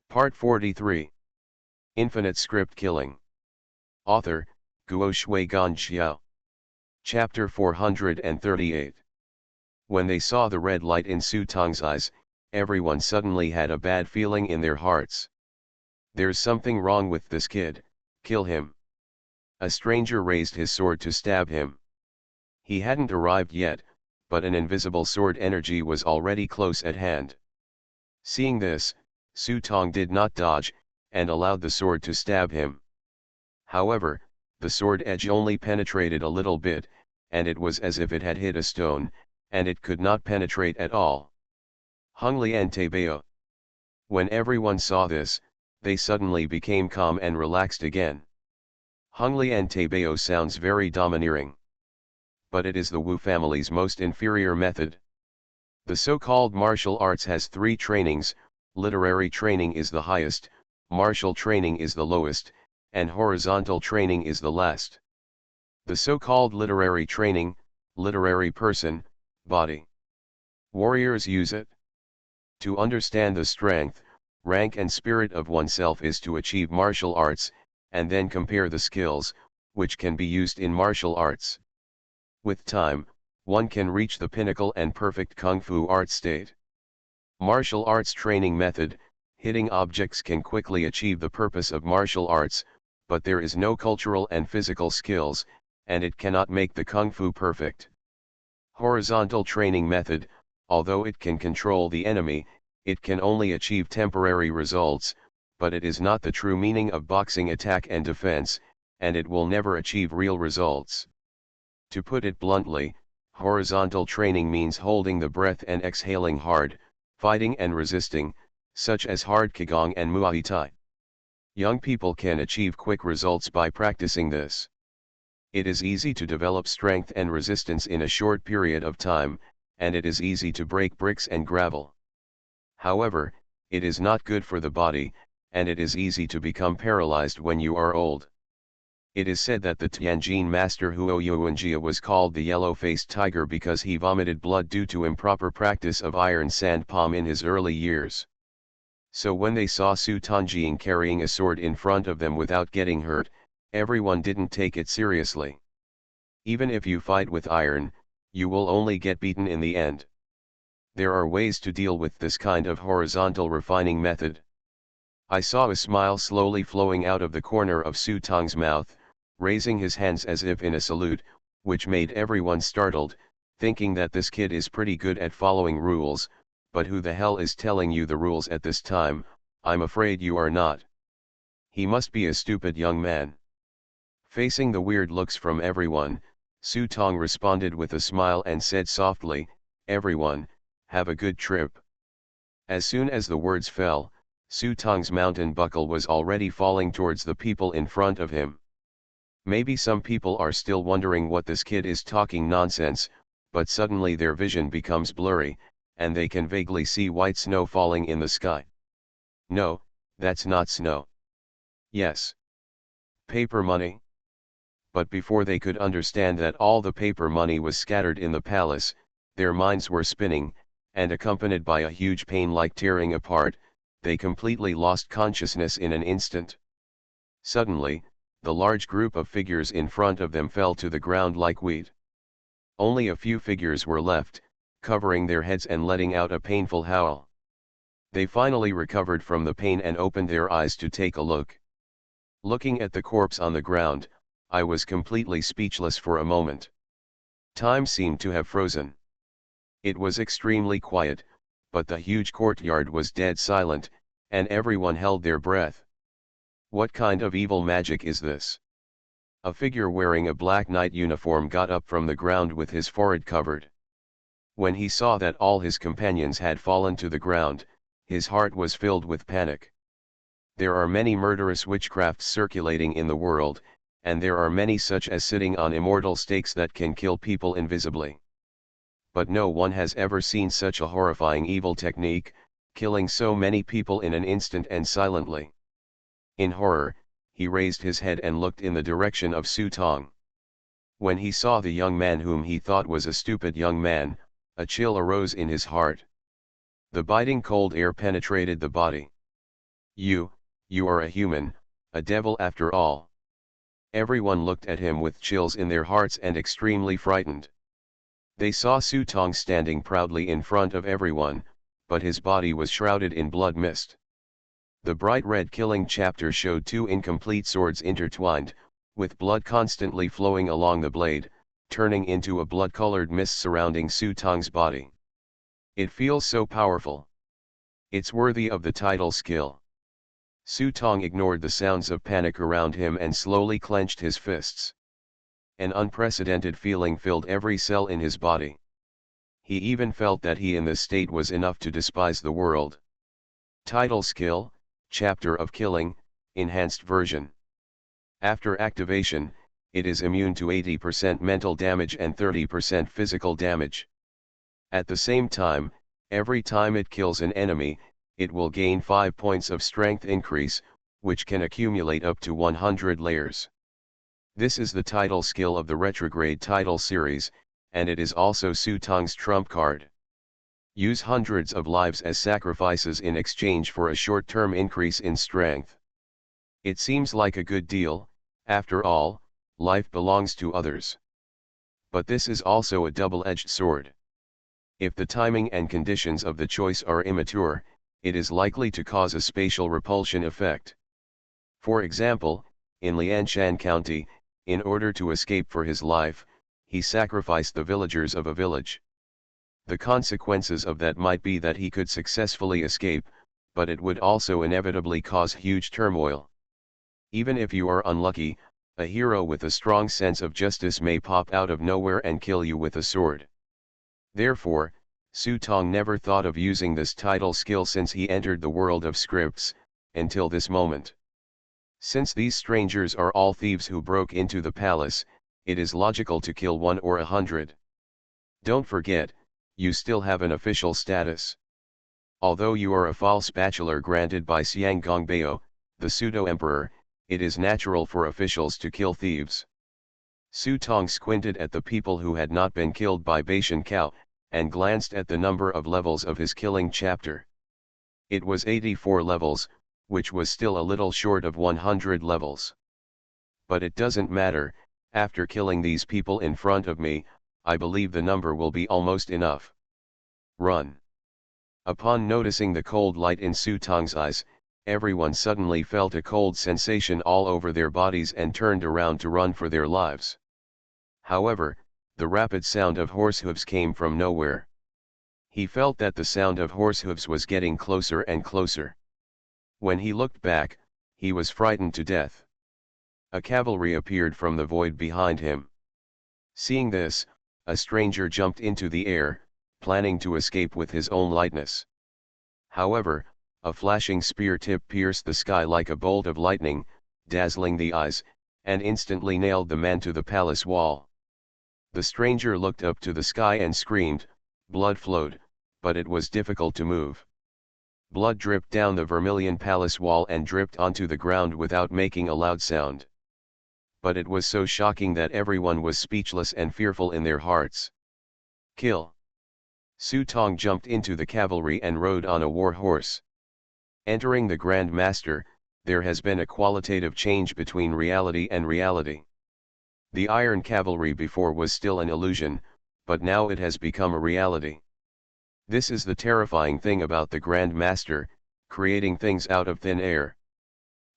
Part 43. Infinite Script Killing. Author, Guo Shui Xiao. Chapter 438. When they saw the red light in Su Tong's eyes, everyone suddenly had a bad feeling in their hearts. There's something wrong with this kid, kill him. A stranger raised his sword to stab him. He hadn't arrived yet, but an invisible sword energy was already close at hand. Seeing this, Su Tong did not dodge, and allowed the sword to stab him. However, the sword edge only penetrated a little bit, and it was as if it had hit a stone, and it could not penetrate at all. UnlimitedFlow. When everyone saw this, they suddenly became calm and relaxed again. UnlimitedFlow sounds very domineering. But it is the Wu family's most inferior method. The so-called martial arts has three trainings: literary training is the highest, martial training is the lowest, and horizontal training is the last. The so-called literary training, literary person, body. Warriors use it. To understand the strength, rank and spirit of oneself is to achieve martial arts, and then compare the skills, which can be used in martial arts. With time, one can reach the pinnacle and perfect kung fu art state. Martial arts training method: hitting objects can quickly achieve the purpose of martial arts, but there is no cultural and physical skills, and it cannot make the kung fu perfect. Horizontal training method: although it can control the enemy, it can only achieve temporary results, but it is not the true meaning of boxing attack and defense, and it will never achieve real results. To put it bluntly, horizontal training means holding the breath and exhaling hard, fighting and resisting, such as hard Qigong and Muay Thai. Young people can achieve quick results by practicing this. It is easy to develop strength and resistance in a short period of time, and it is easy to break bricks and gravel. However, it is not good for the body, and it is easy to become paralyzed when you are old. It is said that the Tianjin master Huo Yuanjia was called the yellow-faced tiger because he vomited blood due to improper practice of iron sand palm in his early years. So when they saw Su Tongjiang carrying a sword in front of them without getting hurt, everyone didn't take it seriously. Even if you fight with iron, you will only get beaten in the end. There are ways to deal with this kind of horizontal refining method. I saw a smile slowly flowing out of the corner of Su Tong's mouth, raising his hands as if in a salute, which made everyone startled, thinking that this kid is pretty good at following rules, but who the hell is telling you the rules at this time? I'm afraid you are not. He must be a stupid young man. Facing the weird looks from everyone, Su Tong responded with a smile and said softly, "Everyone, have a good trip." As soon as the words fell, Su Tong's mountain buckle was already falling towards the people in front of him. Maybe some people are still wondering what this kid is talking nonsense, but suddenly their vision becomes blurry, and they can vaguely see white snow falling in the sky. No, that's not snow. Yes. Paper money. But before they could understand that all the paper money was scattered in the palace, their minds were spinning, and accompanied by a huge pain like tearing apart, they completely lost consciousness in an instant. Suddenly, the large group of figures in front of them fell to the ground like wheat. Only a few figures were left, covering their heads and letting out a painful howl. They finally recovered from the pain and opened their eyes to take a look. Looking at the corpse on the ground, I was completely speechless for a moment. Time seemed to have frozen. It was extremely quiet, but the huge courtyard was dead silent, and everyone held their breath. What kind of evil magic is this? A figure wearing a black knight uniform got up from the ground with his forehead covered. When he saw that all his companions had fallen to the ground, his heart was filled with panic. There are many murderous witchcrafts circulating in the world, and there are many such as sitting on immortal stakes that can kill people invisibly. But no one has ever seen such a horrifying evil technique, killing so many people in an instant and silently. In horror, he raised his head and looked in the direction of Su Tong. When he saw the young man whom he thought was a stupid young man, a chill arose in his heart. The biting cold air penetrated the body. You, you are a human, a devil after all. Everyone looked at him with chills in their hearts and extremely frightened. They saw Su Tong standing proudly in front of everyone, but his body was shrouded in blood mist. The bright red killing chapter showed two incomplete swords intertwined, with blood constantly flowing along the blade, turning into a blood-colored mist surrounding Su Tong's body. It feels so powerful. It's worthy of the title skill. Su Tong ignored the sounds of panic around him and slowly clenched his fists. An unprecedented feeling filled every cell in his body. He even felt that he in this state was enough to despise the world. Title skill, Chapter of Killing, Enhanced version. After activation, it is immune to 80% mental damage and 30% physical damage. At the same time, every time it kills an enemy, it will gain 5 points of strength increase, which can accumulate up to 100 layers. This is the title skill of the retrograde title series, and it is also Su Tong's trump card. Use hundreds of lives as sacrifices in exchange for a short-term increase in strength. It seems like a good deal, after all, life belongs to others. But this is also a double-edged sword. If the timing and conditions of the choice are immature, it is likely to cause a spatial repulsion effect. For example, in Lianshan County, in order to escape for his life, he sacrificed the villagers of a village. The consequences of that might be that he could successfully escape, but it would also inevitably cause huge turmoil. Even if you are unlucky, a hero with a strong sense of justice may pop out of nowhere and kill you with a sword. Therefore, Su Tong never thought of using this title skill since he entered the world of scripts, until this moment. Since these strangers are all thieves who broke into the palace, it is logical to kill 1 or 100. Don't forget, you still have an official status. Although you are a false bachelor granted by Xiang Gongbeo, the pseudo-emperor, it is natural for officials to kill thieves. Su Tong squinted at the people who had not been killed by Baishan Cao, and glanced at the number of levels of his killing chapter. It was 84 levels, which was still a little short of 100 levels. But it doesn't matter, after killing these people in front of me, I believe the number will be almost enough. Run. Upon noticing the cold light in Su Tong's eyes, everyone suddenly felt a cold sensation all over their bodies and turned around to run for their lives. However, the rapid sound of horse hooves came from nowhere. He felt that the sound of horse hooves was getting closer and closer. When he looked back, he was frightened to death. A cavalry appeared from the void behind him. Seeing this, a stranger jumped into the air, planning to escape with his own lightness. However, a flashing spear tip pierced the sky like a bolt of lightning, dazzling the eyes, and instantly nailed the man to the palace wall. The stranger looked up to the sky and screamed, blood flowed, but it was difficult to move. Blood dripped down the vermilion palace wall and dripped onto the ground without making a loud sound. But it was so shocking that everyone was speechless and fearful in their hearts. Kill. Su Tong jumped into the cavalry and rode on a war horse. Entering the Grand Master, there has been a qualitative change between reality and reality. The Iron Cavalry before was still an illusion, but now it has become a reality. This is the terrifying thing about the Grand Master, creating things out of thin air.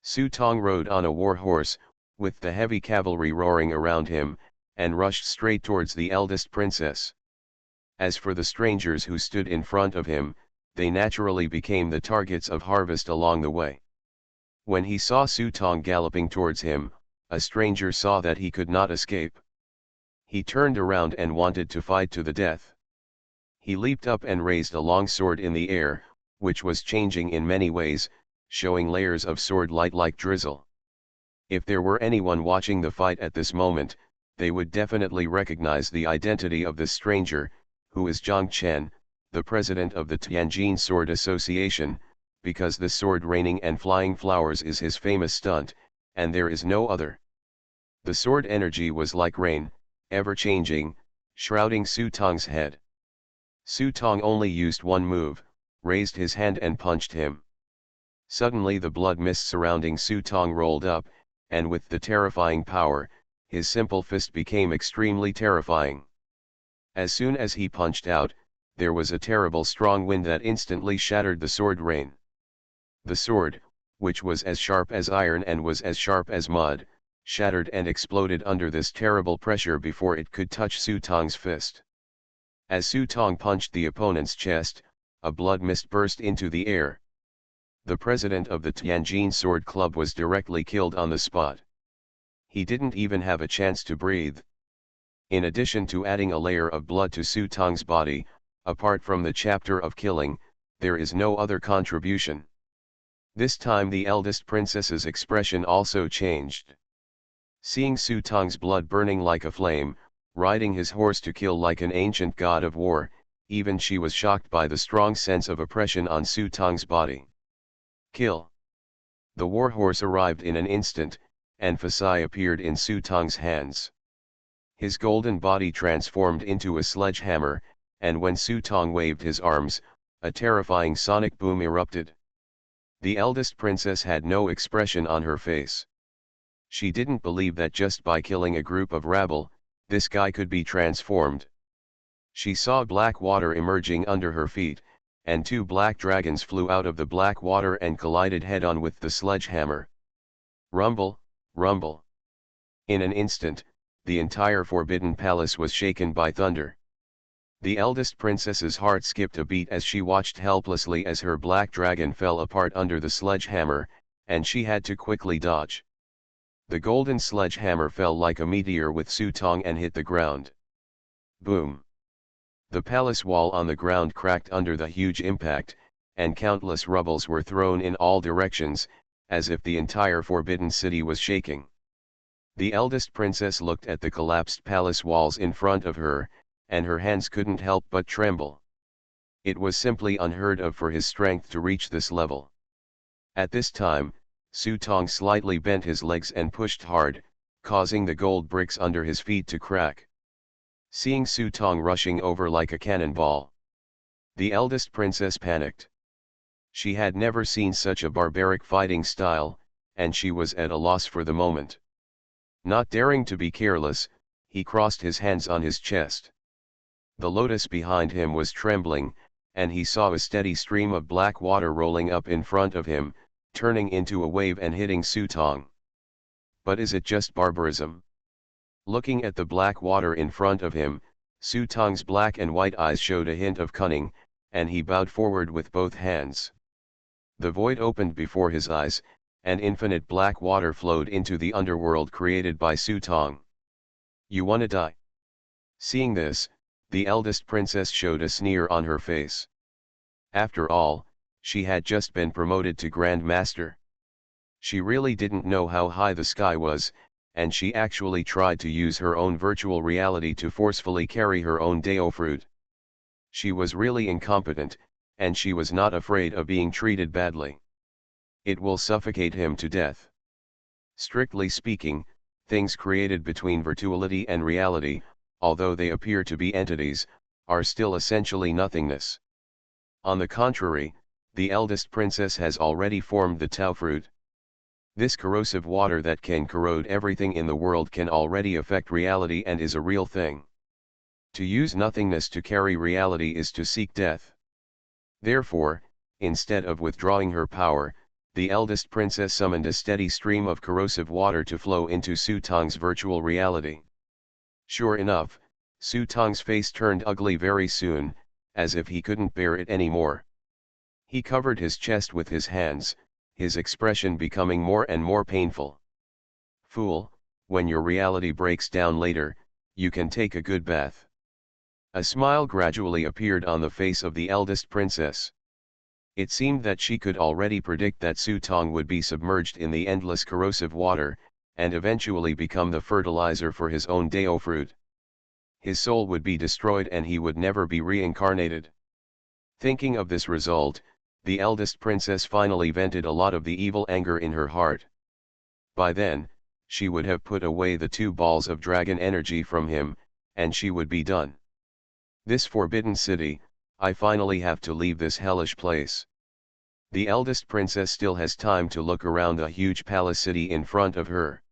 Su Tong rode on a war horse, with the heavy cavalry roaring around him, and rushed straight towards the eldest princess. As for the strangers who stood in front of him, they naturally became the targets of harvest along the way. When he saw Su Tong galloping towards him, a stranger saw that he could not escape. He turned around and wanted to fight to the death. He leaped up and raised a long sword in the air, which was changing in many ways, showing layers of sword light like drizzle. If there were anyone watching the fight at this moment, they would definitely recognize the identity of this stranger, who is Zhang Chen, the president of the Tianjin Sword Association, because the sword raining and flying flowers is his famous stunt, and there is no other. The sword energy was like rain, ever-changing, shrouding Su Tong's head. Su Tong only used one move, raised his hand and punched him. Suddenly the blood mist surrounding Su Tong rolled up, and with the terrifying power, his simple fist became extremely terrifying. As soon as he punched out, there was a terrible strong wind that instantly shattered the sword rain. The sword, which was as sharp as iron and was as sharp as mud, shattered and exploded under this terrible pressure before it could touch Su Tong's fist. As Su Tong punched the opponent's chest, a blood mist burst into the air. The president of the Tianjin Sword Club was directly killed on the spot. He didn't even have a chance to breathe. In addition to adding a layer of blood to Su Tong's body, apart from the chapter of killing, there is no other contribution. This time the eldest princess's expression also changed. Seeing Su Tong's blood burning like a flame, riding his horse to kill like an ancient god of war, even she was shocked by the strong sense of oppression on Su Tong's body. Kill. The war horse arrived in an instant, and Fasai appeared in Su Tong's hands. His golden body transformed into a sledgehammer, and when Su Tong waved his arms, a terrifying sonic boom erupted. The eldest princess had no expression on her face. She didn't believe that just by killing a group of rabble, this guy could be transformed. She saw black water emerging under her feet, and two black dragons flew out of the black water and collided head-on with the sledgehammer. Rumble, rumble. In an instant, the entire Forbidden Palace was shaken by thunder. The eldest princess's heart skipped a beat as she watched helplessly as her black dragon fell apart under the sledgehammer, and she had to quickly dodge. The golden sledgehammer fell like a meteor with Su Tong and hit the ground. Boom! The palace wall on the ground cracked under the huge impact, and countless rubbles were thrown in all directions, as if the entire Forbidden City was shaking. The eldest princess looked at the collapsed palace walls in front of her, and her hands couldn't help but tremble. It was simply unheard of for his strength to reach this level. At this time, Su Tong slightly bent his legs and pushed hard, causing the gold bricks under his feet to crack. Seeing Su Tong rushing over like a cannonball, the eldest princess panicked. She had never seen such a barbaric fighting style, and she was at a loss for the moment. Not daring to be careless, he crossed his hands on his chest. The lotus behind him was trembling, and he saw a steady stream of black water rolling up in front of him, turning into a wave and hitting Su Tong. But is it just barbarism? Looking at the black water in front of him, Su Tong's black and white eyes showed a hint of cunning, and he bowed forward with both hands. The void opened before his eyes, and infinite black water flowed into the underworld created by Su Tong. You wanna die? Seeing this, the eldest princess showed a sneer on her face. After all, she had just been promoted to Grand Master. She really didn't know how high the sky was, and she actually tried to use her own virtual reality to forcefully carry her own Dao fruit. She was really incompetent, and she was not afraid of being treated badly. It will suffocate him to death. Strictly speaking, things created between virtuality and reality, although they appear to be entities, are still essentially nothingness. On the contrary, the eldest princess has already formed the Tao fruit. This corrosive water that can corrode everything in the world can already affect reality and is a real thing. To use nothingness to carry reality is to seek death. Therefore, instead of withdrawing her power, the eldest princess summoned a steady stream of corrosive water to flow into Su Tong's virtual reality. Sure enough, Su Tong's face turned ugly very soon, as if he couldn't bear it anymore. He covered his chest with his hands, his expression becoming more and more painful. Fool, when your reality breaks down later, you can take a good bath. A smile gradually appeared on the face of the eldest princess. It seemed that she could already predict that Su Tong would be submerged in the endless corrosive water, and eventually become the fertilizer for his own Dao fruit. His soul would be destroyed and he would never be reincarnated. Thinking of this result, the eldest princess finally vented a lot of the evil anger in her heart. By then, she would have put away the 2 balls of dragon energy from him, and she would be done. This forbidden city, I finally have to leave this hellish place. The eldest princess still has time to look around the huge palace city in front of her.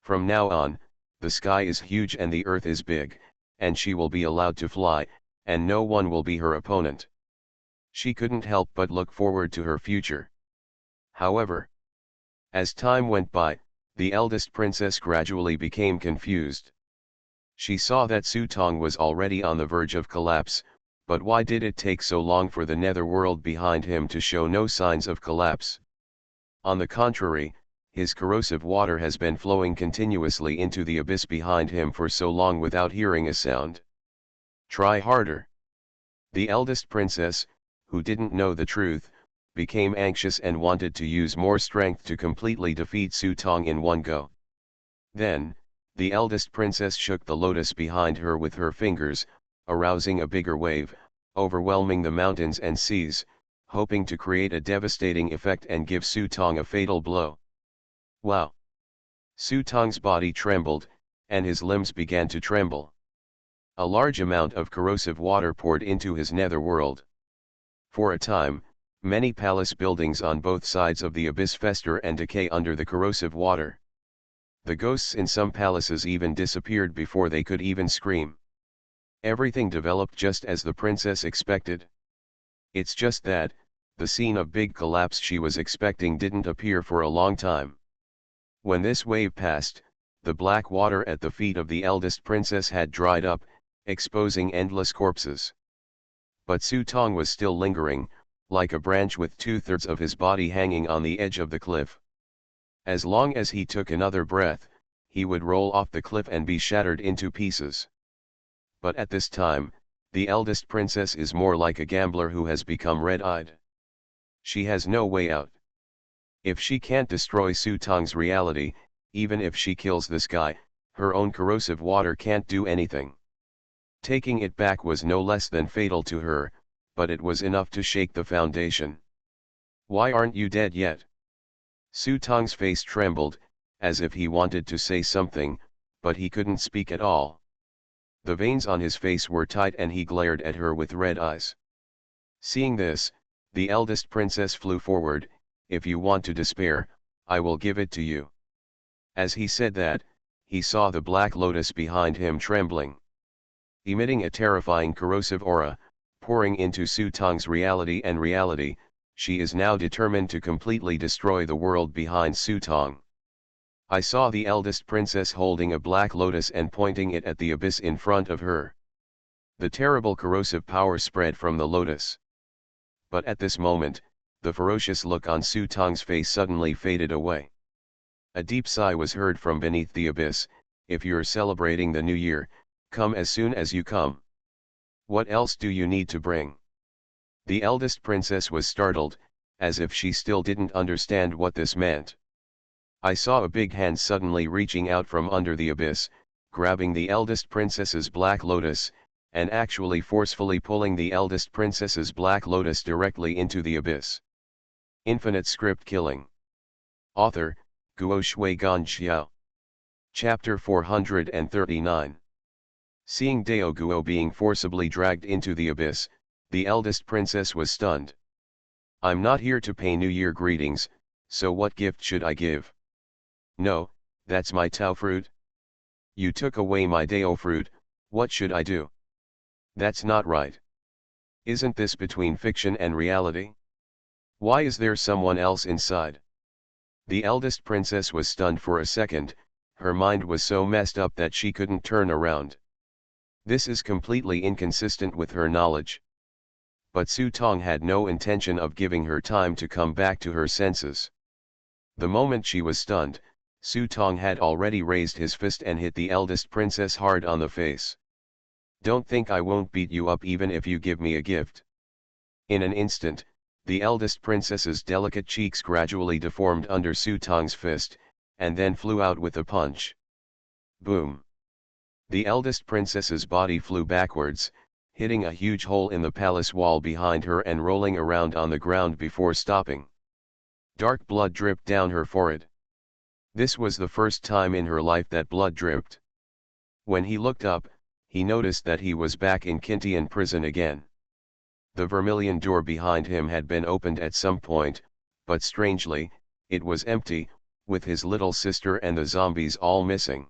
From now on, the sky is huge and the earth is big, and she will be allowed to fly, and no one will be her opponent. She couldn't help but look forward to her future. However, as time went by, the eldest princess gradually became confused. She saw that Sutong was already on the verge of collapse, but why did it take so long for the netherworld behind him to show no signs of collapse? On the contrary, his corrosive water has been flowing continuously into the abyss behind him for so long without hearing a sound. Try harder. The eldest princess, who didn't know the truth, became anxious and wanted to use more strength to completely defeat Sutong in one go. Then, the eldest princess shook the lotus behind her with her fingers, arousing a bigger wave, overwhelming the mountains and seas, hoping to create a devastating effect and give Sutong a fatal blow. Wow! Sutong's body trembled, and his limbs began to tremble. A large amount of corrosive water poured into his netherworld. For a time, many palace buildings on both sides of the abyss fester and decay under the corrosive water. The ghosts in some palaces even disappeared before they could even scream. Everything developed just as the princess expected. It's just that, the scene of big collapse she was expecting didn't appear for a long time. When this wave passed, the black water at the feet of the eldest princess had dried up, exposing endless corpses. But Sutong was still lingering, like a branch with 2/3 of his body hanging on the edge of the cliff. As long as he took another breath, he would roll off the cliff and be shattered into pieces. But at this time, the eldest princess is more like a gambler who has become red-eyed. She has no way out. If she can't destroy Sutong's reality, even if she kills this guy, her own corrosive water can't do anything. Taking it back was no less than fatal to her, but it was enough to shake the foundation. Why aren't you dead yet? Sutong's face trembled, as if he wanted to say something, but he couldn't speak at all. The veins on his face were tight and he glared at her with red eyes. Seeing this, the eldest princess flew forward. If you want to despair, I will give it to you. As he said that, he saw the black lotus behind him trembling. Emitting a terrifying corrosive aura, pouring into Sutong's reality, she is now determined to completely destroy the world behind Sutong. I saw the eldest princess holding a black lotus and pointing it at the abyss in front of her. The terrible corrosive power spread from the lotus. But at this moment, the ferocious look on Sutong's face suddenly faded away. A deep sigh was heard from beneath the abyss. If you're celebrating the new year, come as soon as you come. What else do you need to bring? The eldest princess was startled, as if she still didn't understand what this meant. I saw a big hand suddenly reaching out from under the abyss, grabbing the eldest princess's black lotus, and actually forcefully pulling the eldest princess's black lotus directly into the abyss. Infinite script killing. Author, Guo Shui Gan Xiao. Chapter 439. Seeing Dao Guo being forcibly dragged into the abyss, the eldest princess was stunned. I'm not here to pay New Year greetings, so what gift should I give? No, that's my Tao fruit. You took away my Dao fruit, what should I do? That's not right. Isn't this between fiction and reality? Why is there someone else inside? The eldest princess was stunned for a second. Her mind was so messed up that she couldn't turn around. This is completely inconsistent with her knowledge. But Sutong had no intention of giving her time to come back to her senses. The moment she was stunned, Sutong had already raised his fist and hit the eldest princess hard on the face. Don't think I won't beat you up even if you give me a gift. In an instant, the eldest princess's delicate cheeks gradually deformed under Sutong's fist, and then flew out with a punch. Boom! The eldest princess's body flew backwards, hitting a huge hole in the palace wall behind her and rolling around on the ground before stopping. Dark blood dripped down her forehead. This was the first time in her life that blood dripped. When he looked up, he noticed that he was back in Kintian prison again. The vermilion door behind him had been opened at some point, but strangely, it was empty, with his little sister and the zombies all missing.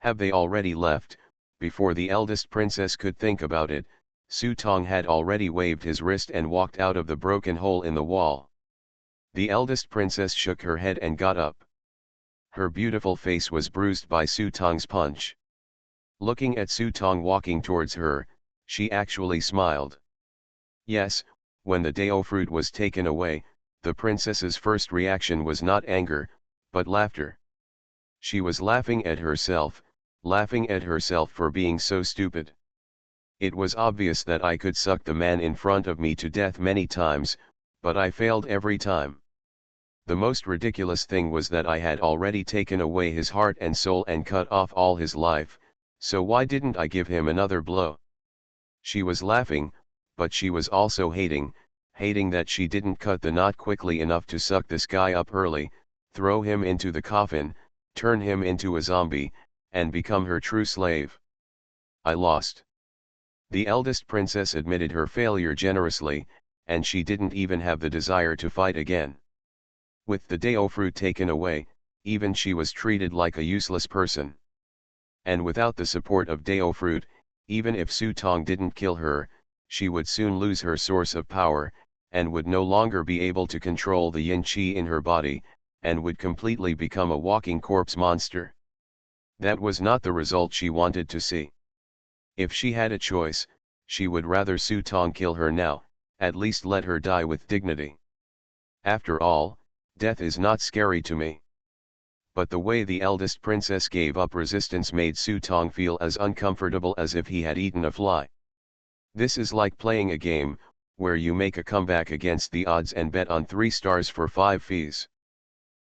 Have they already left? Before the eldest princess could think about it, Su Tong had already waved his wrist and walked out of the broken hole in the wall. The eldest princess shook her head and got up. Her beautiful face was bruised by Su Tong's punch. Looking at Su Tong walking towards her, she actually smiled. Yes, when the Dao fruit was taken away, the princess's first reaction was not anger, but laughter. She was laughing at herself for being so stupid. It was obvious that I could suck the man in front of me to death many times, but I failed every time. The most ridiculous thing was that I had already taken away his heart and soul and cut off all his life, so why didn't I give him another blow? She was laughing, but she was also hating that she didn't cut the knot quickly enough to suck this guy up early, throw him into the coffin, turn him into a zombie, and become her true slave. I lost. The eldest princess admitted her failure generously, and she didn't even have the desire to fight again. With the Dao fruit taken away, even she was treated like a useless person. And without the support of Dao fruit, even if Su Tong didn't kill her, she would soon lose her source of power, and would no longer be able to control the yin qi in her body, and would completely become a walking corpse monster. That was not the result she wanted to see. If she had a choice, she would rather Su Tong kill her now, at least let her die with dignity. After all, death is not scary to me. But the way the eldest princess gave up resistance made Su Tong feel as uncomfortable as if he had eaten a fly. This is like playing a game, where you make a comeback against the odds and bet on 3 stars for 5 fees.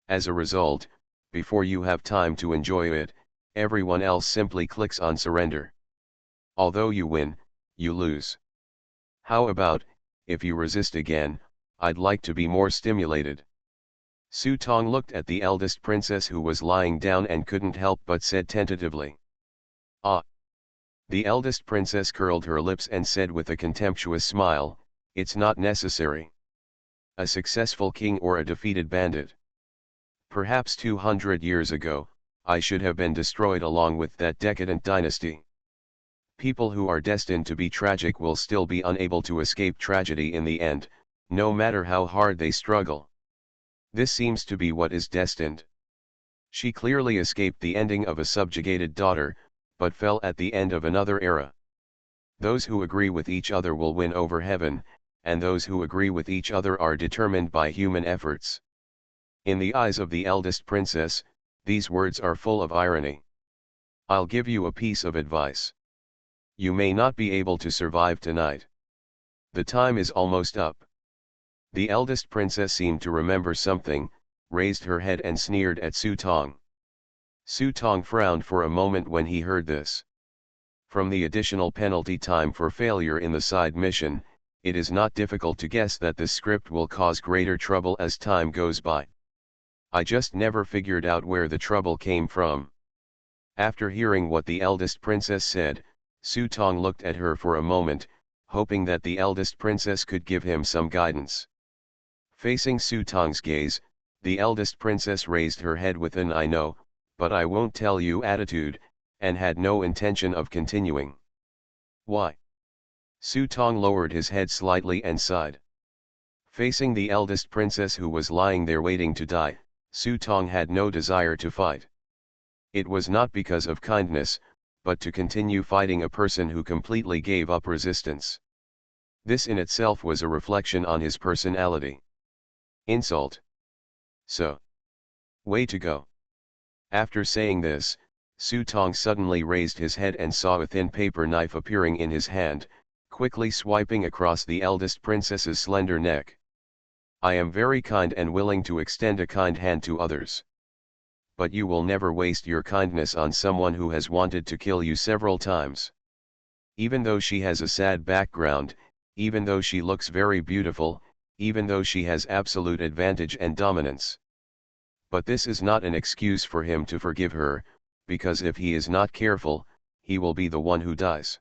As a result, before you have time to enjoy it, everyone else simply clicks on surrender. Although you win, you lose. How about, if you resist again, I'd like to be more stimulated. Su Tong looked at the eldest princess who was lying down and couldn't help but said tentatively. Ah. The eldest princess curled her lips and said with a contemptuous smile, it's not necessary. A successful king or a defeated bandit. Perhaps 200 years ago, I should have been destroyed along with that decadent dynasty. People who are destined to be tragic will still be unable to escape tragedy in the end, no matter how hard they struggle. This seems to be what is destined. She clearly escaped the ending of a subjugated daughter, but fell at the end of another era. Those who agree with each other will win over heaven, and those who agree with each other are determined by human efforts. In the eyes of the eldest princess, these words are full of irony. I'll give you a piece of advice. You may not be able to survive tonight. The time is almost up. The eldest princess seemed to remember something, raised her head and sneered at Su Tong. Su Tong frowned for a moment when he heard this. From the additional penalty time for failure in the side mission, it is not difficult to guess that this script will cause greater trouble as time goes by. I just never figured out where the trouble came from. After hearing what the eldest princess said, Su Tong looked at her for a moment, hoping that the eldest princess could give him some guidance. Facing Su Tong's gaze, the eldest princess raised her head with an "I know, but I won't tell you" attitude, and had no intention of continuing. Why? Su Tong lowered his head slightly and sighed. Facing the eldest princess who was lying there waiting to die, Su Tong had no desire to fight. It was not because of kindness, but to continue fighting a person who completely gave up resistance. This in itself was a reflection on his personality. Insult. So. Way to go. After saying this, Su Tong suddenly raised his head and saw a thin paper knife appearing in his hand, quickly swiping across the eldest princess's slender neck. I am very kind and willing to extend a kind hand to others. But you will never waste your kindness on someone who has wanted to kill you several times. Even though she has a sad background, even though she looks very beautiful, even though she has absolute advantage and dominance. But this is not an excuse for him to forgive her, because if he is not careful, he will be the one who dies.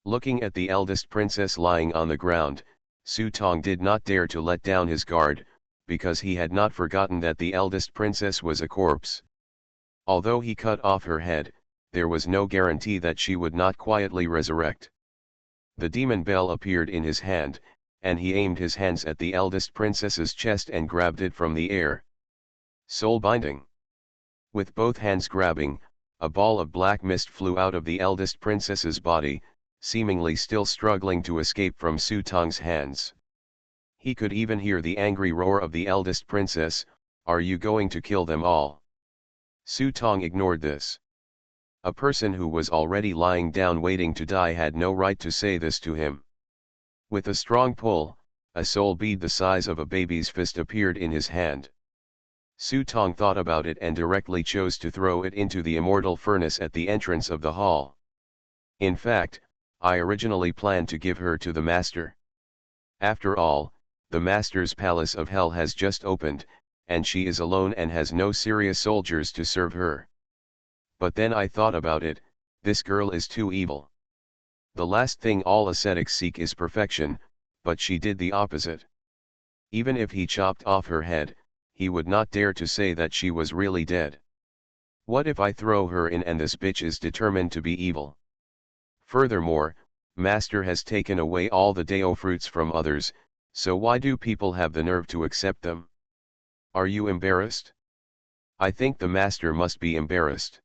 Looking at the eldest princess lying on the ground, Su Tong did not dare to let down his guard, because he had not forgotten that the eldest princess was a corpse. Although he cut off her head, there was no guarantee that she would not quietly resurrect. The demon bell appeared in his hand, and he aimed his hands at the eldest princess's chest and grabbed it from the air. Soul binding. With both hands grabbing, a ball of black mist flew out of the eldest princess's body, seemingly still struggling to escape from Su Tong's hands. He could even hear the angry roar of the eldest princess, "Are you going to kill them all?" Su Tong ignored this. A person who was already lying down waiting to die had no right to say this to him. With a strong pull, a soul bead the size of a baby's fist appeared in his hand. Su Tong thought about it and directly chose to throw it into the immortal furnace at the entrance of the hall. In fact, I originally planned to give her to the master. After all, the master's palace of hell has just opened, and she is alone and has no serious soldiers to serve her. But then I thought about it, this girl is too evil. The last thing all ascetics seek is perfection, but she did the opposite. Even if he chopped off her head, he would not dare to say that she was really dead. What if I throw her in and this bitch is determined to be evil? Furthermore, Master has taken away all the Dao fruits from others, so why do people have the nerve to accept them? Are you embarrassed? I think the Master must be embarrassed.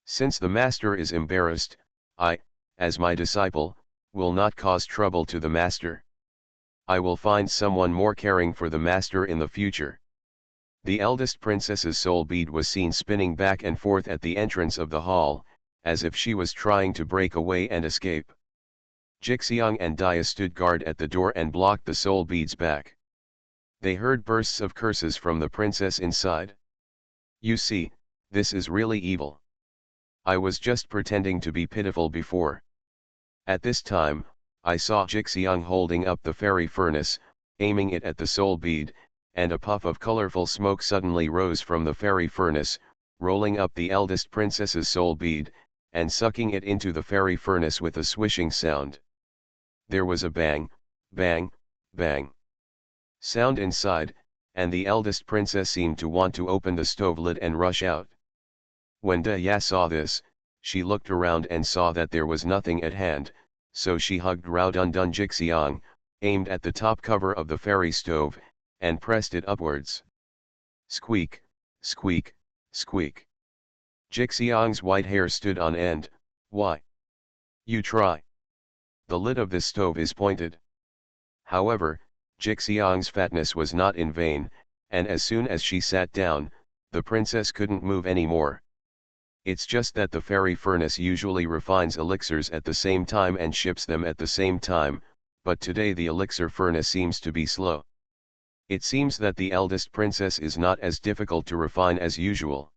Since the Master is embarrassed, I, as my disciple, will not cause trouble to the Master. I will find someone more caring for the Master in the future. The eldest princess's soul bead was seen spinning back and forth at the entrance of the hall, as if she was trying to break away and escape. Jixiang and Dia stood guard at the door and blocked the soul beads back. They heard bursts of curses from the princess inside. You see, this is really evil. I was just pretending to be pitiful before. At this time, I saw Jixiang holding up the fairy furnace, aiming it at the soul bead, and a puff of colorful smoke suddenly rose from the fairy furnace, rolling up the eldest princess's soul bead, and sucking it into the fairy furnace with a swishing sound. There was a bang, bang, bang sound inside, and the eldest princess seemed to want to open the stove lid and rush out. When Daya saw this, she looked around and saw that there was nothing at hand, so she hugged Rao Dun Dun Jixiang, aimed at the top cover of the fairy stove, and pressed it upwards. Squeak, squeak, squeak. Jixiang's white hair stood on end. Why? You try. The lid of this stove is pointed. However, Jixiang's fatness was not in vain, and as soon as she sat down, the princess couldn't move anymore. It's just that the fairy furnace usually refines elixirs at the same time and ships them at the same time, but today the elixir furnace seems to be slow. It seems that the eldest princess is not as difficult to refine as usual.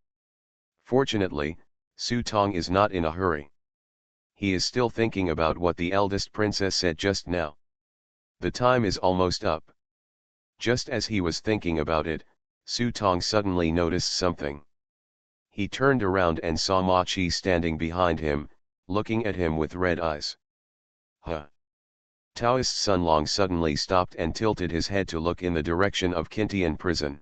Fortunately, Su Tong is not in a hurry. He is still thinking about what the eldest princess said just now. The time is almost up. Just as he was thinking about it, Su Tong suddenly noticed something. He turned around and saw Ma Chi standing behind him, looking at him with red eyes. Huh? Taoist Sun Long suddenly stopped and tilted his head to look in the direction of Qintian prison.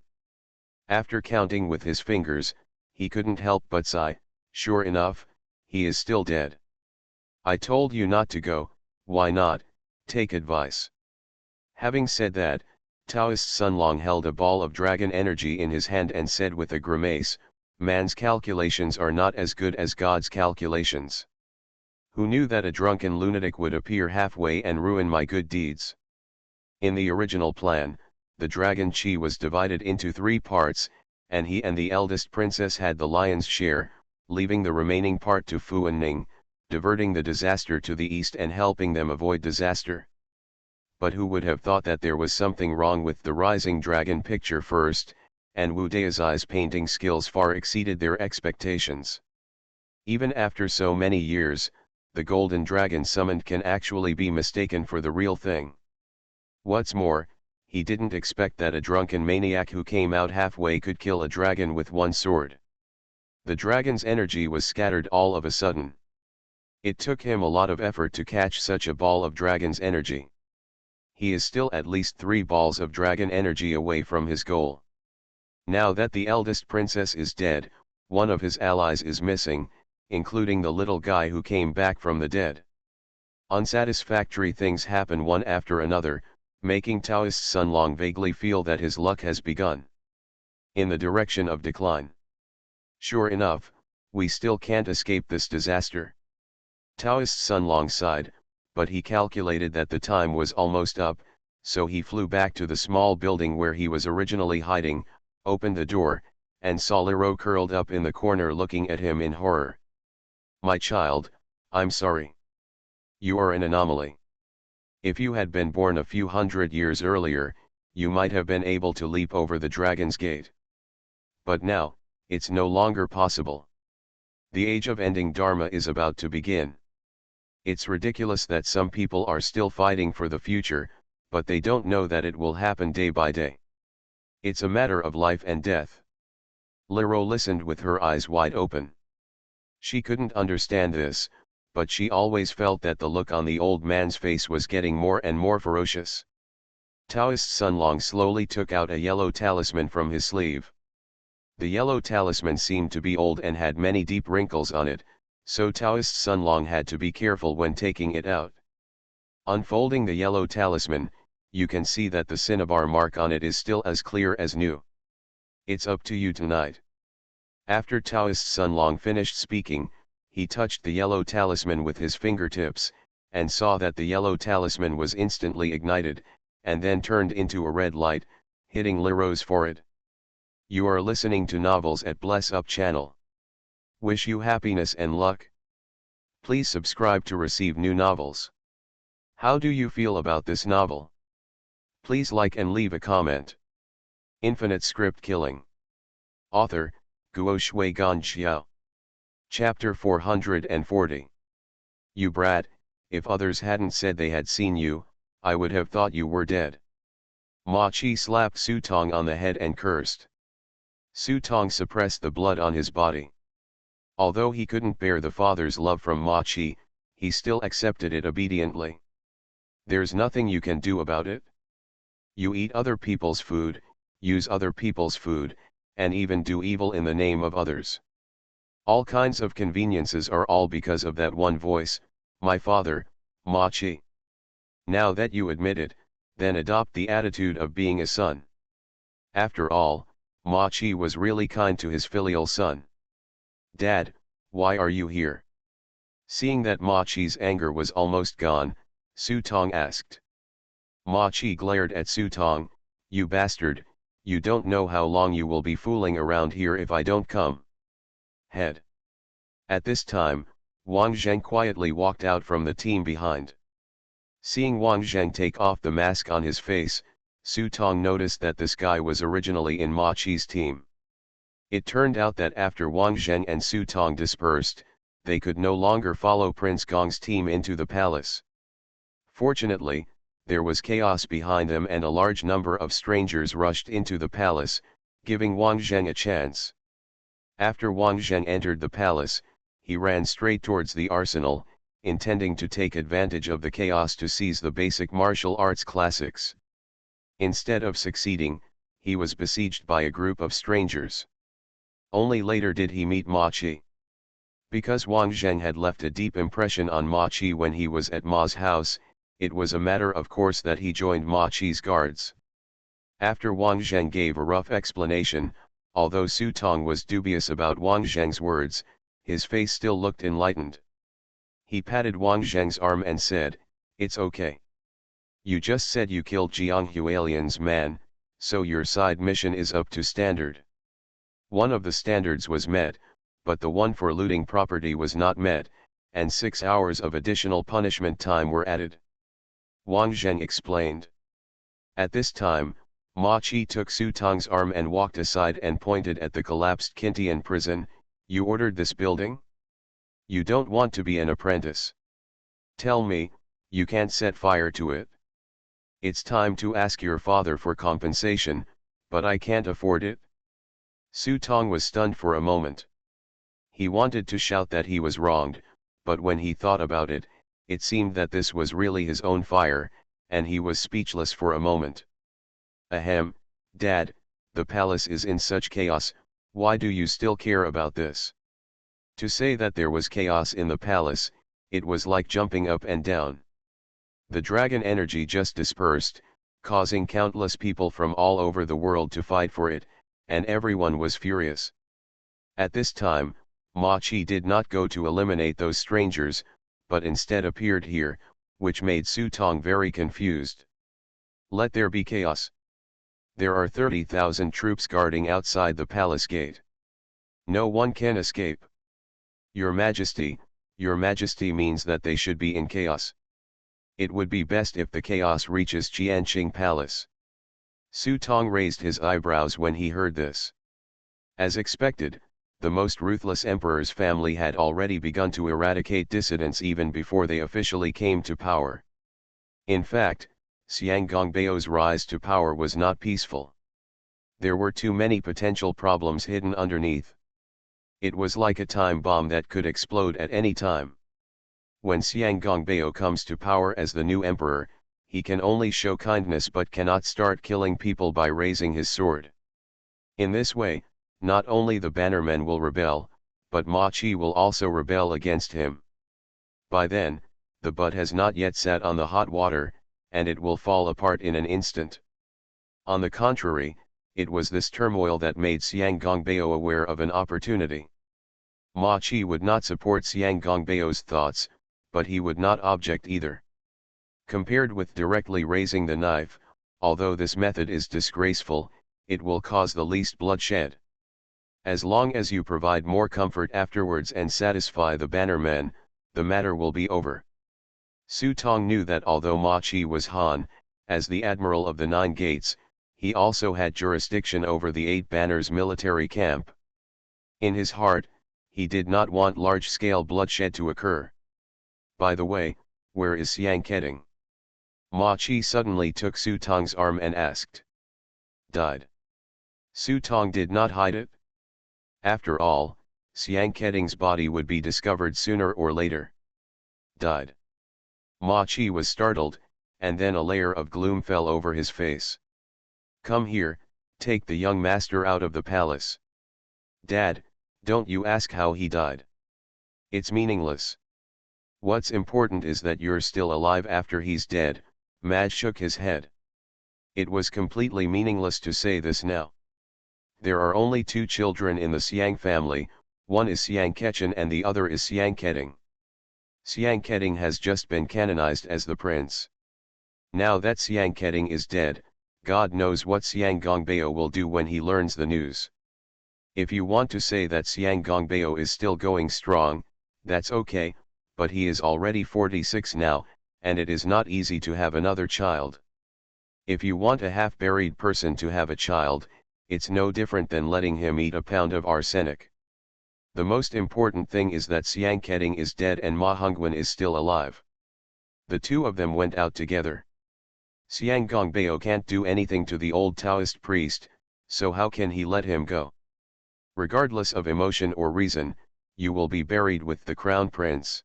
After counting with his fingers, he couldn't help but sigh, sure enough, he is still dead. I told you not to go, why not, take advice. Having said that, Taoist Sun Long held a ball of dragon energy in his hand and said with a grimace, man's calculations are not as good as God's calculations. Who knew that a drunken lunatic would appear halfway and ruin my good deeds? In the original plan, the dragon chi was divided into 3 parts, and he and the eldest princess had the lion's share, leaving the remaining part to Fu and Ning, diverting the disaster to the east and helping them avoid disaster. But who would have thought that there was something wrong with the rising dragon picture first, and Wu Daizai's painting skills far exceeded their expectations. Even after so many years, the golden dragon summoned can actually be mistaken for the real thing. What's more, he didn't expect that a drunken maniac who came out halfway could kill a dragon with one sword. The dragon's energy was scattered all of a sudden. It took him a lot of effort to catch such a ball of dragon's energy. He is still at least 3 balls of dragon energy away from his goal. Now that the eldest princess is dead, one of his allies is missing, including the little guy who came back from the dead. Unsatisfactory things happen one after another, making Taoist Sunlong vaguely feel that his luck has begun in the direction of decline. Sure enough, we still can't escape this disaster. Taoist Sunlong sighed, but he calculated that the time was almost up, so he flew back to the small building where he was originally hiding, opened the door, and saw Lero curled up in the corner looking at him in horror. "My child, I'm sorry. You are an anomaly. If you had been born a few hundred years earlier, you might have been able to leap over the Dragon's Gate. But now, it's no longer possible. The age of ending Dharma is about to begin. It's ridiculous that some people are still fighting for the future, but they don't know that it will happen day by day. It's a matter of life and death." Lero listened with her eyes wide open. She couldn't understand this, but she always felt that the look on the old man's face was getting more and more ferocious. Taoist Sunlong slowly took out a yellow talisman from his sleeve. The yellow talisman seemed to be old and had many deep wrinkles on it, so Taoist Sunlong had to be careful when taking it out. Unfolding the yellow talisman, you can see that the cinnabar mark on it is still as clear as new. "It's up to you tonight." After Taoist Sunlong finished speaking, he touched the yellow talisman with his fingertips, and saw that the yellow talisman was instantly ignited, and then turned into a red light, hitting Lero's forehead. You are listening to Novels at Bless Up channel. Wish you happiness and luck. Please subscribe to receive new novels. How do you feel about this novel? Please like and leave a comment. Infinite Script Killing. Author, Guo Shui Gan Xiao. Chapter 440. You brat, if others hadn't said they had seen you, I would have thought you were dead. Ma Chi slapped Su Tong on the head and cursed. Su Tong suppressed the blood on his body. Although he couldn't bear the father's love from Ma Chi, he still accepted it obediently. There's nothing you can do about it. You eat other people's food, use other people's food, and even do evil in the name of others. All kinds of conveniences are all because of that one voice, my father, Ma Chi. Now that you admit it, then adopt the attitude of being a son. After all, Ma Chi was really kind to his filial son. Dad, why are you here? Seeing that Ma Chi's anger was almost gone, Su Tong asked. Ma Chi glared at Su Tong, you bastard, you don't know how long you will be fooling around here if I don't come. Head. At this time, Wang Zheng quietly walked out from the team behind. Seeing Wang Zheng take off the mask on his face, Su Tong noticed that this guy was originally in Ma Chi's team. It turned out that after Wang Zheng and Su Tong dispersed, they could no longer follow Prince Gong's team into the palace. Fortunately, there was chaos behind them and a large number of strangers rushed into the palace, giving Wang Zheng a chance. After Wang Zheng entered the palace, he ran straight towards the arsenal, intending to take advantage of the chaos to seize the basic martial arts classics. Instead of succeeding, he was besieged by a group of strangers. Only later did he meet Ma Chi. Because Wang Zheng had left a deep impression on Ma Chi when he was at Ma's house, it was a matter of course that he joined Ma Chi's guards. After Wang Zheng gave a rough explanation, although Su Tong was dubious about Wang Zheng's words, his face still looked enlightened. He patted Wang Zheng's arm and said, "It's okay. You just said you killed Jianghu alien's man, so your side mission is up to standard." One of the standards was met, but the one for looting property was not met, and 6 hours of additional punishment time were added. Wang Zheng explained. At this time, Ma Chi took Su Tong's arm and walked aside and pointed at the collapsed Kintian prison. You ordered this building? You don't want to be an apprentice. Tell me, you can't set fire to it? It's time to ask your father for compensation, but I can't afford it. Su Tong was stunned for a moment. He wanted to shout that he was wronged, but when he thought about it, it seemed that this was really his own fire, and he was speechless for a moment. Ahem, Dad, the palace is in such chaos, why do you still care about this? To say that there was chaos in the palace, it was like jumping up and down. The dragon energy just dispersed, causing countless people from all over the world to fight for it, and everyone was furious. At this time, Ma Chi did not go to eliminate those strangers, but instead appeared here, which made Su Tong very confused. Let there be chaos. There are 30,000 troops guarding outside the palace gate. No one can escape. Your Majesty means that they should be in chaos. It would be best if the chaos reaches Qianqing Palace. Su Tong raised his eyebrows when he heard this. As expected, the most ruthless emperor's family had already begun to eradicate dissidents even before they officially came to power. In fact, Xiang Gongbao's rise to power was not peaceful. There were too many potential problems hidden underneath. It was like a time bomb that could explode at any time. When Xiang Gongbao comes to power as the new emperor, he can only show kindness but cannot start killing people by raising his sword. In this way, not only the bannermen will rebel, but Ma Chi will also rebel against him. By then, the butt has not yet sat on the hot water, and it will fall apart in an instant. On the contrary, it was this turmoil that made Xiang Gongbao aware of an opportunity. Ma Chi would not support Xiang Gongbao's thoughts, but he would not object either. Compared with directly raising the knife, although this method is disgraceful, it will cause the least bloodshed. As long as you provide more comfort afterwards and satisfy the bannermen, the matter will be over. Su Tong knew that although Ma Chi was Han, as the admiral of the 9 gates, he also had jurisdiction over the 8 banners military camp. In his heart, he did not want large-scale bloodshed to occur. By the way, where is Xiang Keding? Ma Chi suddenly took Su Tong's arm and asked. Died. Su Tong did not hide it. After all, Xiang Keding's body would be discovered sooner or later. Died. Ma Chi was startled, and then a layer of gloom fell over his face. Come here, take the young master out of the palace. Dad, don't you ask how he died. It's meaningless. What's important is that you're still alive after he's dead. Maj shook his head. It was completely meaningless to say this now. There are only 2 children in the Xiang family, one is Xiang Kechen and the other is Xiang Keding. Xiang Keding has just been canonized as the prince. Now that Xiang Keding is dead, God knows what Xiang Gongbao will do when he learns the news. If you want to say that Xiang Gongbao is still going strong, that's okay, but he is already 46 now, and it is not easy to have another child. If you want a half-buried person to have a child, it's no different than letting him eat a pound of arsenic. The most important thing is that Xiang Keding is dead and Ma Hongwen is still alive. The 2 of them went out together. Xiang Gongbao can't do anything to the old Taoist priest, so how can he let him go? Regardless of emotion or reason, you will be buried with the crown prince.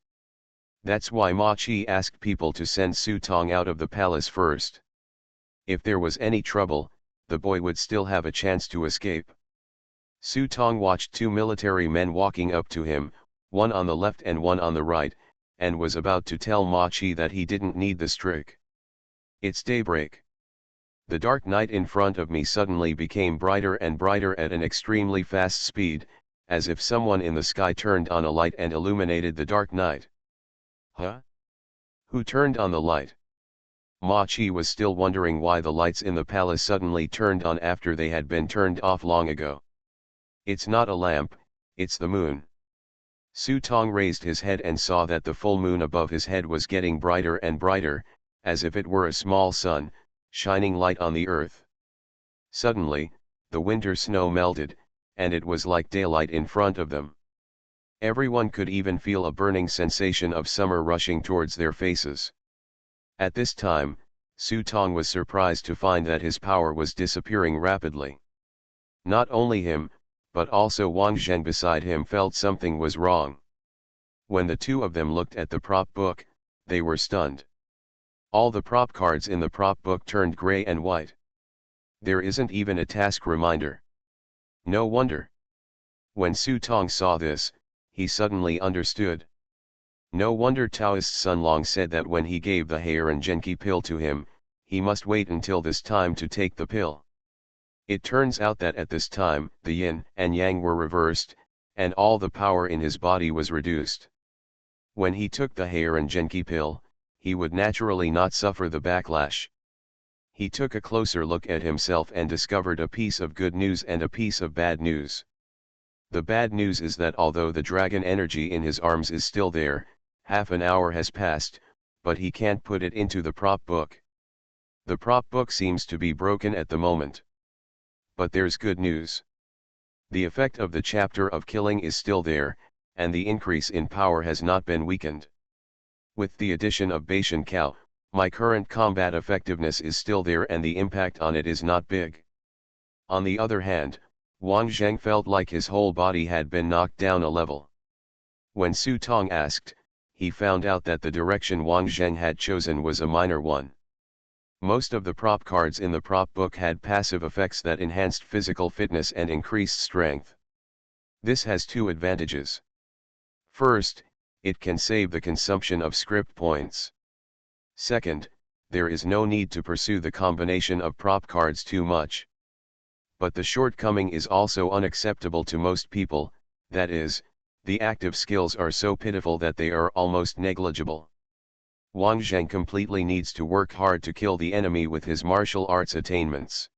That's why Ma Chi asked people to send Su Tong out of the palace first. If there was any trouble, the boy would still have a chance to escape. Su Tong watched 2 military men walking up to him, one on the left and one on the right, and was about to tell Ma Chi that he didn't need this trick. It's daybreak. The dark night in front of me suddenly became brighter and brighter at an extremely fast speed, as if someone in the sky turned on a light and illuminated the dark night. Huh? Who turned on the light? Ma Chi was still wondering why the lights in the palace suddenly turned on after they had been turned off long ago. It's not a lamp, it's the moon. Su Tong raised his head and saw that the full moon above his head was getting brighter and brighter, as if it were a small sun, shining light on the earth. Suddenly, the winter snow melted, and it was like daylight in front of them. Everyone could even feel a burning sensation of summer rushing towards their faces. At this time, Su Tong was surprised to find that his power was disappearing rapidly. Not only him, but also Wang Zheng beside him felt something was wrong. When the two of them looked at the prop book, they were stunned. All the prop cards in the prop book turned gray and white. There isn't even a task reminder. No wonder. When Su Tong saw this, he suddenly understood. No wonder Taoist Sun Long said that when he gave the Heiran Genki pill to him, he must wait until this time to take the pill. It turns out that at this time, the yin and yang were reversed, and all the power in his body was reduced. When he took the Heiran Genki pill, he would naturally not suffer the backlash. He took a closer look at himself and discovered a piece of good news and a piece of bad news. The bad news is that although the dragon energy in his arms is still there, half an hour has passed, but he can't put it into the prop book. The prop book seems to be broken at the moment. But there's good news. The effect of the chapter of killing is still there, and the increase in power has not been weakened. With the addition of Baishan Kao, my current combat effectiveness is still there and the impact on it is not big. On the other hand, Wang Zheng felt like his whole body had been knocked down a level. When Su Tong asked, he found out that the direction Wang Zheng had chosen was a minor one. Most of the prop cards in the prop book had passive effects that enhanced physical fitness and increased strength. This has two advantages. First, it can save the consumption of script points. Second, there is no need to pursue the combination of prop cards too much. But the shortcoming is also unacceptable to most people, that is, the active skills are so pitiful that they are almost negligible. Wang Zheng completely needs to work hard to kill the enemy with his martial arts attainments.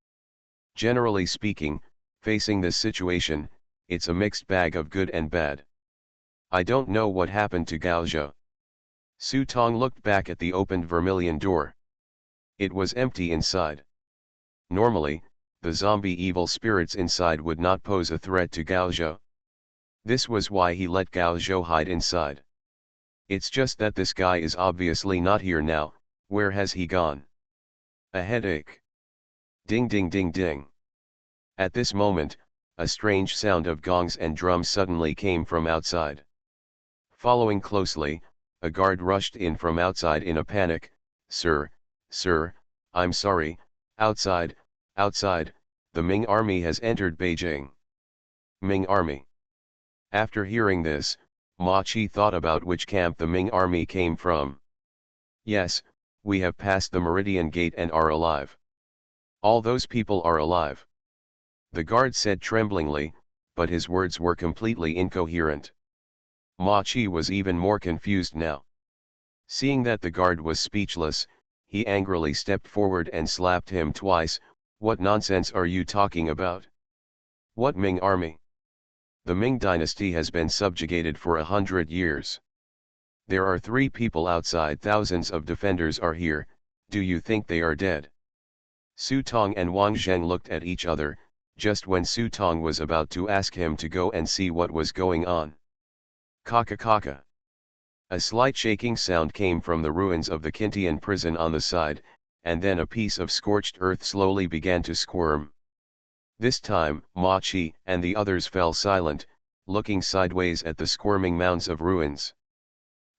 Generally speaking, facing this situation, it's a mixed bag of good and bad. I don't know what happened to Gao Zhou. Su Tong looked back at the opened vermilion door. It was empty inside. Normally, the zombie evil spirits inside would not pose a threat to Gao Zhou. This was why he let Gao Zhou hide inside. It's just that this guy is obviously not here now. Where has he gone? A headache. Ding ding ding ding. At this moment, a strange sound of gongs and drums suddenly came from outside. Following closely, a guard rushed in from outside in a panic. Sir, I'm sorry, outside, the Ming army has entered Beijing. Ming army. After hearing this, Ma Qi thought about which camp the Ming army came from. Yes, we have passed the Meridian Gate and are alive. All those people are alive. The guard said tremblingly, but his words were completely incoherent. Ma Qi was even more confused now. Seeing that the guard was speechless, he angrily stepped forward and slapped him twice. What nonsense are you talking about? What Ming army? The Ming dynasty has been subjugated for 100 years. There are 3 people outside, thousands of defenders are here. Do you think they are dead? Su Tong and Wang Zheng looked at each other, just when Su Tong was about to ask him to go and see what was going on. Kaka kaka. A slight shaking sound came from the ruins of the Kintian prison on the side, and then a piece of scorched earth slowly began to squirm. This time, Ma Qi and the others fell silent, looking sideways at the squirming mounds of ruins.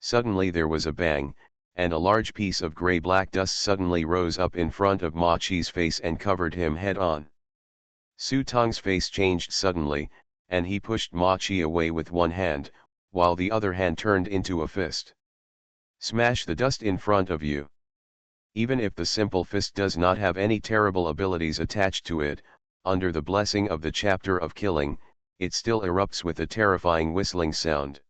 Suddenly there was a bang, and a large piece of gray-black dust suddenly rose up in front of Ma Qi's face and covered him head-on. Su Tong's face changed suddenly, and he pushed Ma Qi away with one hand, while the other hand turned into a fist. Smash the dust in front of you. Even if the simple fist does not have any terrible abilities attached to it, under the blessing of the chapter of killing, it still erupts with a terrifying whistling sound.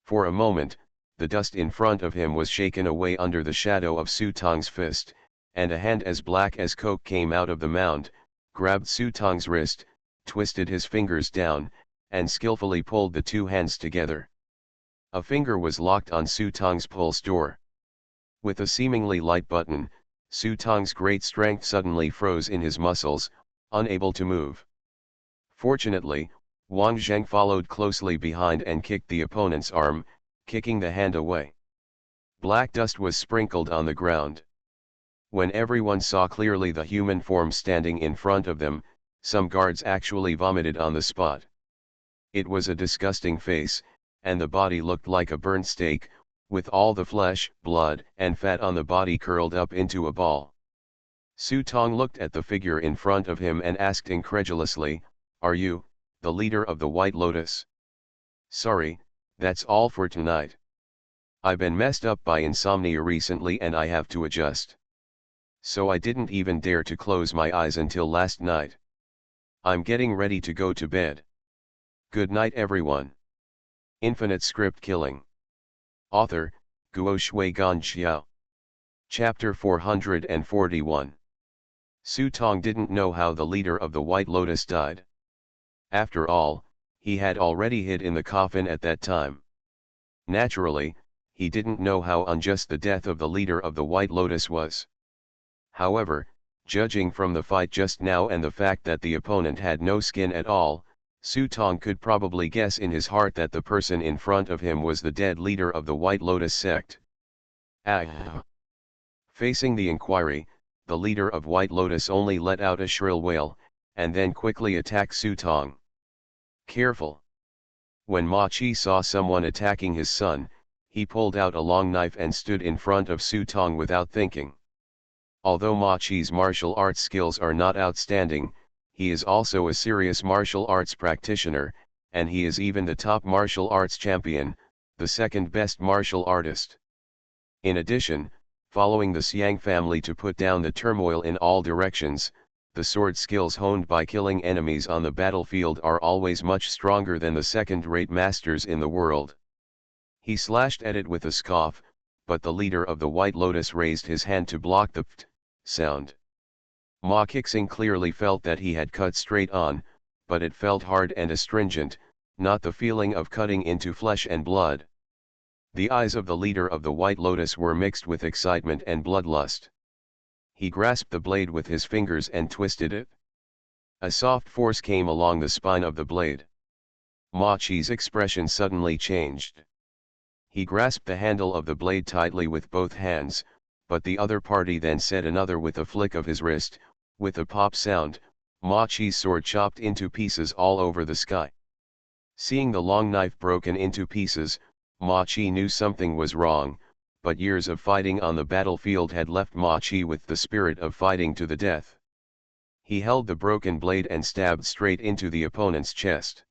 For a moment, the dust in front of him was shaken away under the shadow of Su Tong's fist, and a hand as black as coke came out of the mound, grabbed Su Tong's wrist, twisted his fingers down, and skillfully pulled the 2 hands together. A finger was locked on Su Tong's pulse door. With a seemingly light button, Su Tong's great strength suddenly froze in his muscles, unable to move. Fortunately, Wang Zheng followed closely behind and kicked the opponent's arm, kicking the hand away. Black dust was sprinkled on the ground. When everyone saw clearly the human form standing in front of them, some guards actually vomited on the spot. It was a disgusting face, and the body looked like a burnt steak, with all the flesh, blood, and fat on the body curled up into a ball. Su Tong looked at the figure in front of him and asked incredulously, "Are you, the leader of the White Lotus?" "Sorry, that's all for tonight. I've been messed up by insomnia recently and I have to adjust. So I didn't even dare to close my eyes until last night. I'm getting ready to go to bed. Good night everyone." Infinite Script Killing. Author, Guo Shui Gan Xiao. Chapter 441. Su Tong didn't know how the leader of the White Lotus died. After all, he had already hid in the coffin at that time. Naturally, he didn't know how unjust the death of the leader of the White Lotus was. However, judging from the fight just now and the fact that the opponent had no skin at all, Su Tong could probably guess in his heart that the person in front of him was the dead leader of the White Lotus sect. Ah! Facing the inquiry, the leader of White Lotus only let out a shrill wail, and then quickly attacked Su Tong. Careful! When Ma Chi saw someone attacking his son, he pulled out a long knife and stood in front of Su Tong without thinking. Although Ma Chi's martial arts skills are not outstanding, he is also a serious martial arts practitioner, and he is even the top martial arts champion, the second best martial artist. In addition, following the Xiang family to put down the turmoil in all directions, the sword skills honed by killing enemies on the battlefield are always much stronger than the second-rate masters in the world. He slashed at it with a scoff, but the leader of the White Lotus raised his hand to block the pt sound. Ma Kixing clearly felt that he had cut straight on, but it felt hard and astringent, not the feeling of cutting into flesh and blood. The eyes of the leader of the White Lotus were mixed with excitement and bloodlust. He grasped the blade with his fingers and twisted it. A soft force came along the spine of the blade. Ma Chi's expression suddenly changed. He grasped the handle of the blade tightly with both hands, but the other party then said another with a flick of his wrist. With a pop sound, Ma Chi's sword chopped into pieces all over the sky. Seeing the long knife broken into pieces, Ma Chi knew something was wrong, but years of fighting on the battlefield had left Ma Chi with the spirit of fighting to the death. He held the broken blade and stabbed straight into the opponent's chest.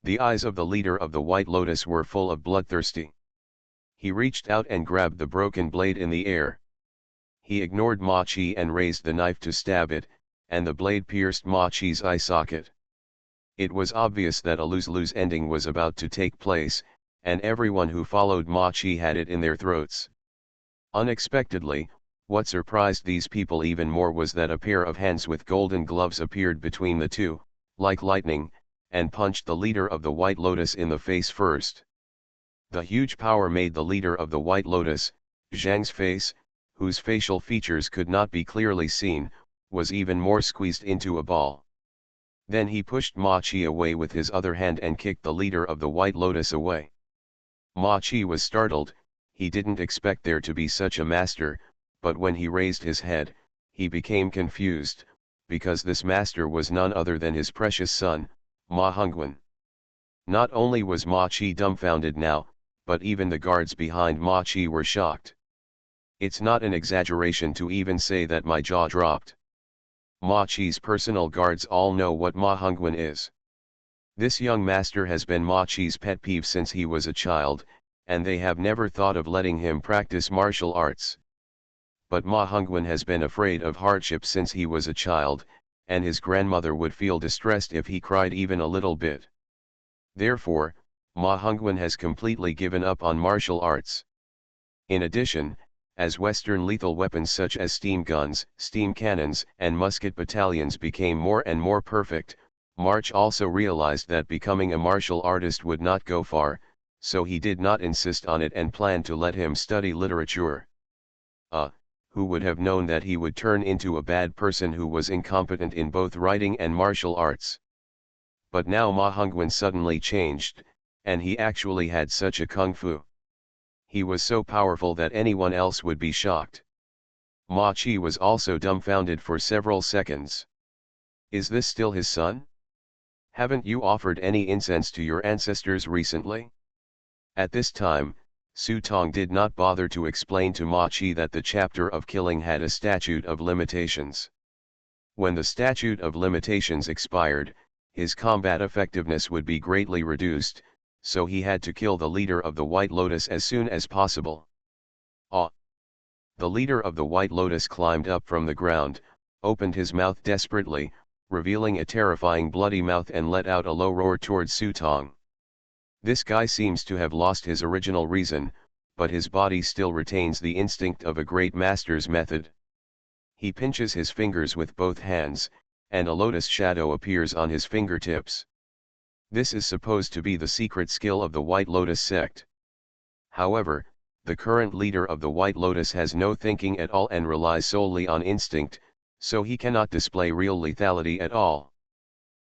The eyes of the leader of the White Lotus were full of bloodthirsty. He reached out and grabbed the broken blade in the air. He ignored Ma Chi and raised the knife to stab it, and the blade pierced Ma Chi's eye socket. It was obvious that a lose-lose ending was about to take place, and everyone who followed Ma Chi had it in their throats. Unexpectedly, what surprised these people even more was that a pair of hands with golden gloves appeared between the two, like lightning, and punched the leader of the White Lotus in the face first. The huge power made the leader of the White Lotus, Zhang's face, whose facial features could not be clearly seen, was even more squeezed into a ball. Then he pushed Ma Chi away with his other hand and kicked the leader of the White Lotus away. Ma Chi was startled. He didn't expect there to be such a master, but when he raised his head, he became confused, because this master was none other than his precious son, Ma Hongwen. Not only was Ma Chi dumbfounded now, but even the guards behind Ma Chi were shocked. It's not an exaggeration to even say that my jaw dropped. Ma Chi's personal guards all know what Ma Hongwen is. This young master has been Ma Chi's pet peeve since he was a child, and they have never thought of letting him practice martial arts. But Ma Hongwen has been afraid of hardship since he was a child, and his grandmother would feel distressed if he cried even a little bit. Therefore, Ma Hongwen has completely given up on martial arts. In addition, as Western lethal weapons such as steam guns, steam cannons, and musket battalions became more and more perfect, March also realized that becoming a martial artist would not go far, so he did not insist on it and planned to let him study literature. Who would have known that he would turn into a bad person who was incompetent in both writing and martial arts? But now Ma Hongwen suddenly changed, and he actually had such a kung fu. He was so powerful that anyone else would be shocked. Ma Chi was also dumbfounded for several seconds. Is this still his son? Haven't you offered any incense to your ancestors recently? At this time, Su Tong did not bother to explain to Ma Chi that the chapter of killing had a statute of limitations. When the statute of limitations expired, his combat effectiveness would be greatly reduced, so he had to kill the leader of the White Lotus as soon as possible. Ah! The leader of the White Lotus climbed up from the ground, opened his mouth desperately, revealing a terrifying bloody mouth, and let out a low roar towards Su Tong. This guy seems to have lost his original reason, but his body still retains the instinct of a great master's method. He pinches his fingers with both hands, and a lotus shadow appears on his fingertips. This is supposed to be the secret skill of the White Lotus sect. However, the current leader of the White Lotus has no thinking at all and relies solely on instinct, so he cannot display real lethality at all.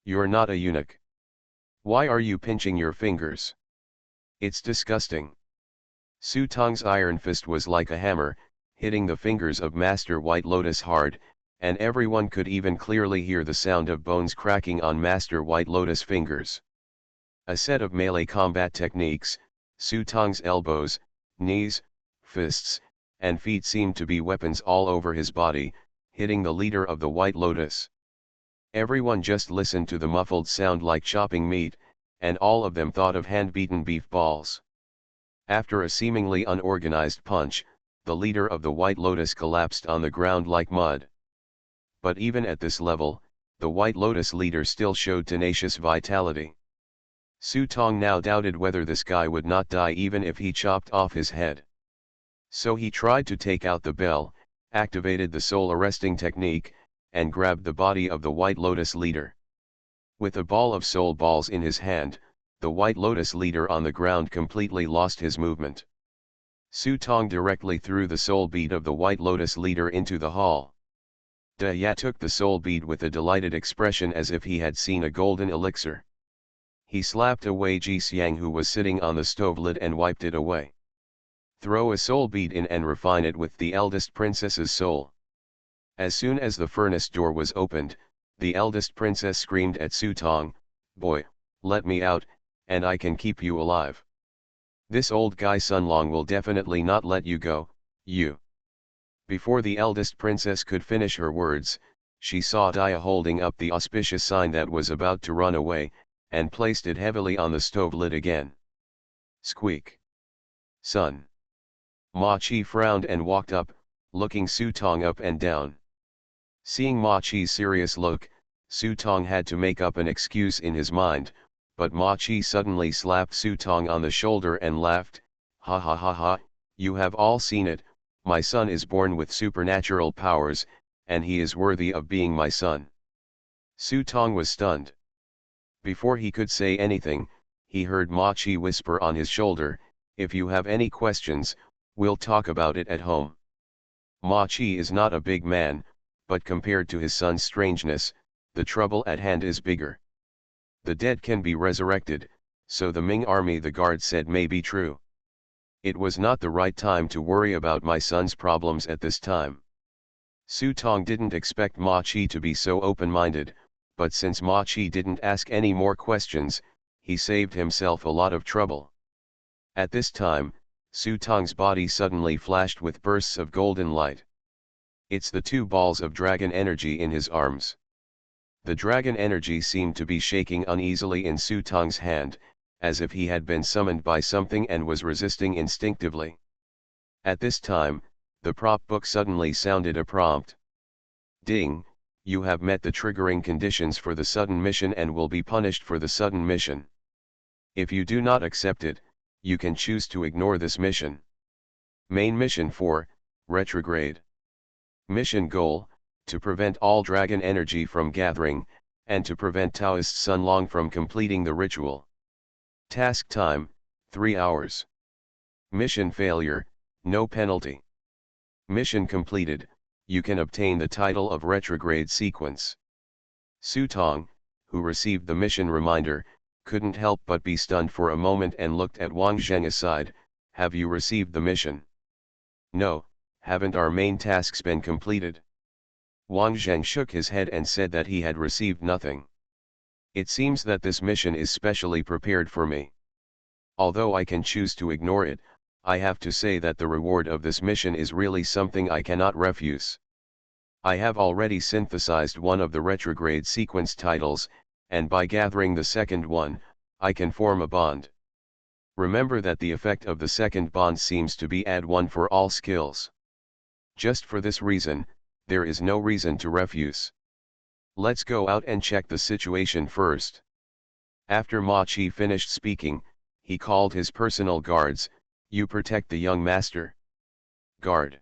You're not a eunuch. Why are you pinching your fingers? It's disgusting. Su Tong's iron fist was like a hammer, hitting the fingers of Master White Lotus hard, and everyone could even clearly hear the sound of bones cracking on Master White Lotus fingers. A set of melee combat techniques, Su Tong's elbows, knees, fists, and feet seemed to be weapons all over his body, hitting the leader of the White Lotus. Everyone just listened to the muffled sound like chopping meat, and all of them thought of hand-beaten beef balls. After a seemingly unorganized punch, the leader of the White Lotus collapsed on the ground like mud. But even at this level, the White Lotus leader still showed tenacious vitality. Su Tong now doubted whether this guy would not die even if he chopped off his head. So he tried to take out the bell, activated the soul-arresting technique, and grabbed the body of the White Lotus leader. With a ball of soul balls in his hand, the White Lotus leader on the ground completely lost his movement. Su Tong directly threw the soul bead of the White Lotus leader into the hall. De Ya took the soul bead with a delighted expression as if he had seen a golden elixir. He slapped away Ji Xiang, who was sitting on the stove lid, and wiped it away. Throw a soul bead in and refine it with the eldest princess's soul. As soon as the furnace door was opened, the eldest princess screamed at Su Tong, "Boy, let me out, and I can keep you alive. This old guy Sun Long will definitely not let you go, you." Before the eldest princess could finish her words, she saw Dia holding up the auspicious sign that was about to run away, and placed it heavily on the stove lid again. Squeak. Son. Ma Chi frowned and walked up, looking Su Tong up and down. Seeing Ma Chi's serious look, Su Tong had to make up an excuse in his mind, but Ma Chi suddenly slapped Su Tong on the shoulder and laughed, "Ha ha ha ha, you have all seen it, my son is born with supernatural powers, and he is worthy of being my son." Su Tong was stunned. Before he could say anything, he heard Ma Chi whisper on his shoulder, "If you have any questions, we'll talk about it at home." Ma Chi is not a big man, but compared to his son's strangeness, the trouble at hand is bigger. The dead can be resurrected, so the Ming army, the guard said, may be true. It was not the right time to worry about my son's problems at this time. Su Tong didn't expect Ma Chi to be so open-minded, but since Ma Chi didn't ask any more questions, he saved himself a lot of trouble. At this time, Su Tong's body suddenly flashed with bursts of golden light. It's the two balls of dragon energy in his arms. The dragon energy seemed to be shaking uneasily in Su Tong's hand, as if he had been summoned by something and was resisting instinctively. At this time, the prop book suddenly sounded a prompt. Ding, you have met the triggering conditions for the sudden mission and will be punished for the sudden mission. If you do not accept it, you can choose to ignore this mission. Main mission 4, Retrograde. Mission goal, to prevent all dragon energy from gathering, and to prevent Taoist Sun Long from completing the ritual. Task time, 3 hours. Mission failure, no penalty. Mission completed, you can obtain the title of Retrograde Sequence. Su Tong, who received the mission reminder, couldn't help but be stunned for a moment and looked at Wang Zheng aside. "Have you received the mission?" "No, haven't our main tasks been completed?" Wang Zheng shook his head and said that he had received nothing. "It seems that this mission is specially prepared for me." Although I can choose to ignore it, I have to say that the reward of this mission is really something I cannot refuse. I have already synthesized one of the retrograde sequence titles, and by gathering the second one, I can form a bond. Remember that the effect of the second bond seems to be add 1 for all skills. Just for this reason, there is no reason to refuse. Let's go out and check the situation first. After Ma Chi finished speaking, he called his personal guards. You protect the young master. Guard.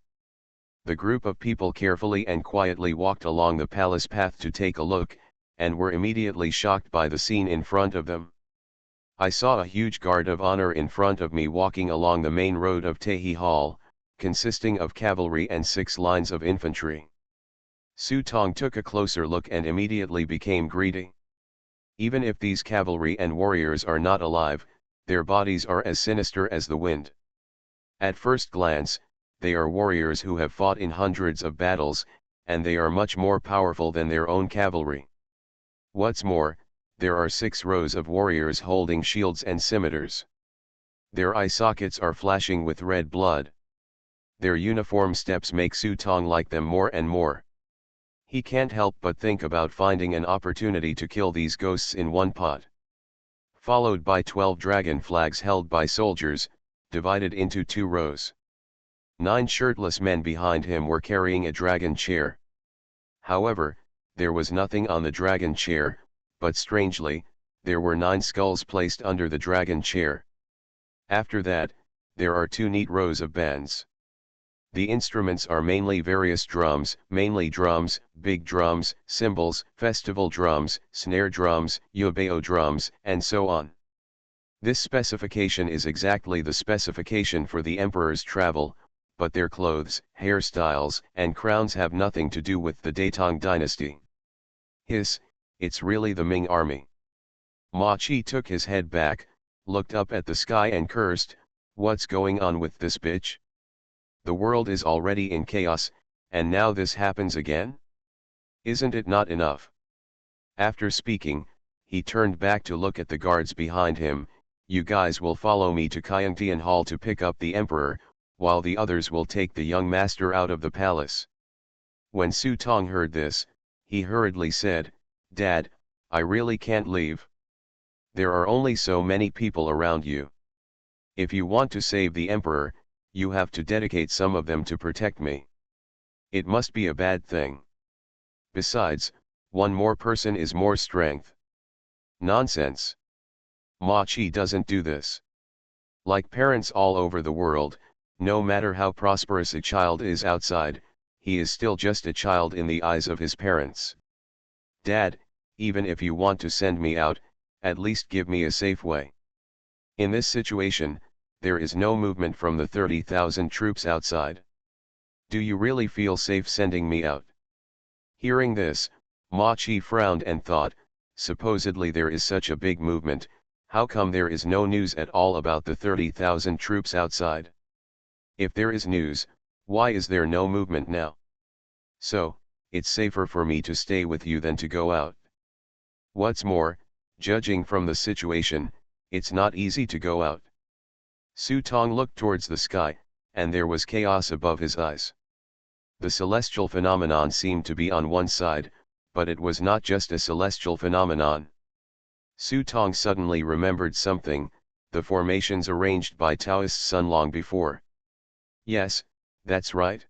The group of people carefully and quietly walked along the palace path to take a look, and were immediately shocked by the scene in front of them. I saw a huge guard of honor in front of me walking along the main road of Tahi Hall, consisting of cavalry and 6 lines of infantry. Su Tong took a closer look and immediately became greedy. Even if these cavalry and warriors are not alive, their bodies are as sinister as the wind. At first glance, they are warriors who have fought in hundreds of battles, and they are much more powerful than their own cavalry. What's more, there are 6 rows of warriors holding shields and scimitars. Their eye sockets are flashing with red blood. Their uniform steps make Su Tong like them more and more. He can't help but think about finding an opportunity to kill these ghosts in one pot. Followed by 12 dragon flags held by soldiers, divided into 2 rows. 9 shirtless men behind him were carrying a dragon chair. However, there was nothing on the dragon chair, but strangely, there were 9 skulls placed under the dragon chair. After that, there are 2 neat rows of bands. The instruments are mainly various drums, big drums, cymbals, festival drums, snare drums, yobeo drums, and so on. This specification is exactly the specification for the emperor's travel, but their clothes, hairstyles, and crowns have nothing to do with the Datong dynasty. It's really the Ming army. Ma Chi took his head back, looked up at the sky and cursed, "What's going on with this bitch? The world is already in chaos, and now this happens again? Isn't it not enough?" After speaking, he turned back to look at the guards behind him. "You guys will follow me to Kyungtian Hall to pick up the emperor, while the others will take the young master out of the palace." When Su Tong heard this, he hurriedly said, "Dad, I really can't leave. There are only so many people around you. If you want to save the emperor, you have to dedicate some of them to protect me. It must be a bad thing. Besides, one more person is more strength." Nonsense. Ma Chi doesn't do this. Like parents all over the world, no matter how prosperous a child is outside, he is still just a child in the eyes of his parents. "Dad, even if you want to send me out, at least give me a safe way. In this situation, there is no movement from the 30,000 troops outside. Do you really feel safe sending me out?" Hearing this, Ma Chi frowned and thought, supposedly there is such a big movement, how come there is no news at all about the 30,000 troops outside? If there is news, why is there no movement now? So, it's safer for me to stay with you than to go out. What's more, judging from the situation, it's not easy to go out. Su Tong looked towards the sky, and there was chaos above his eyes. The celestial phenomenon seemed to be on one side, but it was not just a celestial phenomenon. Su Tong suddenly remembered something, the formations arranged by Taoist Sun long before. Yes, that's right.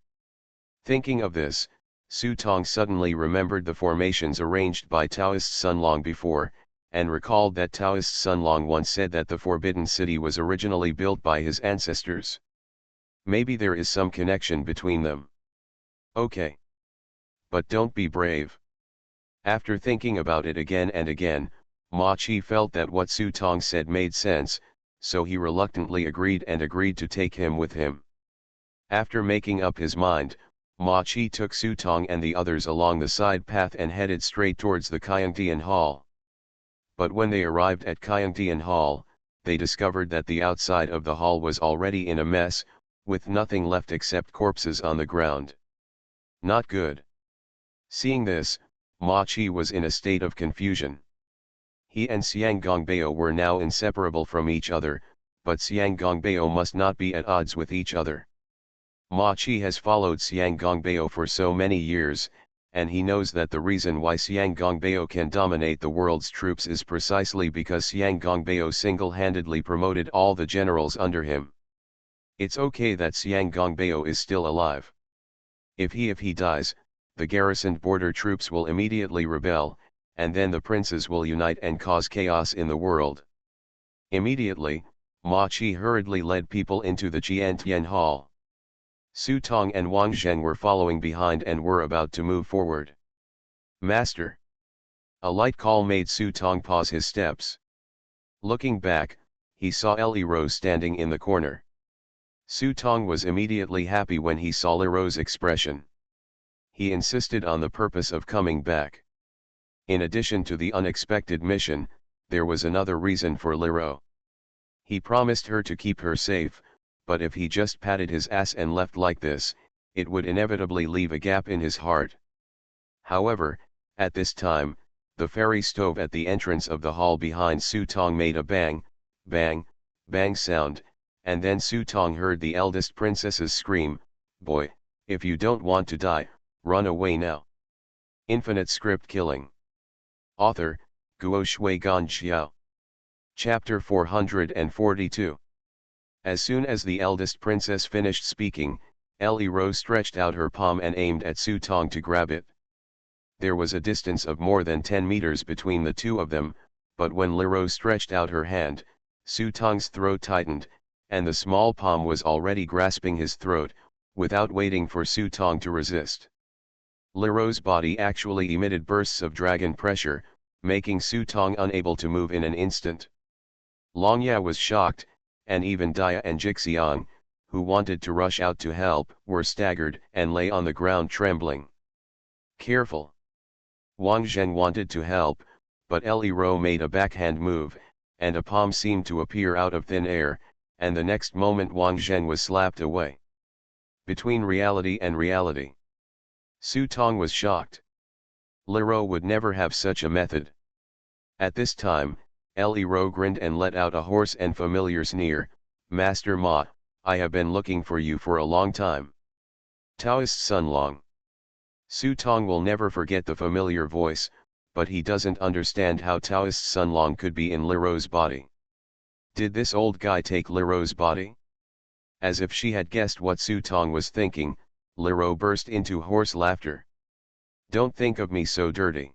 Thinking of this, Su Tong suddenly remembered the formations arranged by Taoist Sun long before, and recalled that Taoist Sun Long once said that the Forbidden City was originally built by his ancestors. Maybe there is some connection between them. Okay. But don't be brave. After thinking about it again and again, Ma Chi felt that what Su Tong said made sense, so he reluctantly agreed to take him with him. After making up his mind, Ma Chi took Su Tong and the others along the side path and headed straight towards the Kyungtian Hall. But when they arrived at Kyungtian Hall, they discovered that the outside of the hall was already in a mess, with nothing left except corpses on the ground. Not good. Seeing this, Ma Chi was in a state of confusion. He and Xiang Gongbeo were now inseparable from each other, but Xianggongbeo must not be at odds with each other. Ma Chi has followed Xianggongbeo for so many years, and he knows that the reason why Xianggongbeo can dominate the world's troops is precisely because Xianggongbeo single-handedly promoted all the generals under him. It's okay that Xianggongbeo is still alive. If he dies, the garrisoned border troops will immediately rebel, and then the princes will unite and cause chaos in the world. Immediately, Ma Chi hurriedly led people into the Jiantian Hall. Su Tong and Wang Zheng were following behind and were about to move forward. "Master!" A light call made Su Tong pause his steps. Looking back, he saw Li Rose standing in the corner. Su Tong was immediately happy when he saw Li Rose's expression. He insisted on the purpose of coming back. In addition to the unexpected mission, there was another reason for Li Rose. He promised her to keep her safe, but if he just patted his ass and left like this, it would inevitably leave a gap in his heart. However, at this time, the fairy stove at the entrance of the hall behind Su Tong made a bang, bang, bang sound, and then Su Tong heard the eldest princess's scream, "Boy, if you don't want to die, run away now." Infinite script killing. Author, Guo Shui Gan Xiao. Chapter 442. As soon as the eldest princess finished speaking, Li Rose stretched out her palm and aimed at Su Tong to grab it. There was a distance of more than 10 meters between the two of them, but when Li Rose stretched out her hand, Su Tong's throat tightened, and the small palm was already grasping his throat, without waiting for Su Tong to resist. Li Rose's body actually emitted bursts of dragon pressure, making Su Tong unable to move in an instant. Longya was shocked, and even Dia and Jixiang, who wanted to rush out to help, were staggered and lay on the ground trembling. "Careful!" Wang Zheng wanted to help, but Li Rose made a backhand move, and a palm seemed to appear out of thin air, and the next moment Wang Zheng was slapped away. Between reality and reality. Su Tong was shocked. Li Rose would never have such a method. At this time, Li Rose grinned and let out a hoarse and familiar sneer, "Master Ma, I have been looking for you for a long time." Taoist Sun Long. Su Tong will never forget the familiar voice, but he doesn't understand how Taoist Sun Long could be in Li Rose's body. Did this old guy take Li Rose's body? As if she had guessed what Su Tong was thinking, Li Rose burst into hoarse laughter. "Don't think of me so dirty.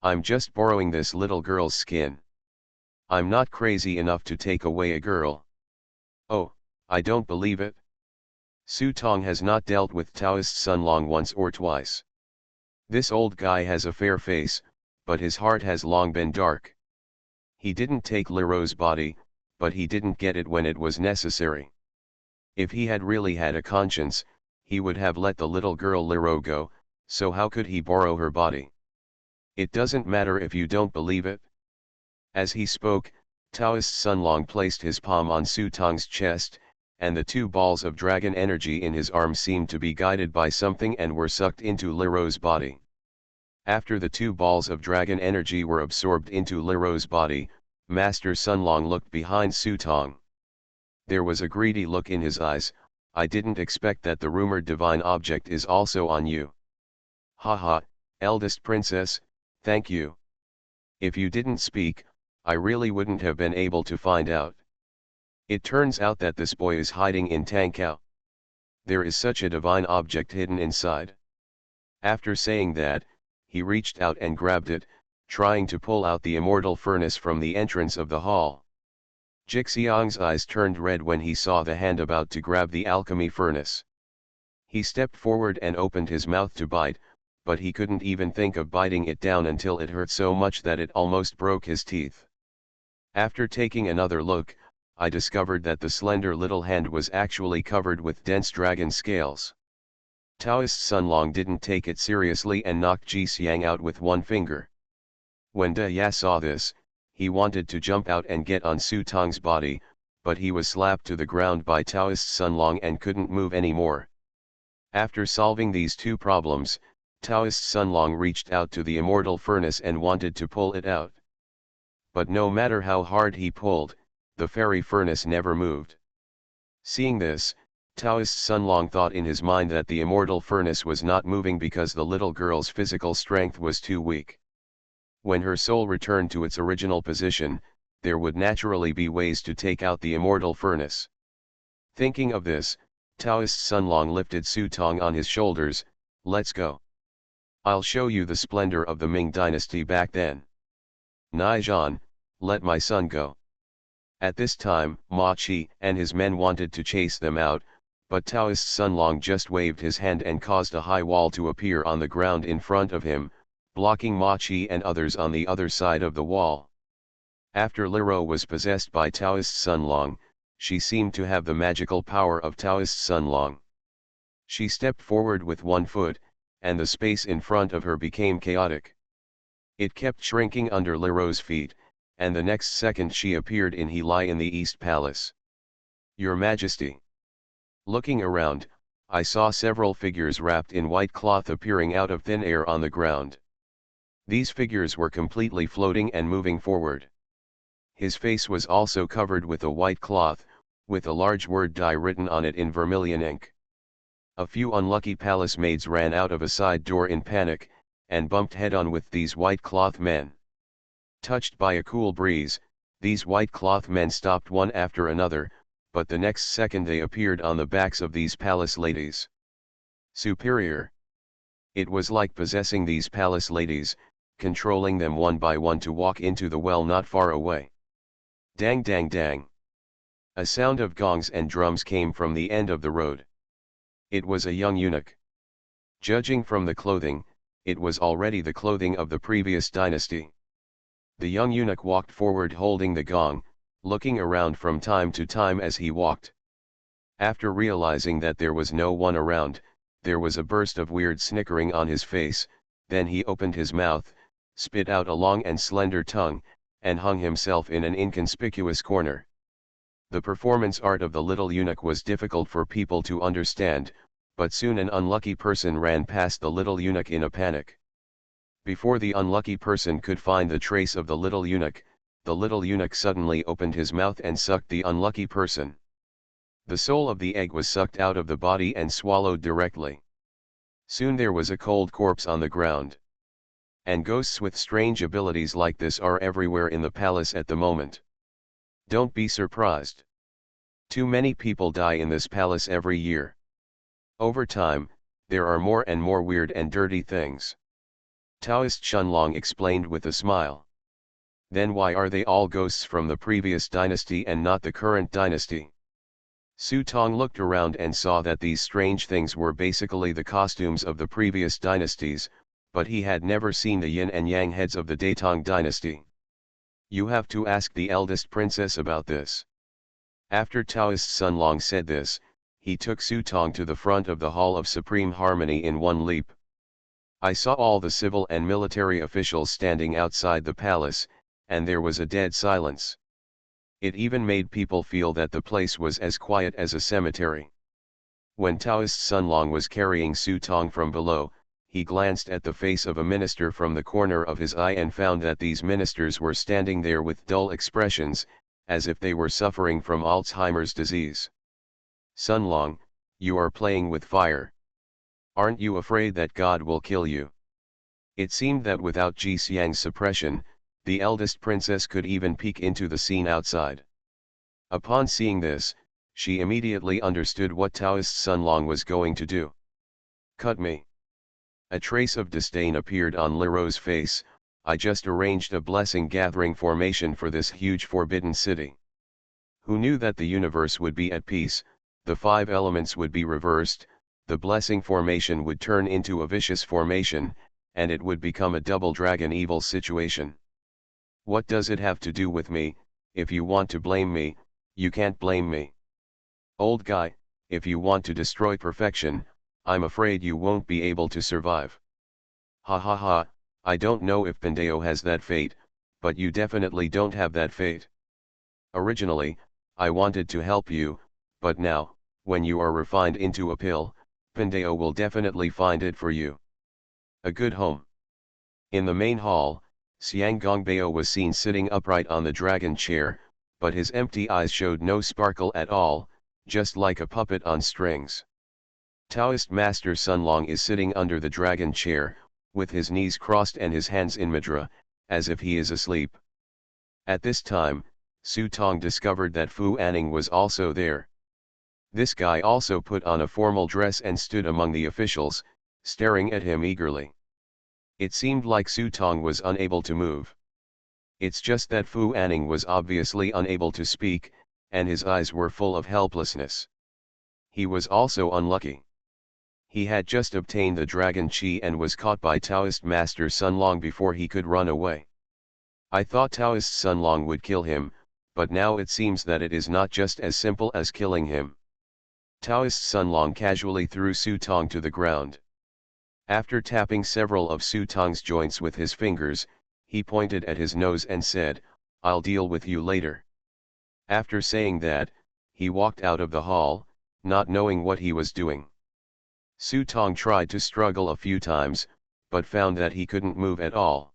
I'm just borrowing this little girl's skin. I'm not crazy enough to take away a girl." "Oh, I don't believe it." Su Tong has not dealt with Taoist Sun Long once or twice. This old guy has a fair face, but his heart has long been dark. He didn't take Li Rose's body, but he didn't get it when it was necessary. If he had really had a conscience, he would have let the little girl Li Rose go, so how could he borrow her body? "It doesn't matter if you don't believe it." As he spoke, Taoist Sun Long placed his palm on Su Tong's chest, and the two balls of dragon energy in his arm seemed to be guided by something and were sucked into Li Rose's body. After the two balls of dragon energy were absorbed into Li Rose's body, Master Sun Long looked behind Su Tong. There was a greedy look in his eyes. "I didn't expect that the rumored divine object is also on you." "Haha, eldest princess, thank you. If you didn't speak, I really wouldn't have been able to find out. It turns out that this boy is hiding in Tangkao. There is such a divine object hidden inside." After saying that, he reached out and grabbed it, trying to pull out the immortal furnace from the entrance of the hall. Jixiang's eyes turned red when he saw the hand about to grab the alchemy furnace. He stepped forward and opened his mouth to bite, but he couldn't even think of biting it down until it hurt so much that it almost broke his teeth. After taking another look, I discovered that the slender little hand was actually covered with dense dragon scales. Taoist Sun Long didn't take it seriously and knocked Ji Xiang out with one finger. When De Ya saw this, he wanted to jump out and get on Su Tong's body, but he was slapped to the ground by Taoist Sun Long and couldn't move anymore. After solving these two problems, Taoist Sun Long reached out to the immortal furnace and wanted to pull it out. But no matter how hard he pulled, the fairy furnace never moved. Seeing this, Taoist Sunlong thought in his mind that the immortal furnace was not moving because the little girl's physical strength was too weak. When her soul returned to its original position, there would naturally be ways to take out the immortal furnace. Thinking of this, Taoist Sunlong lifted Su Tong on his shoulders. Let's go. I'll show you the splendor of the Ming dynasty back then. Nai Zhan, let my son go. At this time, Ma Chi and his men wanted to chase them out, but Taoist Sunlong just waved his hand and caused a high wall to appear on the ground in front of him, blocking Ma Chi and others on the other side of the wall. After Liro was possessed by Taoist Sunlong, she seemed to have the magical power of Taoist Sunlong. She stepped forward with one foot, and the space in front of her became chaotic. It kept shrinking under Liro's feet, and the next second she appeared in He-Lai in the East Palace. Your Majesty. Looking around, I saw several figures wrapped in white cloth appearing out of thin air on the ground. These figures were completely floating and moving forward. His face was also covered with a white cloth, with a large word die written on it in vermilion ink. A few unlucky palace maids ran out of a side door in panic, and bumped head-on with these white cloth men. Touched by a cool breeze, these white cloth men stopped one after another, but the next second they appeared on the backs of these palace ladies. Superior. It was like possessing these palace ladies, controlling them one by one to walk into the well not far away. Dang dang dang. A sound of gongs and drums came from the end of the road. It was a young eunuch. Judging from the clothing, it was already the clothing of the previous dynasty. The young eunuch walked forward holding the gong, looking around from time to time as he walked. After realizing that there was no one around, there was a burst of weird snickering on his face, then he opened his mouth, spit out a long and slender tongue, and hung himself in an inconspicuous corner. The performance art of the little eunuch was difficult for people to understand, but soon an unlucky person ran past the little eunuch in a panic. Before the unlucky person could find the trace of the little eunuch suddenly opened his mouth and sucked the unlucky person. The soul of the egg was sucked out of the body and swallowed directly. Soon there was a cold corpse on the ground. And ghosts with strange abilities like this are everywhere in the palace at the moment. Don't be surprised. Too many people die in this palace every year. Over time, there are more and more weird and dirty things. Taoist Shunlong explained with a smile. Then why are they all ghosts from the previous dynasty and not the current dynasty? Su Tong looked around and saw that these strange things were basically the costumes of the previous dynasties, but he had never seen the yin and yang heads of the Datong dynasty. You have to ask the eldest princess about this. After Taoist Sunlong said this, he took Su Tong to the front of the Hall of Supreme Harmony in one leap. I saw all the civil and military officials standing outside the palace, and there was a dead silence. It even made people feel that the place was as quiet as a cemetery. When Taoist Sunlong was carrying Su Tong from below, he glanced at the face of a minister from the corner of his eye and found that these ministers were standing there with dull expressions, as if they were suffering from Alzheimer's disease. Sunlong, you are playing with fire. Aren't you afraid that God will kill you? It seemed that without Ji Xiang's suppression, the eldest princess could even peek into the scene outside. Upon seeing this, she immediately understood what Taoist Sunlong was going to do. Cut me. A trace of disdain appeared on Liro's face. I just arranged a blessing gathering formation for this huge forbidden city. Who knew that the universe would be at peace, the 5 elements would be reversed, the blessing formation would turn into a vicious formation, and it would become a double dragon evil situation. What does it have to do with me? If you want to blame me, you can't blame me. Old guy, if you want to destroy perfection, I'm afraid you won't be able to survive. Ha ha ha, I don't know if Pandeo has that fate, but you definitely don't have that fate. Originally, I wanted to help you, but now, when you are refined into a pill, Pandeo will definitely find it for you. A good home. In the main hall, Xiang Gongbeo was seen sitting upright on the dragon chair, but his empty eyes showed no sparkle at all, just like a puppet on strings. Taoist Master Sunlong is sitting under the dragon chair, with his knees crossed and his hands in mudra, as if he is asleep. At this time, Su Tong discovered that Fu Anning was also there. This guy also put on a formal dress and stood among the officials, staring at him eagerly. It seemed like Su Tong was unable to move. It's just that Fu Anning was obviously unable to speak, and his eyes were full of helplessness. He was also unlucky. He had just obtained the dragon chi and was caught by Taoist Master Sunlong before he could run away. I thought Taoist Sunlong would kill him, but now it seems that it is not just as simple as killing him. Taoist Sunlong casually threw Su Tong to the ground. After tapping several of Su Tong's joints with his fingers, he pointed at his nose and said, "I'll deal with you later." After saying that, he walked out of the hall, not knowing what he was doing. Su Tong tried to struggle a few times, but found that he couldn't move at all.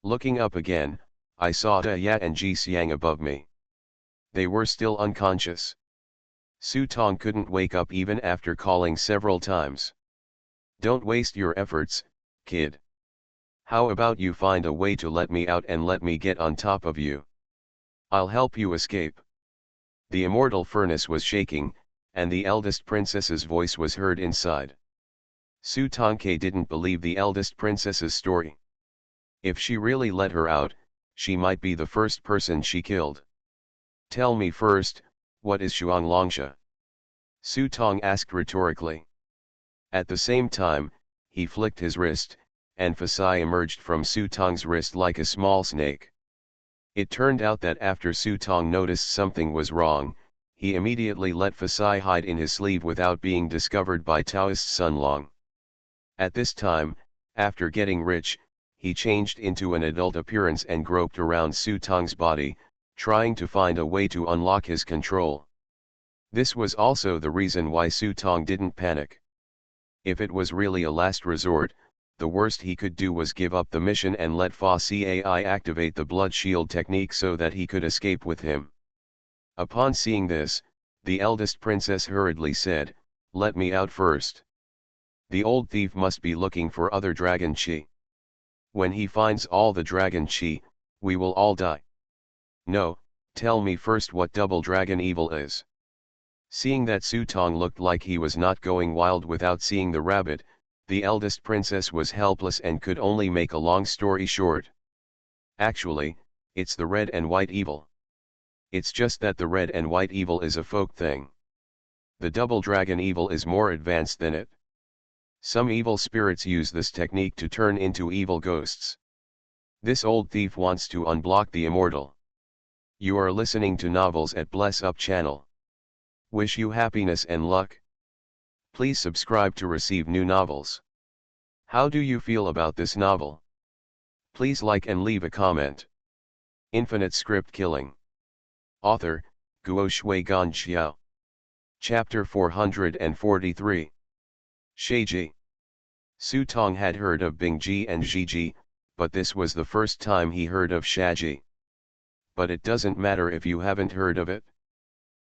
Looking up again, I saw Da Yat and Ji Xiang above me. They were still unconscious. Su Tong couldn't wake up even after calling several times. "Don't waste your efforts, kid. How about you find a way to let me out and let me get on top of you? I'll help you escape." The immortal furnace was shaking, and the eldest princess's voice was heard inside. Su Tongke didn't believe the eldest princess's story. If she really let her out, she might be the first person she killed. "Tell me first, what is Shuang Longsha?" Su Tong asked rhetorically. At the same time, he flicked his wrist, and Fasai emerged from Su Tong's wrist like a small snake. It turned out that after Su Tong noticed something was wrong, he immediately let Fasai hide in his sleeve without being discovered by Taoist Sunlong. At this time, after getting rich, he changed into an adult appearance and groped around Su Tong's body, trying to find a way to unlock his control. This was also the reason why Su Tong didn't panic. If it was really a last resort, the worst he could do was give up the mission and let Fa Cai activate the blood shield technique so that he could escape with him. Upon seeing this, the eldest princess hurriedly said, "Let me out first. The old thief must be looking for other dragon chi. When he finds all the dragon chi, we will all die. No, tell me first what double dragon evil is." Seeing that Su Tong looked like he was not going wild without seeing the rabbit, the eldest princess was helpless and could only make a long story short. Actually, it's the red and white evil. It's just that the red and white evil is a folk thing. The double dragon evil is more advanced than it. Some evil spirits use this technique to turn into evil ghosts. This old thief wants to unblock the immortal. You are listening to Novels at Bless Up channel. Wish you happiness and luck. Please subscribe to receive new novels. How do you feel about this novel? Please like and leave a comment. Infinite Script Killing. Author, Guo Shui Gan Xiao. Chapter 443. Sheiji. Su Tong had heard of Bingji and Zhiji, but this was the first time he heard of Shaji. But it doesn't matter if you haven't heard of it.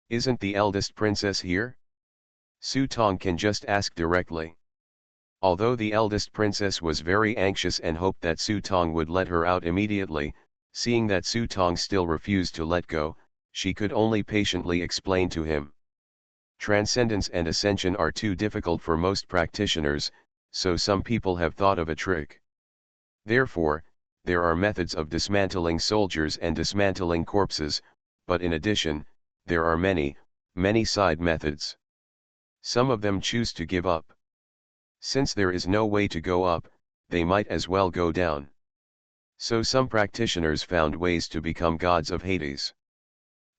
Isn't the eldest princess here? Su Tong can just ask directly. Although the eldest princess was very anxious and hoped that Su Tong would let her out immediately, seeing that Su Tong still refused to let go, she could only patiently explain to him. Transcendence and ascension are too difficult for most practitioners, so some people have thought of a trick. Therefore, there are methods of dismantling soldiers and dismantling corpses, but in addition, there are many side methods. Some of them choose to give up. Since there is no way to go up, they might as well go down. So some practitioners found ways to become gods of Hades.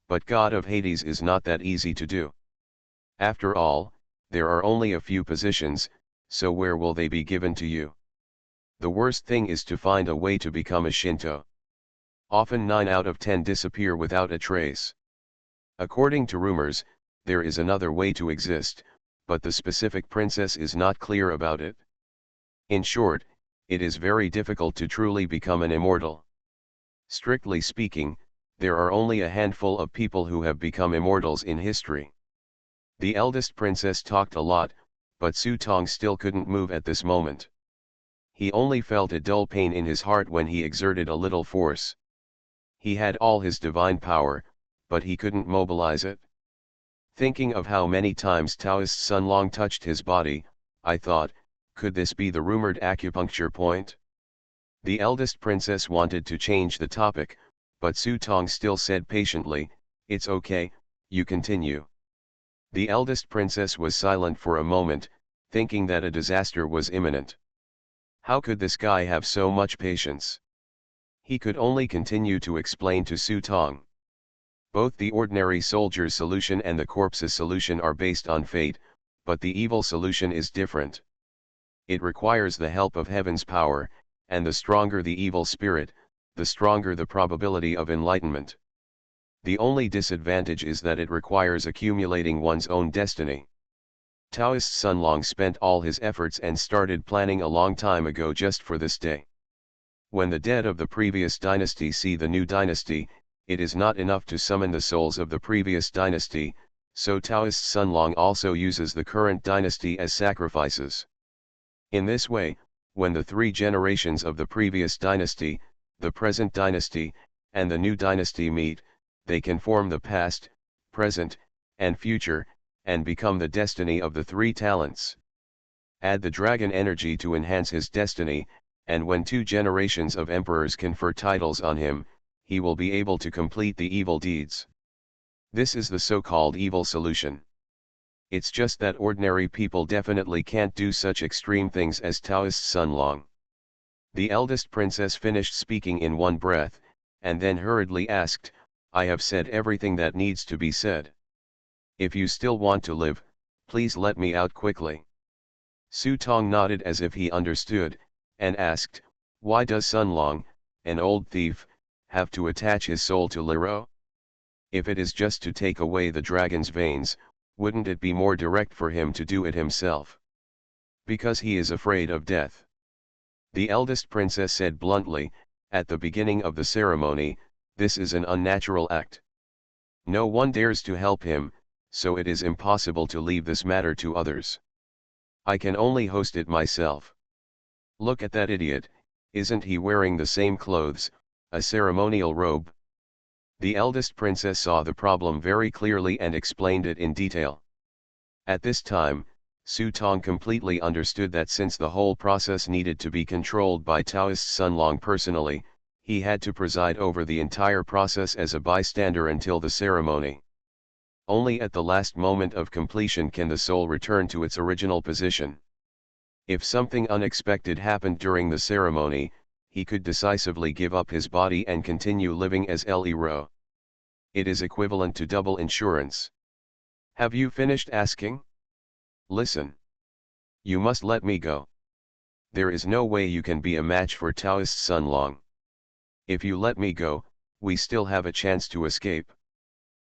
But God of Hades is not that easy to do. After all, there are only a few positions, so where will they be given to you? The worst thing is to find a way to become a Shinto. Often 9 out of 10 disappear without a trace. According to rumors, there is another way to exist, but the specific princess is not clear about it. In short, it is very difficult to truly become an immortal. Strictly speaking, there are only a handful of people who have become immortals in history. The eldest princess talked a lot, but Su Tong still couldn't move at this moment. He only felt a dull pain in his heart when he exerted a little force. He had all his divine power, but he couldn't mobilize it. Thinking of how many times Taoist Sun Long touched his body, I thought, could this be the rumored acupuncture point? The eldest princess wanted to change the topic, but Su Tong still said patiently, "It's okay, you continue." The eldest princess was silent for a moment, thinking that a disaster was imminent. How could this guy have so much patience? He could only continue to explain to Su Tong. Both the ordinary soldier's solution and the corpse's solution are based on fate, but the evil solution is different. It requires the help of heaven's power, and the stronger the evil spirit, the stronger the probability of enlightenment. The only disadvantage is that it requires accumulating one's own destiny. Taoist Sun Long spent all his efforts and started planning a long time ago just for this day. When the dead of the previous dynasty see the new dynasty, it is not enough to summon the souls of the previous dynasty, so Taoist Sun Long also uses the current dynasty as sacrifices. In this way, when the 3 generations of the previous dynasty, the present dynasty, and the new dynasty meet, they can form the past, present, and future, and become the destiny of the 3 talents. Add the dragon energy to enhance his destiny, and when 2 generations of emperors confer titles on him, he will be able to complete the evil deeds. This is the so-called evil solution. It's just that ordinary people definitely can't do such extreme things as Taoist Sun Long. The eldest princess finished speaking in one breath, and then hurriedly asked, "I have said everything that needs to be said. If you still want to live, please let me out quickly." Su Tong nodded as if he understood, and asked, "Why does Sun Long, an old thief, have to attach his soul to Liro? If it is just to take away the dragon's veins, wouldn't it be more direct for him to do it himself?" "Because he is afraid of death," the eldest princess said bluntly. "At the beginning of the ceremony, this is an unnatural act. No one dares to help him, so it is impossible to leave this matter to others. I can only host it myself. Look at that idiot, isn't he wearing the same clothes, a ceremonial robe?" The eldest princess saw the problem very clearly and explained it in detail. At this time, Su Tong completely understood that since the whole process needed to be controlled by Taoist Sun Long personally, he had to preside over the entire process as a bystander until the ceremony. Only at the last moment of completion can the soul return to its original position. If something unexpected happened during the ceremony, he could decisively give up his body and continue living as Liro. It is equivalent to double insurance. Have you finished asking? Listen. You must let me go. There is no way you can be a match for Taoist Sun Long. If you let me go, we still have a chance to escape.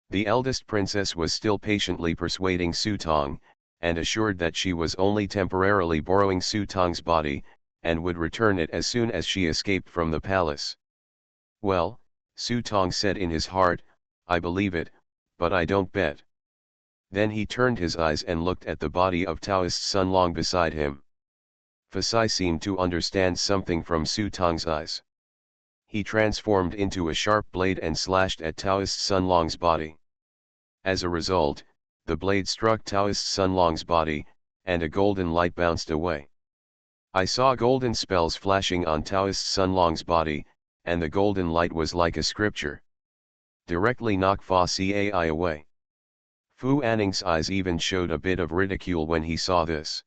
The eldest princess was still patiently persuading Su Tong, and assured that she was only temporarily borrowing Su Tong's body, and would return it as soon as she escaped from the palace. "Well," Su Tong said in his heart, "I believe it, but I don't bet." Then he turned his eyes and looked at the body of Taoist Sun Long beside him. Fasai seemed to understand something from Su Tong's eyes. He transformed into a sharp blade and slashed at Taoist Sun Long's body. As a result, the blade struck Taoist Sun Long's body, and a golden light bounced away. I saw golden spells flashing on Taoist Sun Long's body, and the golden light was like a scripture. Directly knocked Fa Cai away. Fu Anning's eyes even showed a bit of ridicule when he saw this.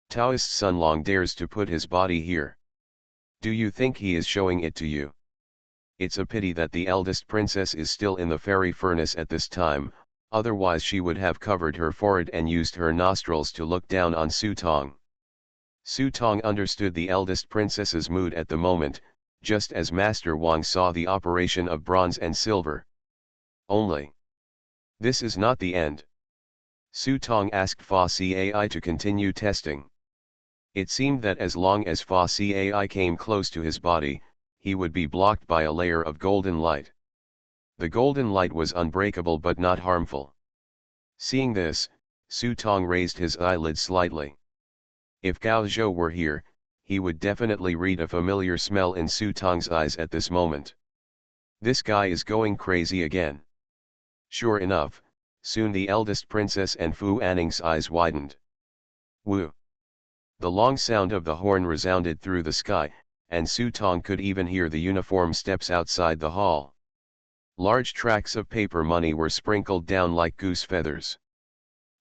Taoist Sun Long dares to put his body here. Do you think he is showing it to you? It's a pity that the eldest princess is still in the fairy furnace at this time, otherwise she would have covered her forehead and used her nostrils to look down on Su Tong. Su Tong understood the eldest princess's mood at the moment, just as Master Wang saw the operation of bronze and silver. Only. This is not the end. Su Tong asked Fa Cai to continue testing. It seemed that as long as Fa Cai came close to his body, he would be blocked by a layer of golden light. The golden light was unbreakable but not harmful. Seeing this, Su Tong raised his eyelids slightly. If Gao Zhou were here, he would definitely read a familiar smell in Su Tong's eyes at this moment. This guy is going crazy again. Sure enough, soon the eldest princess and Fu Anning's eyes widened. Woo! The long sound of the horn resounded through the sky, and Su Tong could even hear the uniform steps outside the hall. Large tracts of paper money were sprinkled down like goose feathers.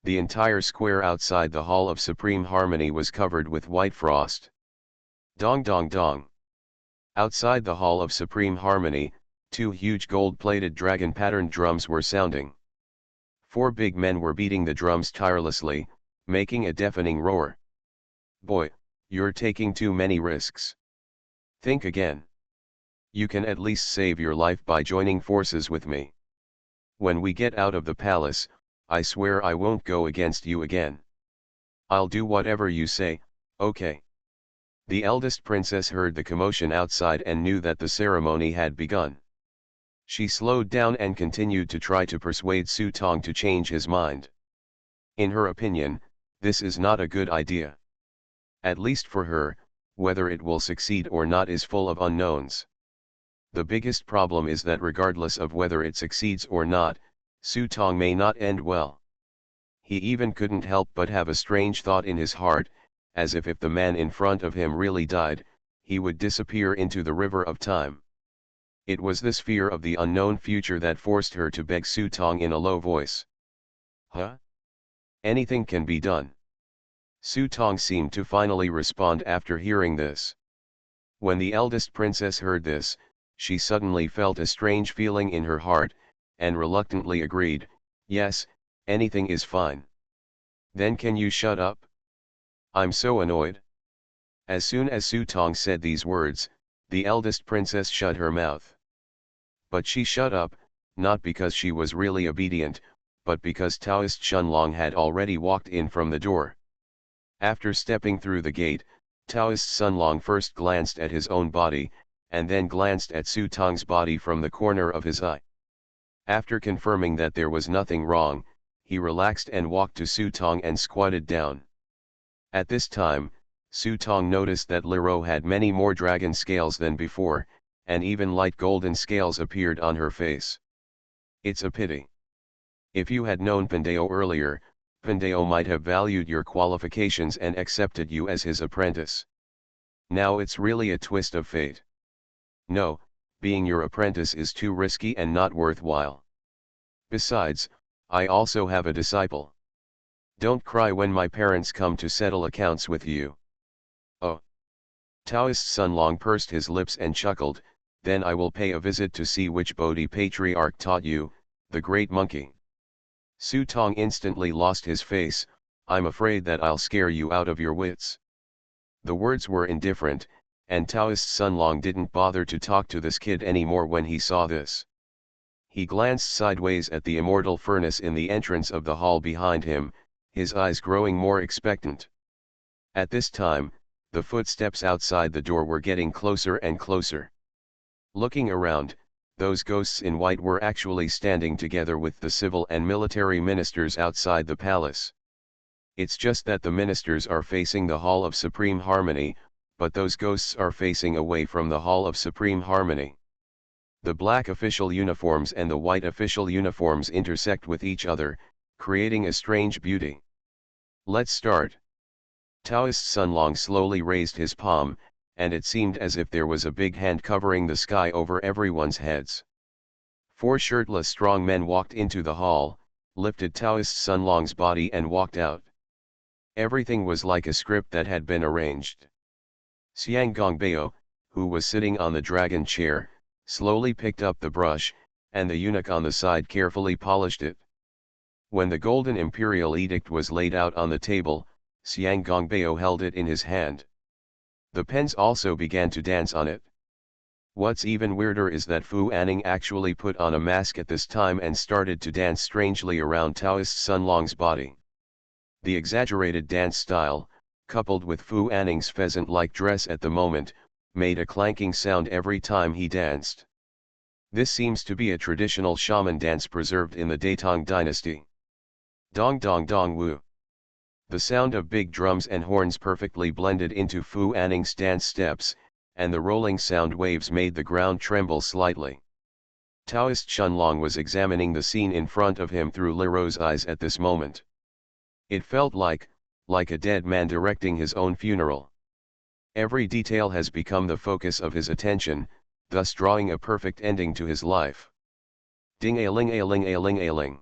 The entire square outside the Hall of Supreme Harmony was covered with white frost. Dong dong dong. Outside the Hall of Supreme Harmony, 2 huge gold-plated dragon-patterned drums were sounding. 4 big men were beating the drums tirelessly, making a deafening roar. Boy, you're taking too many risks. Think again. You can at least save your life by joining forces with me. When we get out of the palace, I swear I won't go against you again. I'll do whatever you say, okay? The eldest princess heard the commotion outside and knew that the ceremony had begun. She slowed down and continued to try to persuade Su Tong to change his mind. In her opinion, this is not a good idea. At least for her, whether it will succeed or not is full of unknowns. The biggest problem is that regardless of whether it succeeds or not, Su Tong may not end well. He even couldn't help but have a strange thought in his heart, as if the man in front of him really died, he would disappear into the river of time. It was this fear of the unknown future that forced her to beg Su Tong in a low voice. Huh? Anything can be done. Su Tong seemed to finally respond after hearing this. When the eldest princess heard this, she suddenly felt a strange feeling in her heart, and reluctantly agreed, yes, anything is fine. Then can you shut up? I'm so annoyed. As soon as Su Tong said these words, the eldest princess shut her mouth. But she shut up, not because she was really obedient, but because Taoist Shunlong had already walked in from the door. After stepping through the gate, Taoist Sunlong first glanced at his own body, and then glanced at Su Tong's body from the corner of his eye. After confirming that there was nothing wrong, he relaxed and walked to Su Tong and squatted down. At this time, Su Tong noticed that Lero had many more dragon scales than before, and even light golden scales appeared on her face. It's a pity. If you had known Pandeo earlier, Pandeo might have valued your qualifications and accepted you as his apprentice. Now it's really a twist of fate. No, being your apprentice is too risky and not worthwhile. Besides, I also have a disciple. Don't cry when my parents come to settle accounts with you. Oh. Taoist Sunlong pursed his lips and chuckled, then I will pay a visit to see which Bodhi patriarch taught you, the great monkey. Su Tong instantly lost his face, I'm afraid that I'll scare you out of your wits. The words were indifferent, and Taoist Sunlong didn't bother to talk to this kid anymore when he saw this. He glanced sideways at the immortal furnace in the entrance of the hall behind him, his eyes growing more expectant. At this time, the footsteps outside the door were getting closer and closer. Looking around, those ghosts in white were actually standing together with the civil and military ministers outside the palace. It's just that the ministers are facing the Hall of Supreme Harmony, but those ghosts are facing away from the Hall of Supreme Harmony. The black official uniforms and the white official uniforms intersect with each other, creating a strange beauty. Let's start. Taoist Sunlong slowly raised his palm, and it seemed as if there was a big hand covering the sky over everyone's heads. 4 shirtless strong men walked into the hall, lifted Taoist Sunlong's body and walked out. Everything was like a script that had been arranged. Xiang Gongbeo, who was sitting on the dragon chair, slowly picked up the brush, and the eunuch on the side carefully polished it. When the golden imperial edict was laid out on the table, Xiang Gongbeo held it in his hand. The pens also began to dance on it. What's even weirder is that Fu Anning actually put on a mask at this time and started to dance strangely around Taoist Sunlong's body. The exaggerated dance style, coupled with Fu Anning's pheasant-like dress at the moment, made a clanking sound every time he danced. This seems to be a traditional shaman dance preserved in the Datong dynasty. Dong dong dong woo. The sound of big drums and horns perfectly blended into Fu Anning's dance steps, and the rolling sound waves made the ground tremble slightly. Taoist Shunlong was examining the scene in front of him through Leroux's eyes at this moment. It felt like a dead man directing his own funeral. Every detail has become the focus of his attention, thus drawing a perfect ending to his life. Ding-a-ling-a-ling-a-ling-a-ling.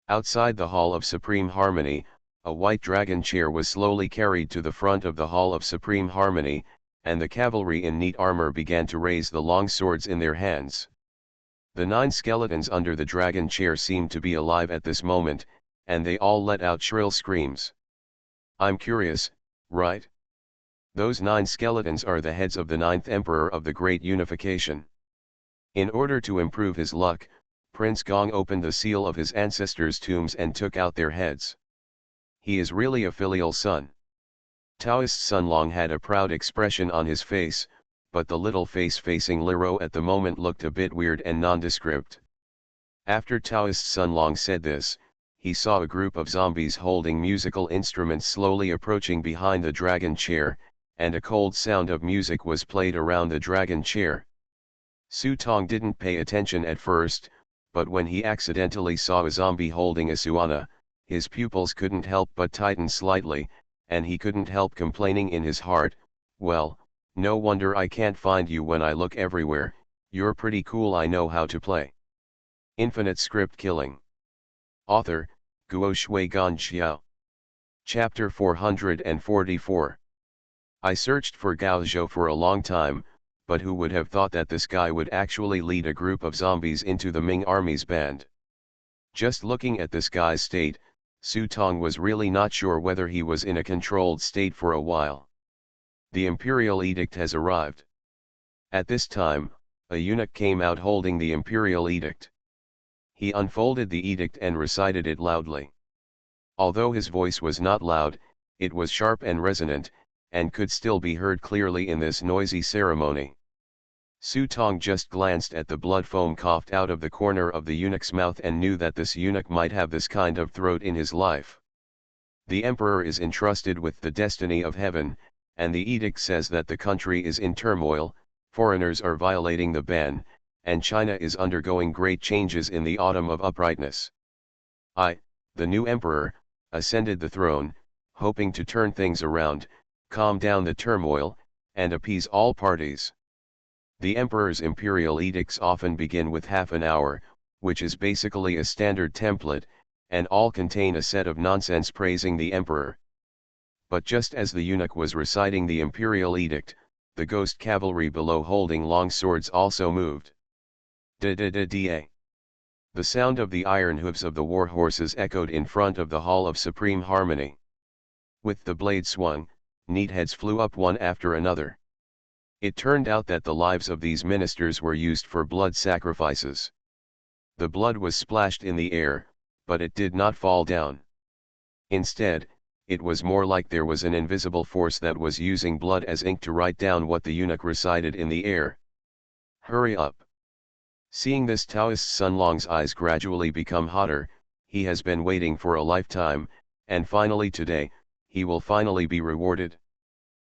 Outside the Hall of Supreme Harmony, a white dragon chair was slowly carried to the front of the Hall of Supreme Harmony, and the cavalry in neat armor began to raise the long swords in their hands. The 9 skeletons under the dragon chair seemed to be alive at this moment, and they all let out shrill screams. I'm curious, right? Those 9 skeletons are the heads of the 9th Emperor of the Great Unification. In order to improve his luck, Prince Gong opened the seal of his ancestors' tombs and took out their heads. He is really a filial son. Taoist Shunlong had a proud expression on his face, but the little face facing Leroux at the moment looked a bit weird and nondescript. After Taoist Shunlong said this, he saw a group of zombies holding musical instruments slowly approaching behind the dragon chair, and a cold sound of music was played around the dragon chair. Su Tong didn't pay attention at first, but when he accidentally saw a zombie holding a suana, his pupils couldn't help but tighten slightly, and he couldn't help complaining in his heart, well, no wonder I can't find you when I look everywhere, you're pretty cool, I know how to play. Infinite Script Killing. Author, Guo Shui Gan Xiao. Chapter 444. I searched for Gao Zhou for a long time, but who would have thought that this guy would actually lead a group of zombies into the Ming army's band? Just looking at this guy's state, Su Tong was really not sure whether he was in a controlled state for a while. The imperial edict has arrived. At this time, a eunuch came out holding the imperial edict. He unfolded the edict and recited it loudly. Although his voice was not loud, it was sharp and resonant, and could still be heard clearly in this noisy ceremony. Su Tong just glanced at the blood foam coughed out of the corner of the eunuch's mouth and knew that this eunuch might have this kind of throat in his life. The emperor is entrusted with the destiny of heaven, and the edict says that the country is in turmoil, foreigners are violating the ban, and China is undergoing great changes in the autumn of uprightness. I, the new emperor, ascended the throne, hoping to turn things around, calm down the turmoil, and appease all parties. The emperor's imperial edicts often begin with half an hour, which is basically a standard template, and all contain a set of nonsense praising the emperor. But just as the eunuch was reciting the imperial edict, the ghost cavalry below holding long swords also moved. Da-da-da-da. The sound of the iron hooves of the war horses echoed in front of the Hall of Supreme Harmony. With the blade swung, neat heads flew up one after another. It turned out that the lives of these ministers were used for blood sacrifices. The blood was splashed in the air, but it did not fall down. Instead, it was more like there was an invisible force that was using blood as ink to write down what the eunuch recited in the air. Hurry up. Seeing this, Taoist Shunlong's eyes gradually become hotter. He has been waiting for a lifetime, and finally today, he will finally be rewarded.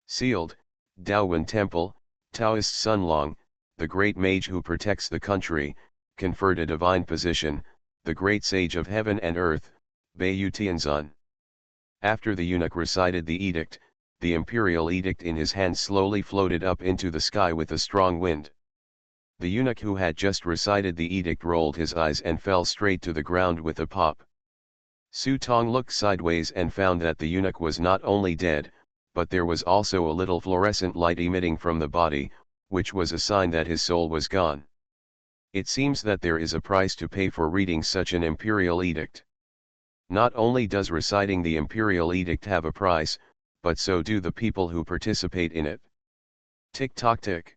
Sealed, Daowen Temple, Taoist Shunlong, the great mage who protects the country, conferred a divine position, the great sage of heaven and earth, Beiyu Tianzun. After the eunuch recited the edict, the imperial edict in his hand slowly floated up into the sky with a strong wind. The eunuch who had just recited the edict rolled his eyes and fell straight to the ground with a pop. Su Tong looked sideways and found that the eunuch was not only dead, but there was also a little fluorescent light emitting from the body, which was a sign that his soul was gone. It seems that there is a price to pay for reading such an imperial edict. Not only does reciting the imperial edict have a price, but so do the people who participate in it. Tick-tock tick.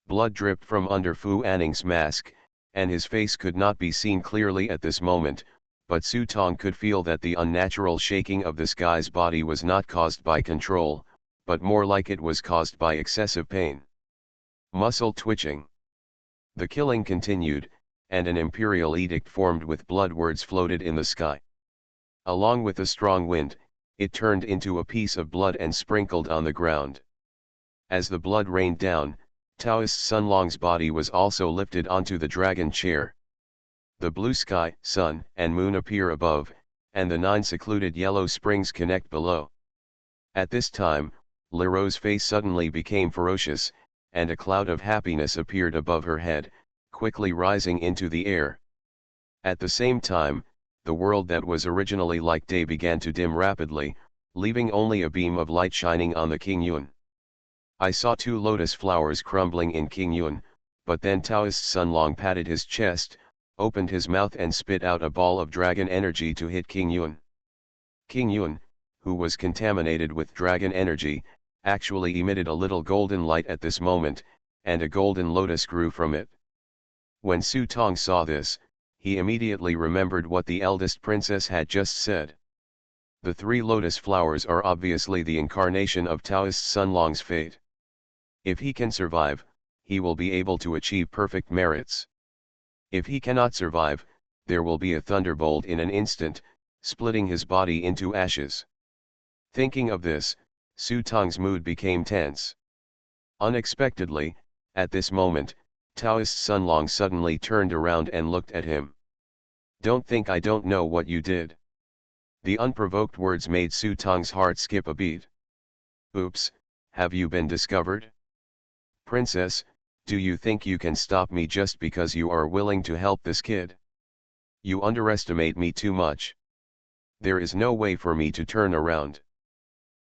Blood dripped from under Fu Anning's mask, and his face could not be seen clearly at this moment, but Su Tong could feel that the unnatural shaking of this guy's body was not caused by control, but more like it was caused by excessive pain. Muscle twitching. The killing continued, and an imperial edict formed with blood words floated in the sky. Along with a strong wind, it turned into a piece of blood and sprinkled on the ground. As the blood rained down, Taoist Sunlong's body was also lifted onto the dragon chair. The blue sky, sun, and moon appear above, and the 9 secluded yellow springs connect below. At this time, Leroux's face suddenly became ferocious, and a cloud of happiness appeared above her head, quickly rising into the air. At the same time, the world that was originally like day began to dim rapidly, leaving only a beam of light shining on the King Yun. I saw 2 lotus flowers crumbling in King Yun, but then Taoist Sunlong patted his chest, opened his mouth and spit out a ball of dragon energy to hit King Yun. King Yun, who was contaminated with dragon energy, actually emitted a little golden light at this moment, and a golden lotus grew from it. When Su Tong saw this, he immediately remembered what the eldest princess had just said. The 3 lotus flowers are obviously the incarnation of Taoist Sunlong's fate. If he can survive, he will be able to achieve perfect merits. If he cannot survive, there will be a thunderbolt in an instant, splitting his body into ashes. Thinking of this, Su Tong's mood became tense. Unexpectedly, at this moment, Taoist Sunlong suddenly turned around and looked at him. "Don't think I don't know what you did." The unprovoked words made Su Tong's heart skip a beat. "Oops, have you been discovered? Princess, do you think you can stop me just because you are willing to help this kid? You underestimate me too much. There is no way for me to turn around."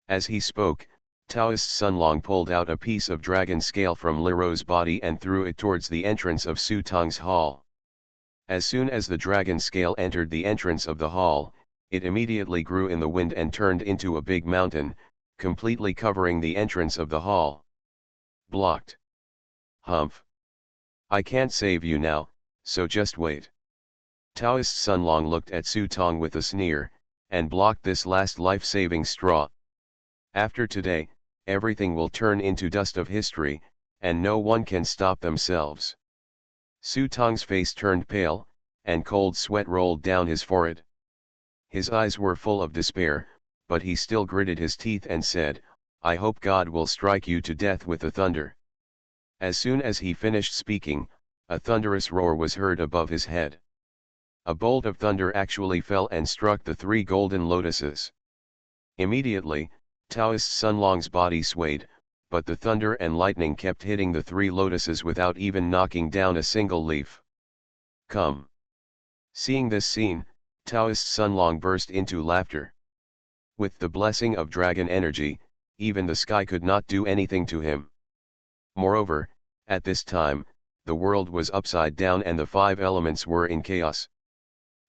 As he spoke, Taoist Sunlong pulled out a piece of dragon scale from Leroux's body and threw it towards the entrance of Su Tong's hall. As soon as the dragon scale entered the entrance of the hall, it immediately grew in the wind and turned into a big mountain, completely covering the entrance of the hall. "Blocked. Humph. I can't save you now, so just wait." Taoist Sunlong looked at Su Tong with a sneer, and blocked this last life-saving straw. "After today, everything will turn into dust of history, and no one can stop themselves." Su Tong's face turned pale, and cold sweat rolled down his forehead. His eyes were full of despair, but he still gritted his teeth and said, "I hope God will strike you to death with the thunder." As soon as he finished speaking, a thunderous roar was heard above his head. A bolt of thunder actually fell and struck the 3 golden lotuses. Immediately, Taoist Sunlong's body swayed, but the thunder and lightning kept hitting the 3 lotuses without even knocking down a single leaf. "Come." Seeing this scene, Taoist Sunlong burst into laughter. With the blessing of dragon energy, even the sky could not do anything to him. Moreover, at this time, the world was upside down and the 5 elements were in chaos.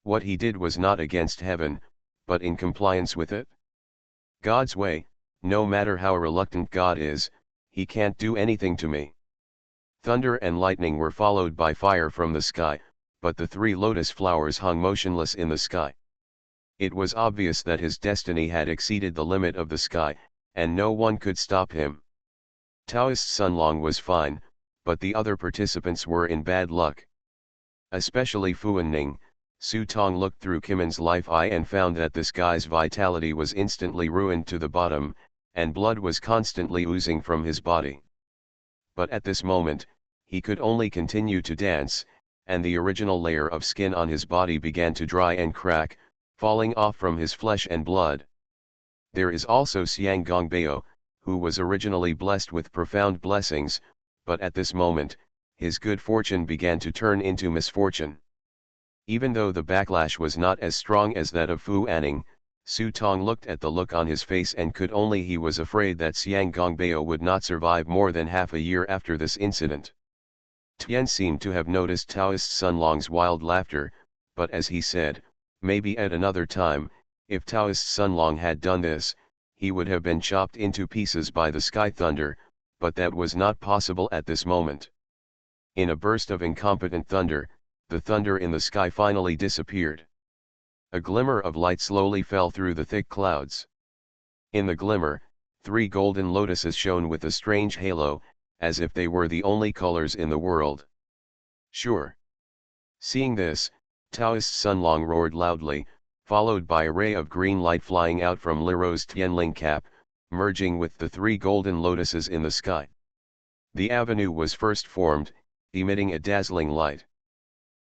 What he did was not against heaven, but in compliance with it. God's way, no matter how reluctant God is, he can't do anything to me. Thunder and lightning were followed by fire from the sky, but the 3 lotus flowers hung motionless in the sky. It was obvious that his destiny had exceeded the limit of the sky, and no one could stop him. Taoist Sunlong was fine, but the other participants were in bad luck. Especially Fuan Ning. Su Tong looked through Kimon's life eye and found that this guy's vitality was instantly ruined to the bottom, and blood was constantly oozing from his body. But at this moment, he could only continue to dance, and the original layer of skin on his body began to dry and crack, falling off from his flesh and blood. There is also Xiang Gongbeo, who was originally blessed with profound blessings, but at this moment, his good fortune began to turn into misfortune. Even though the backlash was not as strong as that of Fu Anning, Su Tong looked at the look on his face and he was afraid that Xiang Gongbeo would not survive more than half a year after this incident. Tian seemed to have noticed Taoist Sunlong's wild laughter, but as he said, maybe at another time, if Taoist Sunlong had done this, he would have been chopped into pieces by the sky thunder, but that was not possible at this moment. In a burst of incompetent thunder, the thunder in the sky finally disappeared. A glimmer of light slowly fell through the thick clouds. In the glimmer, 3 golden lotuses shone with a strange halo, as if they were the only colors in the world. Sure. Seeing this, Taoist Sunlong roared loudly, followed by a ray of green light flying out from Liro's Tianling cap, merging with the three golden lotuses in the sky. The avenue was first formed, emitting a dazzling light.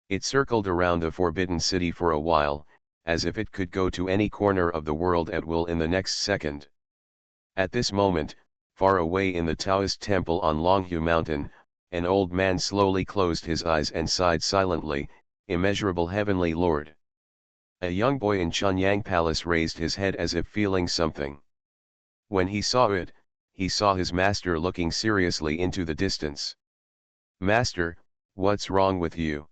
It circled around the forbidden city for a while, as if it could go to any corner of the world at will in the next second. At this moment, far away in the Taoist temple on Longhu Mountain, an old man slowly closed his eyes and sighed silently, "Immeasurable heavenly Lord." A young boy in Chunyang Palace raised his head as if feeling something. When he saw it, he saw his master looking seriously into the distance. "Master, what's wrong with you?"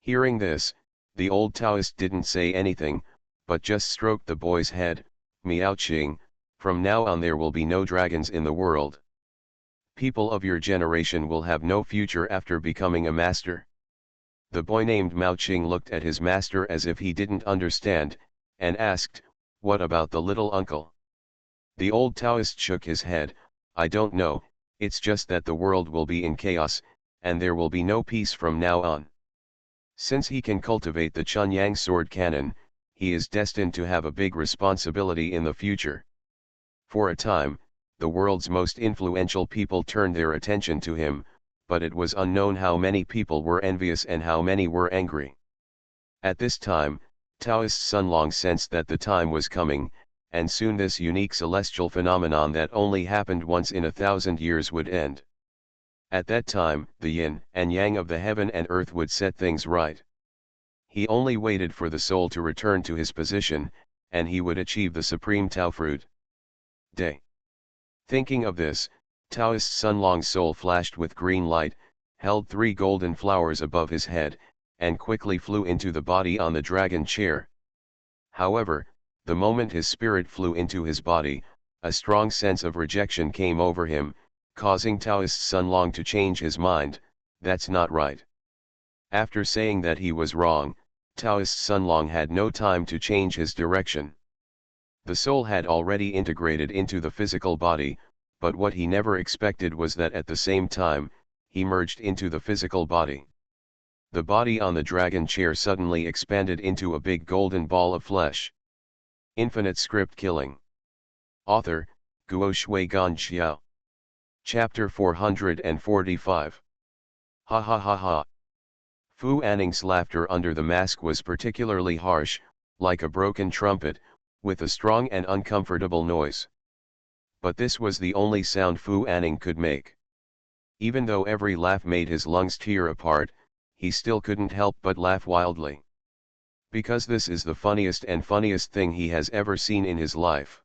Hearing this, the old Taoist didn't say anything, but just stroked the boy's head. "Miao-ching, from now on there will be no dragons in the world. People of your generation will have no future after becoming a master." The boy named Mao-ching looked at his master as if he didn't understand, and asked, "What about the little uncle?" The old Taoist shook his head, "I don't know, it's just that the world will be in chaos, and there will be no peace from now on. Since he can cultivate the Chunyang sword cannon, he is destined to have a big responsibility in the future." For a time, the world's most influential people turned their attention to him, but it was unknown how many people were envious and how many were angry. At this time, Taoist Sunlong sensed that the time was coming, and soon this unique celestial phenomenon that only happened once in 1,000 years would end. At that time, the yin and yang of the heaven and earth would set things right. He only waited for the soul to return to his position, and he would achieve the supreme Tao fruit. Day. Thinking of this, Taoist Sunlong's soul flashed with green light, held three golden flowers above his head, and quickly flew into the body on the dragon chair. However, the moment his spirit flew into his body, a strong sense of rejection came over him, causing Taoist Sunlong to change his mind. "That's not right." After saying that he was wrong, Taoist Sunlong had no time to change his direction. The soul had already integrated into the physical body, but what he never expected was that at the same time, he merged into the physical body. The body on the dragon chair suddenly expanded into a big golden ball of flesh. Infinite script killing. Author, Guo Shui Gan Xiao. Chapter 445. Ha ha ha ha. Fu Anning's laughter under the mask was particularly harsh, like a broken trumpet, with a strong and uncomfortable noise. But this was the only sound Fu Anning could make. Even though every laugh made his lungs tear apart, he still couldn't help but laugh wildly. Because this is the funniest thing he has ever seen in his life.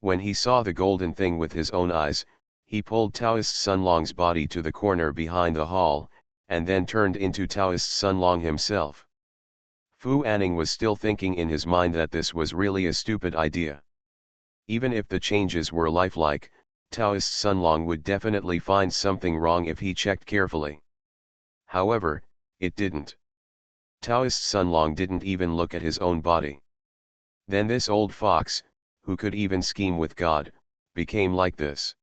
When he saw the golden thing with his own eyes, he pulled Taoist Sunlong's body to the corner behind the hall, and then turned into Taoist Sunlong himself. Fu Anning was still thinking in his mind that this was really a stupid idea. Even if the changes were lifelike, Taoist Sunlong would definitely find something wrong if he checked carefully. However, it didn't. Taoist Sunlong didn't even look at his own body. Then this old fox, who could even scheme with God, became like this.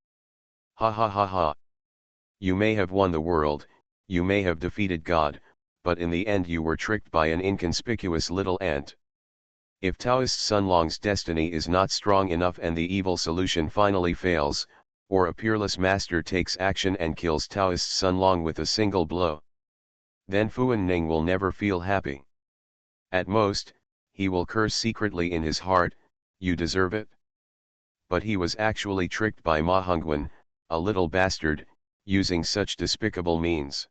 Ha ha ha ha. You may have won the world, you may have defeated God, but in the end you were tricked by an inconspicuous little ant. If Taoist Sunlong's destiny is not strong enough and the evil solution finally fails, or a peerless master takes action and kills Taoist Sunlong with a single blow, then Fu Anning will never feel happy. At most, he will curse secretly in his heart, "You deserve it." But he was actually tricked by Ma Hongwen, a little bastard, using such despicable means.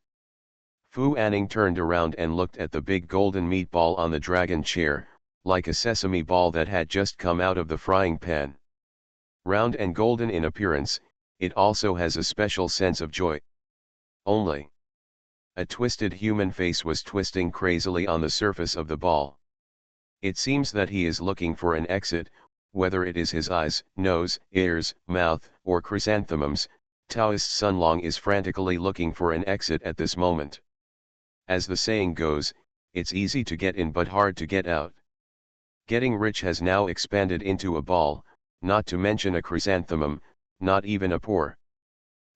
Fu Anning turned around and looked at the big golden meatball on the dragon chair, like a sesame ball that had just come out of the frying pan. Round and golden in appearance, it also has a special sense of joy. Only a twisted human face was twisting crazily on the surface of the ball. It seems that he is looking for an exit, whether it is his eyes, nose, ears, mouth, or chrysanthemums. Taoist Sunlong is frantically looking for an exit at this moment. As the saying goes, it's easy to get in but hard to get out. Getting rich has now expanded into a ball, not to mention a chrysanthemum, not even a pore.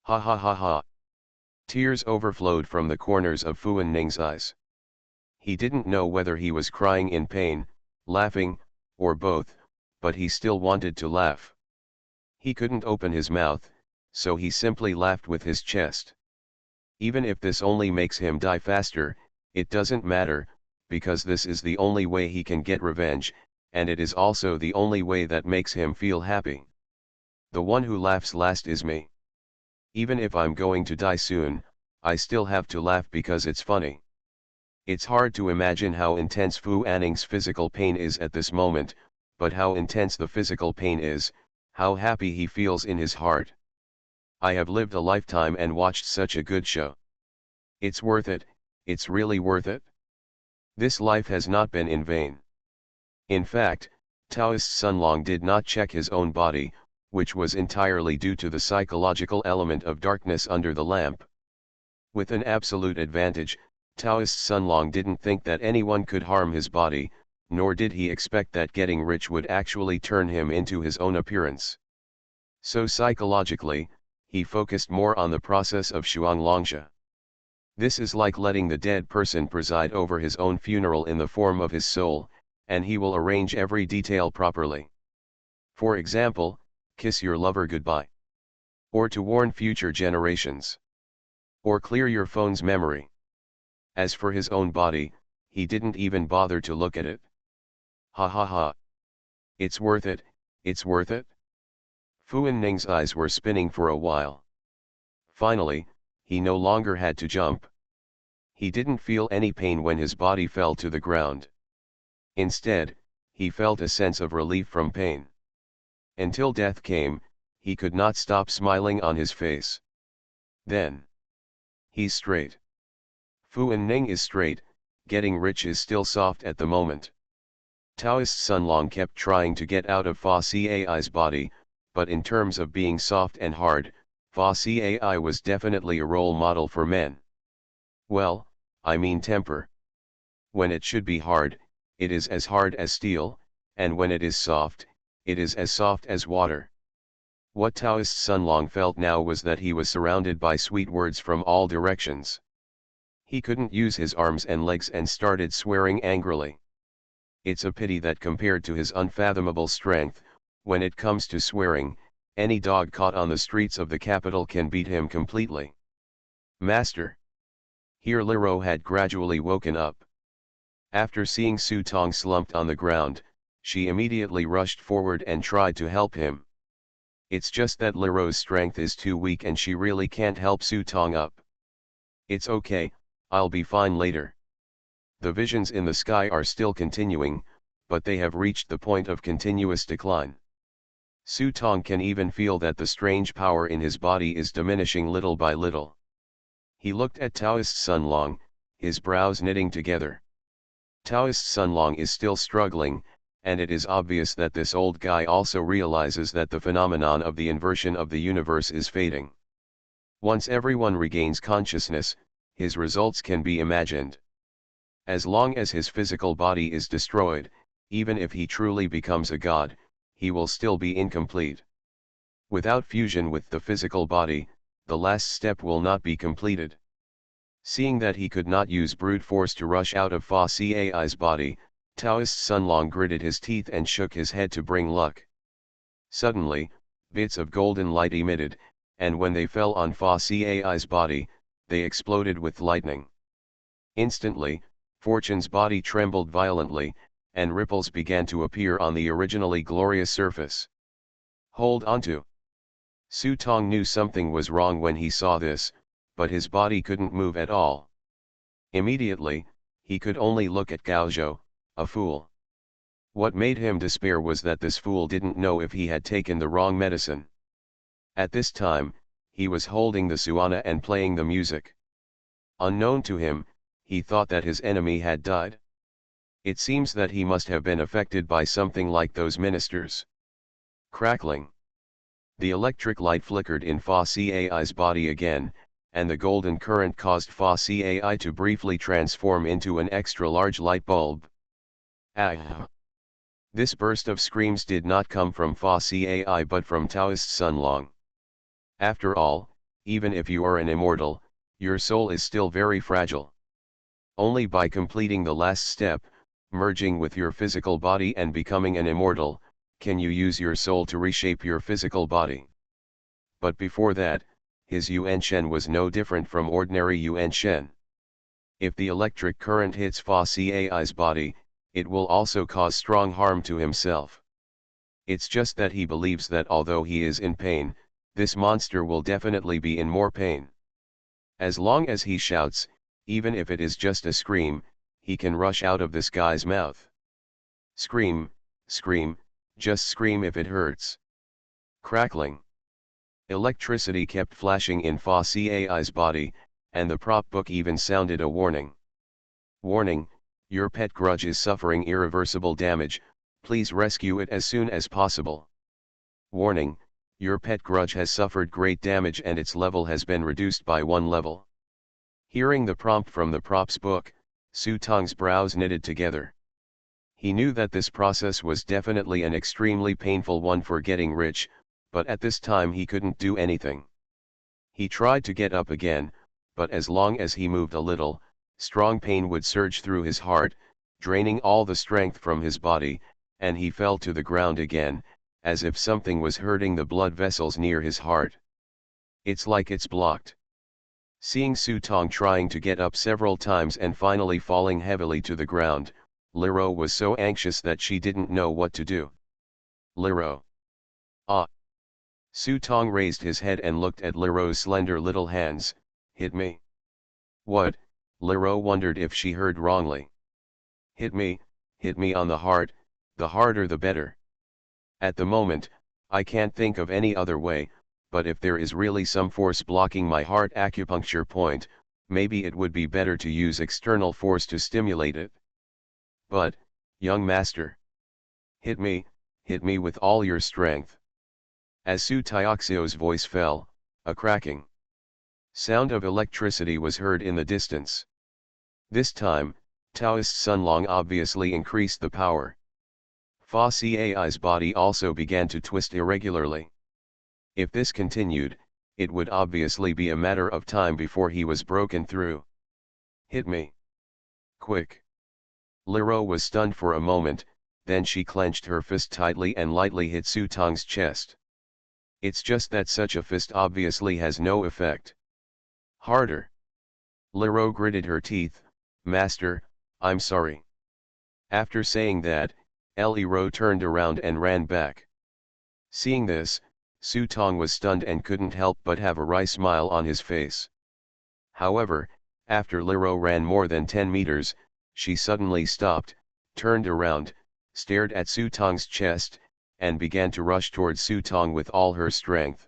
Ha ha ha ha. Tears overflowed from the corners of Fu Ning's eyes. He didn't know whether he was crying in pain, laughing, or both, but he still wanted to laugh. He couldn't open his mouth, so he simply laughed with his chest. Even if this only makes him die faster, it doesn't matter, because this is the only way he can get revenge, and it is also the only way that makes him feel happy. The one who laughs last is me. Even if I'm going to die soon, I still have to laugh because it's funny. It's hard to imagine how intense Fu Anning's physical pain is at this moment, but how intense the physical pain is, how happy he feels in his heart. I have lived a lifetime and watched such a good show. It's worth it, it's really worth it. This life has not been in vain. In fact, Taoist Sunlong did not check his own body, which was entirely due to the psychological element of darkness under the lamp. With an absolute advantage, Taoist Sunlong didn't think that anyone could harm his body, nor did he expect that getting rich would actually turn him into his own appearance. So psychologically, he focused more on the process of Shuanglongsha. This is like letting the dead person preside over his own funeral in the form of his soul, and he will arrange every detail properly. For example, kiss your lover goodbye. Or to warn future generations. Or clear your phone's memory. As for his own body, he didn't even bother to look at it. Ha ha ha. It's worth it, it's worth it. Fu Ning's eyes were spinning for a while. Finally, he no longer had to jump. He didn't feel any pain when his body fell to the ground. Instead, he felt a sense of relief from pain. Until death came, he could not stop smiling on his face. Then, he's straight. Fu Ning is straight, getting rich is still soft at the moment. Taoist Sunlong kept trying to get out of Fa Cai's body, but in terms of being soft and hard, Fa Cai was definitely a role model for men. Well, I mean temper. When it should be hard, it is as hard as steel, and when it is soft, it is as soft as water. What Taoist Sunlong felt now was that he was surrounded by sweet words from all directions. He couldn't use his arms and legs and started swearing angrily. It's a pity that compared to his unfathomable strength, when it comes to swearing, any dog caught on the streets of the capital can beat him completely. Master. Here Liro had gradually woken up. After seeing Su Tong slumped on the ground, she immediately rushed forward and tried to help him. It's just that Liro's strength is too weak and she really can't help Su Tong up. It's okay, I'll be fine later. The visions in the sky are still continuing, but they have reached the point of continuous decline. Su Tong can even feel that the strange power in his body is diminishing little by little. He looked at Taoist Sunlong, his brows knitting together. Taoist Sunlong is still struggling, and it is obvious that this old guy also realizes that the phenomenon of the inversion of the universe is fading. Once everyone regains consciousness, his results can be imagined. As long as his physical body is destroyed, even if he truly becomes a god, he will still be incomplete. Without fusion with the physical body, the last step will not be completed. Seeing that he could not use brute force to rush out of Fa Cai's body, Taoist Sunlong gritted his teeth and shook his head to bring luck. Suddenly, bits of golden light emitted, and when they fell on Fa Cai's body, they exploded with lightning. Instantly, Fortune's body trembled violently, and ripples began to appear on the originally glorious surface. Hold onto. Su Tong knew something was wrong when he saw this, but his body couldn't move at all. Immediately, he could only look at Gaozhou, a fool. What made him despair was that this fool didn't know if he had taken the wrong medicine. At this time, he was holding the suana and playing the music. Unknown to him, he thought that his enemy had died. It seems that he must have been affected by something like those ministers. Crackling. The electric light flickered in Fa Cai's body again, and the golden current caused Fa Cai to briefly transform into an extra-large light bulb. Ah! This burst of screams did not come from Fa Cai but from Taoist Sunlong. After all, even if you are an immortal, Your soul is still very fragile. Only by completing the last step, merging with your physical body and becoming an immortal, can you use your soul to reshape your physical body. But before that, his Yuan Shen was no different from ordinary Yuan Shen. If the electric current hits Fa Cai's body, it will also cause strong harm to himself. It's just that he believes that although he is in pain, this monster will definitely be in more pain. As long as he shouts, even if it is just a scream, he can rush out of this guy's mouth. Scream, scream, just scream if it hurts. Crackling. Electricity kept flashing in Fa Cai's body, and the prop book even sounded a warning. Warning, your pet grudge is suffering irreversible damage, please rescue it as soon as possible. Warning, your pet grudge has suffered great damage and its level has been reduced by 1 level. Hearing the prompt from the props book, Su Tong's brows knitted together. He knew that this process was definitely an extremely painful one for getting rich, but at this time he couldn't do anything. He tried to get up again, but as long as he moved a little, strong pain would surge through his heart, draining all the strength from his body, and he fell to the ground again, as if something was hurting the blood vessels near his heart. It's like it's blocked. Seeing Su Tong trying to get up several times and finally falling heavily to the ground, Liro was so anxious that she didn't know what to do. Liro. Ah. Su Tong raised his head and looked at Liro's slender little hands. Hit me. What? Liro wondered if she heard wrongly. Hit me on the heart, the harder the better. At the moment, I can't think of any other way, but if there is really some force blocking my heart acupuncture point, maybe it would be better to use external force to stimulate it. But, young master, hit me with all your strength. As Su Tioxio's voice fell, a cracking sound of electricity was heard in the distance. This time, Taoist Sunlong obviously increased the power. Fa Cai's body also began to twist irregularly. If this continued, it would obviously be a matter of time before he was broken through. Hit me. Quick. Liro was stunned for a moment, then she clenched her fist tightly and lightly hit Su Tong's chest. It's just that such a fist obviously has no effect. Harder. Liro gritted her teeth. Master, I'm sorry. After saying that, Liro turned around and ran back. Seeing this, Su Tong was stunned and couldn't help but have a wry smile on his face. However, after Liro ran more than 10 meters, she suddenly stopped, turned around, stared at Su Tong's chest, and began to rush towards Su Tong with all her strength.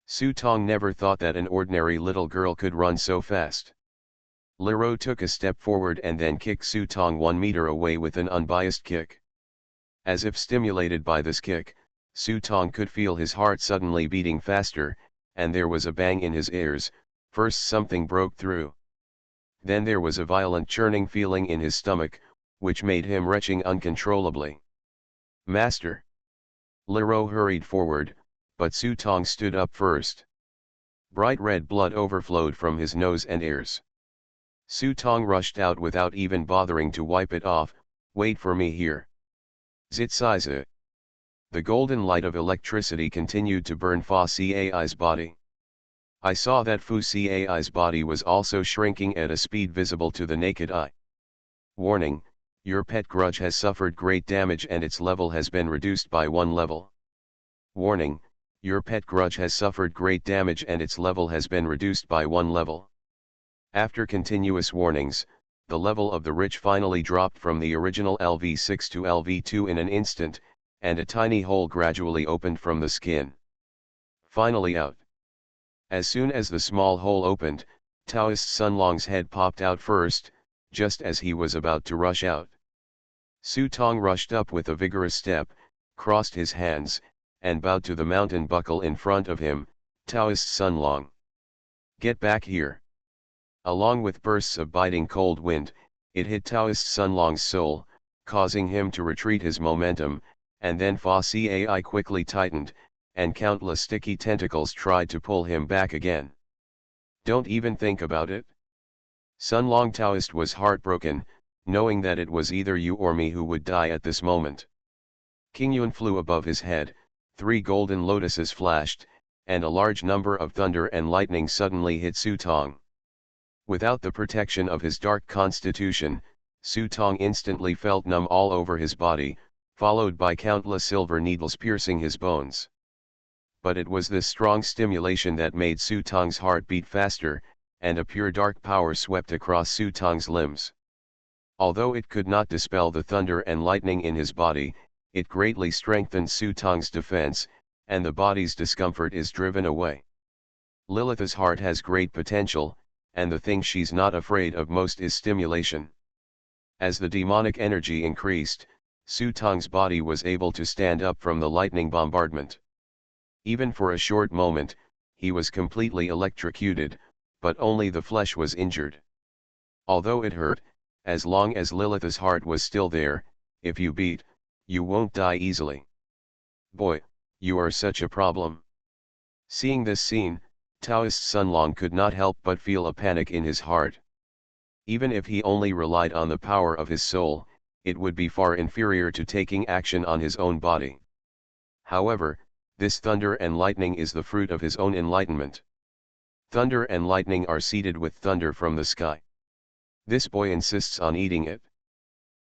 Su Tong never thought that an ordinary little girl could run so fast. Liro took a step forward and then kicked Su Tong 1 meter away with an unbiased kick. As if stimulated by this kick, Su Tong could feel his heart suddenly beating faster, and there was a bang in his ears. First something broke through. Then there was a violent churning feeling in his stomach, which made him retching uncontrollably. Master. Liro hurried forward, but Su Tong stood up first. Bright red blood overflowed from his nose and ears. Su Tong rushed out without even bothering to wipe it off. Wait for me here. Zitsize. The golden light of electricity continued to burn Fa Cai's body. I saw that Fu Cai's body was also shrinking at a speed visible to the naked eye. Warning, your pet grudge has suffered great damage and its level has been reduced by 1 level. Warning, your pet grudge has suffered great damage and its level has been reduced by 1 level. After continuous warnings, the level of the rich finally dropped from the original LV6 to LV2 in an instant, and a tiny hole gradually opened from the skin. Finally out. As soon as the small hole opened, Taoist Sunlong's head popped out first, just as he was about to rush out. Su Tong rushed up with a vigorous step, crossed his hands, and bowed to the mountain buckle in front of him. Taoist Sunlong. Get back here. Along with bursts of biting cold wind, it hit Taoist Sunlong's soul, causing him to retreat his momentum, and then Fa Cai quickly tightened, and countless sticky tentacles tried to pull him back again. Don't even think about it. Sun Long Taoist was heartbroken, knowing that it was either you or me who would die at this moment. King Yun flew above his head, 3 golden lotuses flashed, and a large number of thunder and lightning suddenly hit Su Tong. Without the protection of his dark constitution, Su Tong instantly felt numb all over his body, followed by countless silver needles piercing his bones. But it was this strong stimulation that made Su Tong's heart beat faster, and a pure dark power swept across Su Tong's limbs. Although it could not dispel the thunder and lightning in his body, it greatly strengthened Su Tong's defense, and the body's discomfort is driven away. Lilith's heart has great potential, and the thing she's not afraid of most is stimulation. As the demonic energy increased, Su Tong's body was able to stand up from the lightning bombardment. Even for a short moment, he was completely electrocuted, but only the flesh was injured. Although it hurt, as long as Lilith's heart was still there, if you beat, you won't die easily. Boy, you are such a problem. Seeing this scene, Taoist Sun Long could not help but feel a panic in his heart. Even if he only relied on the power of his soul, it would be far inferior to taking action on his own body. However, this thunder and lightning is the fruit of his own enlightenment. Thunder and lightning are seeded with thunder from the sky. This boy insists on eating it.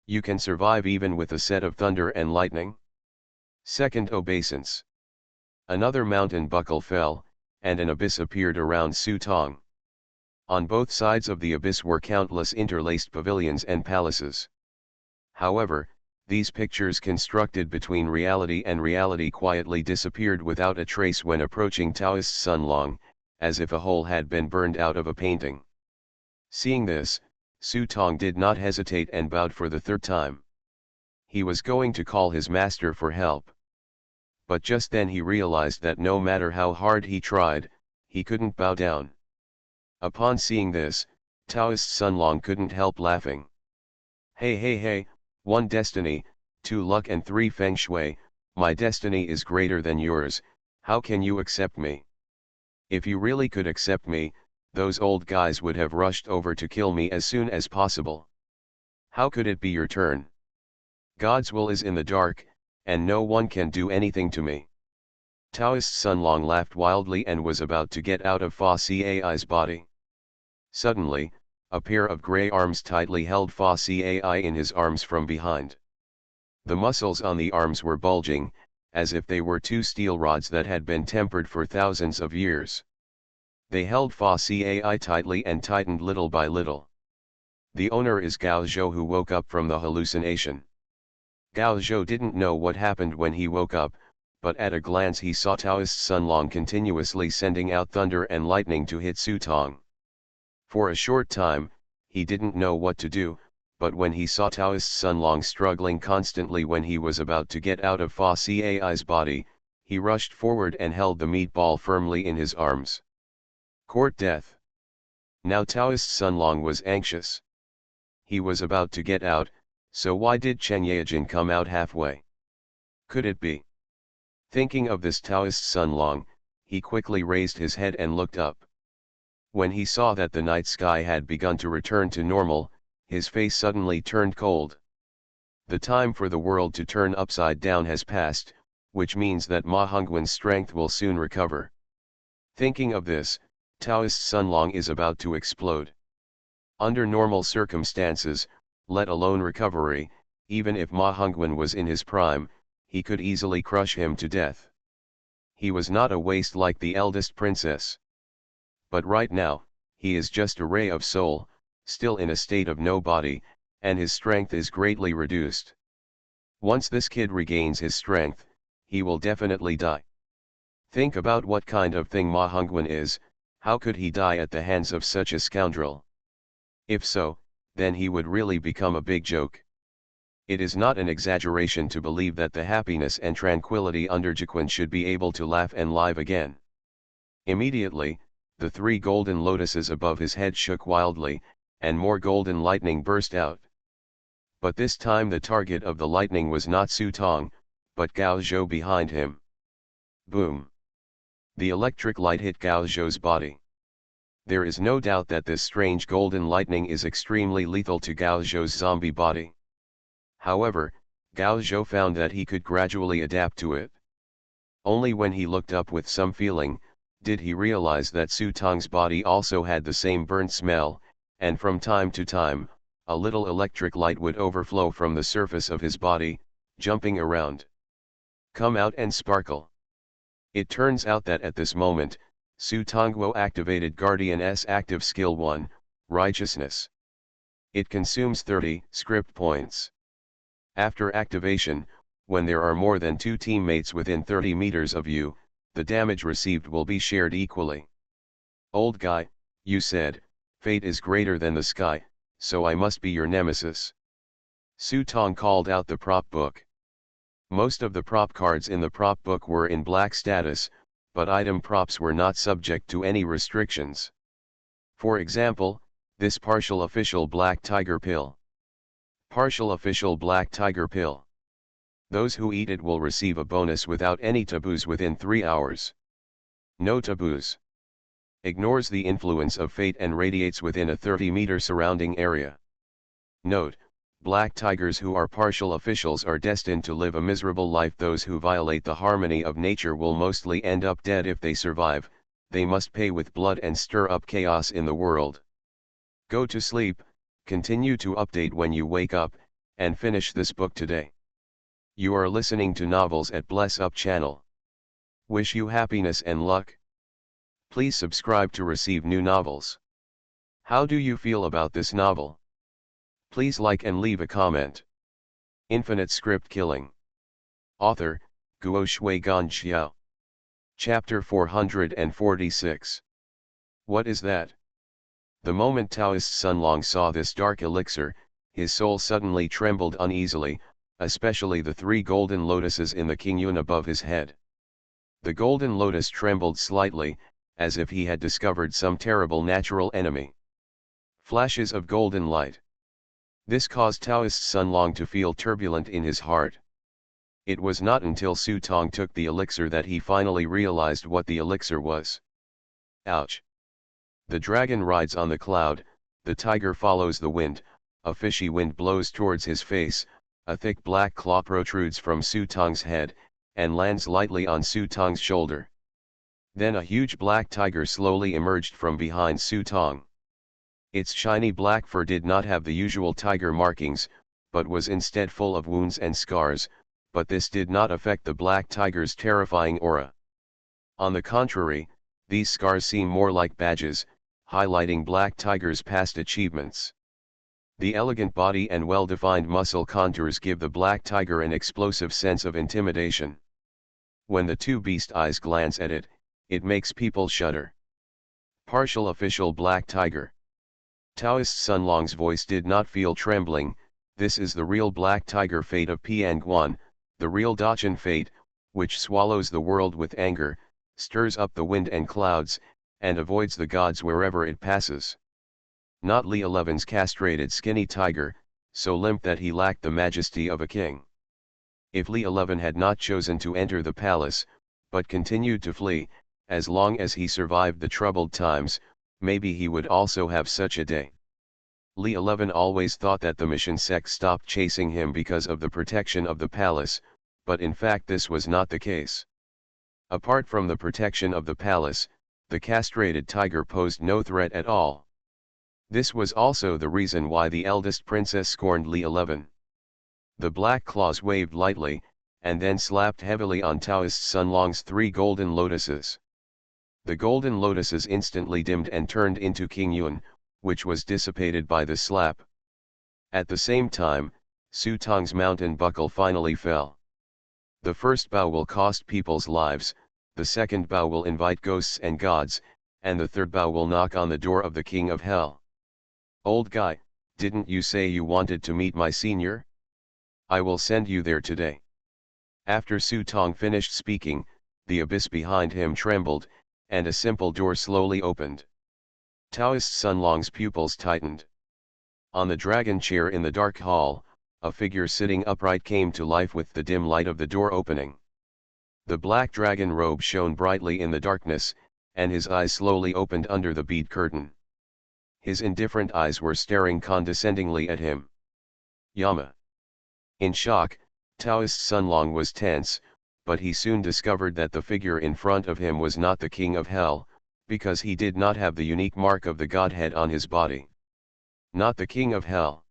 You can survive even with a set of thunder and lightning? Second obeisance. Another mountain buckle fell, and an abyss appeared around Su Tong. On both sides of the abyss were countless interlaced pavilions and palaces. However, these pictures constructed between reality and reality quietly disappeared without a trace when approaching Taoist Sun Long, as if a hole had been burned out of a painting. Seeing this, Su Tong did not hesitate and bowed for the 3rd time. He was going to call his master for help. But just then he realized that no matter how hard he tried, he couldn't bow down. Upon seeing this, Taoist Sun Long couldn't help laughing. Hey, 1 destiny, 2 luck and 3 feng shui, my destiny is greater than yours, how can you accept me? If you really could accept me, those old guys would have rushed over to kill me as soon as possible. How could it be your turn? God's will is in the dark, and no one can do anything to me. Taoist Sun Long laughed wildly and was about to get out of Fa Cai's body. Suddenly, a pair of grey arms tightly held Fa Cai in his arms from behind. The muscles on the arms were bulging, as if they were 2 steel rods that had been tempered for thousands of years. They held Fa Cai tightly and tightened little by little. The owner is Gao Zhou, who woke up from the hallucination. Gao Zhou didn't know what happened when he woke up, but at a glance he saw Taoist Sun Long continuously sending out thunder and lightning to hit Su Tong. For a short time, he didn't know what to do, but when he saw Taoist Sun Long struggling constantly when he was about to get out of Fa Cai's body, he rushed forward and held the meatball firmly in his arms. Court death. Now Taoist Sun Long was anxious. He was about to get out, so why did Chen Yaojin come out halfway? Could it be? Thinking of this Taoist Sun Long, he quickly raised his head and looked up. When he saw that the night sky had begun to return to normal, his face suddenly turned cold. The time for the world to turn upside down has passed, which means that Ma Hongwen's strength will soon recover. Thinking of this, Taoist Sun Long is about to explode. Under normal circumstances, let alone recovery, even if Ma Hongwen was in his prime, he could easily crush him to death. He was not a waste like the eldest princess. But right now, he is just a ray of soul, still in a state of no body, and his strength is greatly reduced. Once this kid regains his strength, he will definitely die. Think about what kind of thing Ma Hongwen is. How could he die at the hands of such a scoundrel? If so, then he would really become a big joke. It is not an exaggeration to believe that the happiness and tranquility under Jiquan should be able to laugh and live again. Immediately, the 3 golden lotuses above his head shook wildly, and more golden lightning burst out. But this time the target of the lightning was not Su Tong, but Gao Zhou behind him. Boom! The electric light hit Gao Zhou's body. There is no doubt that this strange golden lightning is extremely lethal to Gao Zhou's zombie body. However, Gao Zhou found that he could gradually adapt to it. Only when he looked up with some feeling, did he realize that Su Tong's body also had the same burnt smell, and from time to time, a little electric light would overflow from the surface of his body, jumping around. Come out and sparkle. It turns out that at this moment, Su Tongguo activated Guardian's active skill 1, Righteousness. It consumes 30 script points. After activation, when there are more than 2 teammates within 30 meters of you, the damage received will be shared equally. Old guy, you said, fate is greater than the sky, so I must be your nemesis. Su Tong called out the prop book. Most of the prop cards in the prop book were in black status, but item props were not subject to any restrictions. For example, this partial official black tiger pill. Partial official black tiger pill. Those who eat it will receive a bonus without any taboos within 3 hours. No taboos. Ignores the influence of fate and radiates within a 30-meter surrounding area. Note, black tigers who are partial officials are destined to live a miserable life. Those who violate the harmony of nature will mostly end up dead. If they survive, they must pay with blood and stir up chaos in the world. Go to sleep, continue to update when you wake up, and finish this book today. You are listening to Novels at Bless Up channel. Wish you happiness and luck. Please subscribe to receive new novels. How do you feel about this novel? Please like and leave a comment. Infinite Script Killing. Author, Guo Shui Gan Xiao. Chapter 446. What is that? The moment Taoist Sun Long saw this dark elixir, his soul suddenly trembled uneasily, especially the 3 golden lotuses in the Qingyun above his head. The golden lotus trembled slightly, as if he had discovered some terrible natural enemy. Flashes of golden light. This caused Taoist Sun Long to feel turbulent in his heart. It was not until Su Tong took the elixir that he finally realized what the elixir was. Ouch! The dragon rides on the cloud, the tiger follows the wind, a fishy wind blows towards his face, a thick black claw protrudes from Su Tong's head, and lands lightly on Su Tong's shoulder. Then a huge black tiger slowly emerged from behind Su Tong. Its shiny black fur did not have the usual tiger markings, but was instead full of wounds and scars, but this did not affect the black tiger's terrifying aura. On the contrary, these scars seem more like badges, highlighting black tiger's past achievements. The elegant body and well-defined muscle contours give the black tiger an explosive sense of intimidation. When the 2 beast eyes glance at it, it makes people shudder. Partial official black tiger. Taoist Sun Long's voice did not feel trembling. This is the real black tiger fate of Pianguan, the real Dachan fate, which swallows the world with anger, stirs up the wind and clouds, and avoids the gods wherever it passes. Not Li 11's castrated skinny tiger, so limp that he lacked the majesty of a king. If Li 11 had not chosen to enter the palace, but continued to flee, as long as he survived the troubled times, maybe he would also have such a day. Li 11 always thought that the mission sect stopped chasing him because of the protection of the palace, but in fact this was not the case. Apart from the protection of the palace, the castrated tiger posed no threat at all. This was also the reason why the eldest princess scorned Li 11. The black claws waved lightly, and then slapped heavily on Taoist Sun Long's 3 golden lotuses. The golden lotuses instantly dimmed and turned into Qingyun, which was dissipated by the slap. At the same time, Su Tong's mountain buckle finally fell. The first bow will cost people's lives, the second bow will invite ghosts and gods, and the third bow will knock on the door of the king of hell. Old guy, didn't you say you wanted to meet my senior? I will send you there today. After Su Tong finished speaking, the abyss behind him trembled, and a simple door slowly opened. Taoist Sun Long's pupils tightened. On the dragon chair in the dark hall, a figure sitting upright came to life with the dim light of the door opening. The black dragon robe shone brightly in the darkness, and his eyes slowly opened under the bead curtain. His indifferent eyes were staring condescendingly at him. Yama. In shock, Taoist Sunlong was tense, but he soon discovered that the figure in front of him was not the king of hell, because he did not have the unique mark of the godhead on his body. Not the king of hell.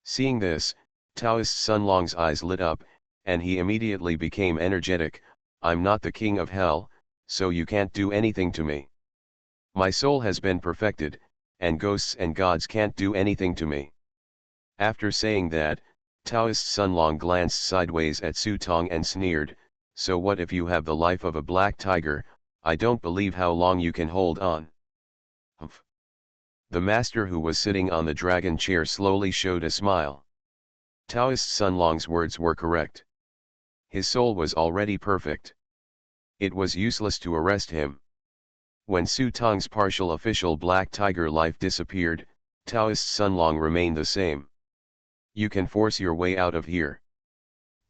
Seeing this, Taoist Sunlong's eyes lit up, and he immediately became energetic. I'm not the king of hell, so you can't do anything to me. My soul has been perfected, and ghosts and gods can't do anything to me. After saying that, Taoist Sunlong glanced sideways at Su Tong and sneered, so what if you have the life of a black tiger? I don't believe how long you can hold on. Humph. The master who was sitting on the dragon chair slowly showed a smile. Taoist Sunlong's words were correct. His soul was already perfect. It was useless to arrest him. When Su Tong's partial official black tiger life disappeared, Taoist Sunlong remained the same. You can force your way out of here.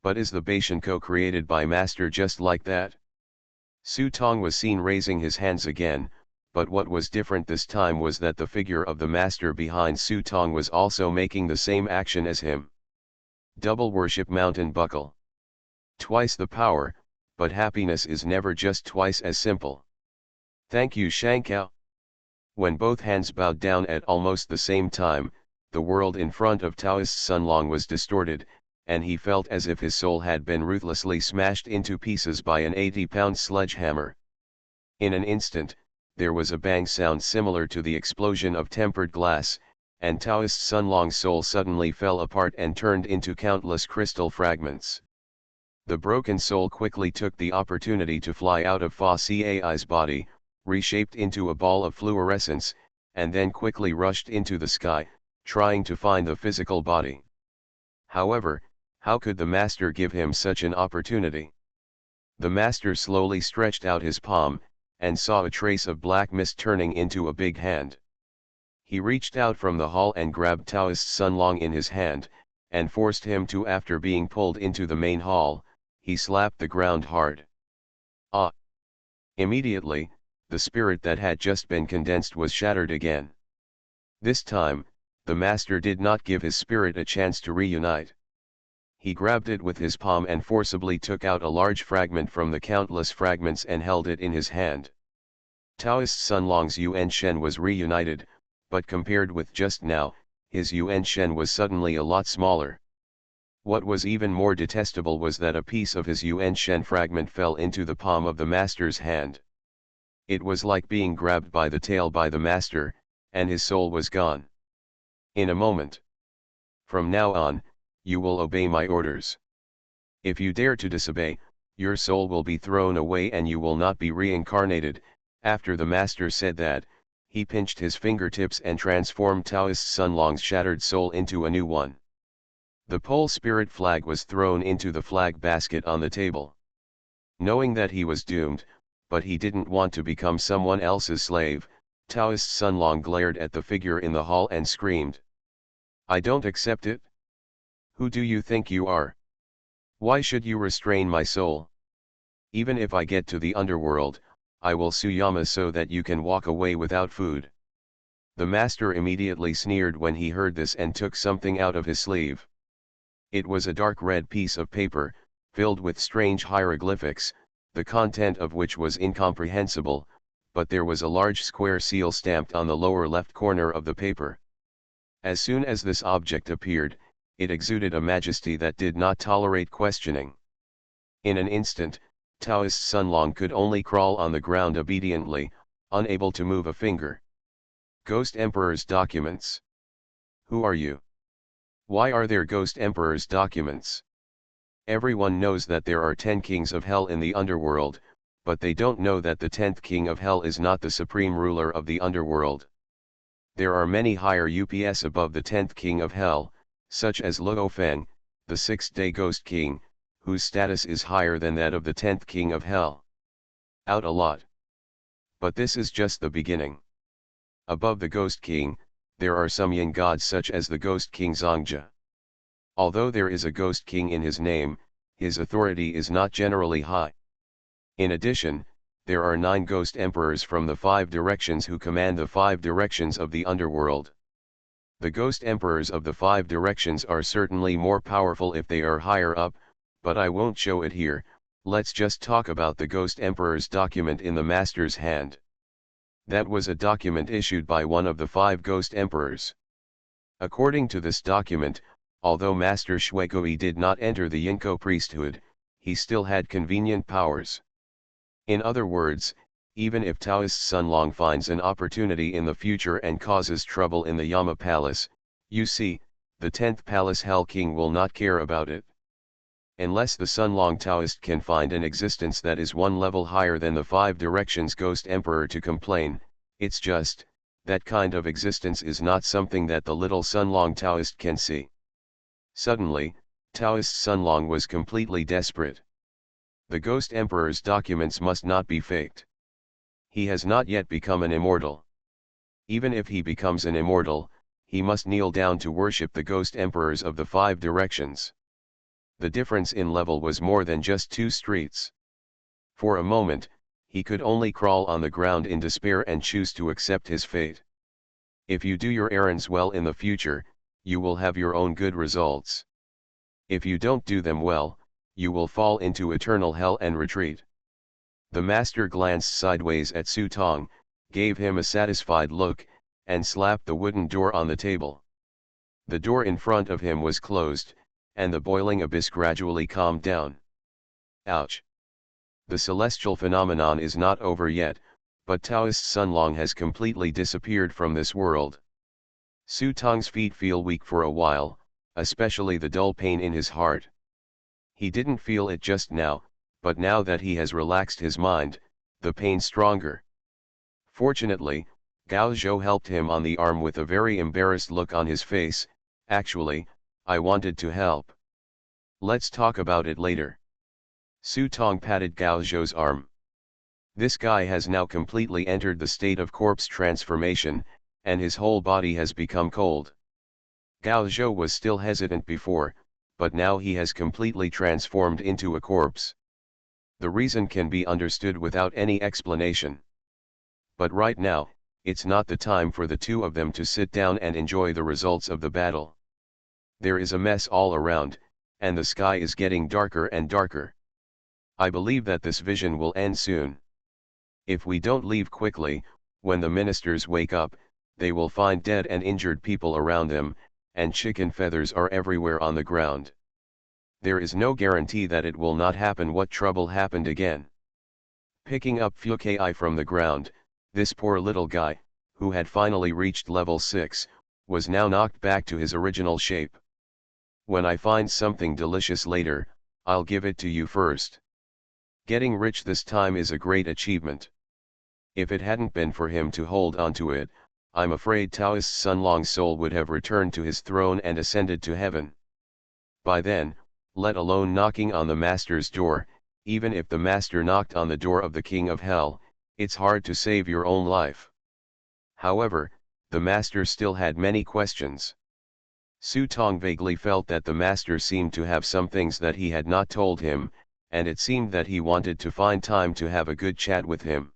But is the Beishinko created by master just like that? Su Tong was seen raising his hands again, but what was different this time was that the figure of the master behind Su Tong was also making the same action as him. Double worship mountain buckle. Twice the power, but happiness is never just twice as simple. Thank you Shankao. When both hands bowed down at almost the same time, the world in front of Taoist Sunlong was distorted, and he felt as if his soul had been ruthlessly smashed into pieces by an 80-pound sledgehammer. In an instant, there was a bang sound similar to the explosion of tempered glass, and Taoist Sunlong's soul suddenly fell apart and turned into countless crystal fragments. The broken soul quickly took the opportunity to fly out of Fa Cai's body, reshaped into a ball of fluorescence, and then quickly rushed into the sky, trying to find the physical body. However, how could the master give him such an opportunity? The master slowly stretched out his palm, and saw a trace of black mist turning into a big hand. He reached out from the hall and grabbed Taoist Sunlong in his hand, and forced him to. After being pulled into the main hall, he slapped the ground hard. Ah! Immediately, the spirit that had just been condensed was shattered again. This time, the master did not give his spirit a chance to reunite. He grabbed it with his palm and forcibly took out a large fragment from the countless fragments and held it in his hand. Taoist Sunlong's Yuan Shen was reunited, but compared with just now, his Yuan Shen was suddenly a lot smaller. What was even more detestable was that a piece of his Yuan Shen fragment fell into the palm of the master's hand. It was like being grabbed by the tail by the master, and his soul was gone. In a moment. From now on, you will obey my orders. If you dare to disobey, your soul will be thrown away and you will not be reincarnated. After the master said that, he pinched his fingertips and transformed Taoist Sunlong's shattered soul into a new one. The pole spirit flag was thrown into the flag basket on the table. Knowing that he was doomed, but he didn't want to become someone else's slave, Taoist Sunlong glared at the figure in the hall and screamed. I don't accept it. Who do you think you are? Why should you restrain my soul? Even if I get to the underworld, I will sue Yama so that you can walk away without food. The master immediately sneered when he heard this and took something out of his sleeve. It was a dark red piece of paper, filled with strange hieroglyphics, the content of which was incomprehensible, but there was a large square seal stamped on the lower left corner of the paper. As soon as this object appeared, it exuded a majesty that did not tolerate questioning. In an instant, Taoist Sunlong could only crawl on the ground obediently, unable to move a finger. Ghost Emperor's documents. Who are you? Why are there Ghost Emperor's documents? Everyone knows that there are 10 kings of hell in the underworld, but they don't know that the 10th king of hell is not the supreme ruler of the underworld. There are many higher UPS above the 10th king of hell, such as Luo Feng, the 6th-day ghost king, whose status is higher than that of the 10th king of hell. Out a lot. But this is just the beginning. Above the ghost king, there are some yin gods such as the ghost king Zongja. Although there is a ghost king in his name, his authority is not generally high. In addition, there are 9 ghost emperors from the 5 directions who command the 5 directions of the underworld. The ghost emperors of the 5 directions are certainly more powerful if they are higher up, but I won't show it here. Let's just talk about the ghost emperor's document in the master's hand. That was a document issued by one of the 5 ghost emperors. According to this document, although Master Shuigui did not enter the Yinko priesthood, he still had convenient powers. In other words, even if Taoist Sunlong finds an opportunity in the future and causes trouble in the Yama Palace, you see, the 10th Palace Hell King will not care about it. Unless the Sunlong Taoist can find an existence that is one level higher than the 5 directions Ghost Emperor to complain, it's just, that kind of existence is not something that the little Sunlong Taoist can see. Suddenly, Taoist Sunlong was completely desperate. The Ghost Emperor's documents must not be faked. He has not yet become an immortal. Even if he becomes an immortal, he must kneel down to worship the Ghost Emperors of the 5 directions. The difference in level was more than just 2 streets. For a moment, he could only crawl on the ground in despair and choose to accept his fate. If you do your errands well in the future, you will have your own good results. If you don't do them well, you will fall into eternal hell and retreat. The master glanced sideways at Su Tong, gave him a satisfied look, and slapped the wooden door on the table. The door in front of him was closed, and the boiling abyss gradually calmed down. Ouch! The celestial phenomenon is not over yet, but Taoist Sunlong has completely disappeared from this world. Su Tong's feet feel weak for a while, especially the dull pain in his heart. He didn't feel it just now, but now that he has relaxed his mind, the pain's stronger. Fortunately, Gao Zhou helped him on the arm with a very embarrassed look on his face. Actually, I wanted to help. Let's talk about it later. Su Tong patted Gao Zhou's arm. This guy has now completely entered the state of corpse transformation, and his whole body has become cold. Gao Zhou was still hesitant before, but now he has completely transformed into a corpse. The reason can be understood without any explanation. But right now, it's not the time for the two of them to sit down and enjoy the results of the battle. There is a mess all around, and the sky is getting darker and darker. I believe that this vision will end soon. If we don't leave quickly, when the ministers wake up, they will find dead and injured people around them, and chicken feathers are everywhere on the ground. There is no guarantee that it will not happen. What trouble happened again? Picking up Fukai from the ground, this poor little guy, who had finally reached level 6, was now knocked back to his original shape. When I find something delicious later, I'll give it to you first. Getting rich this time is a great achievement. If it hadn't been for him to hold onto it, I'm afraid Taoist Sunlong's soul would have returned to his throne and ascended to heaven. By then, let alone knocking on the master's door, even if the master knocked on the door of the king of hell, it's hard to save your own life. However, the master still had many questions. Su Tong vaguely felt that the master seemed to have some things that he had not told him, and it seemed that he wanted to find time to have a good chat with him.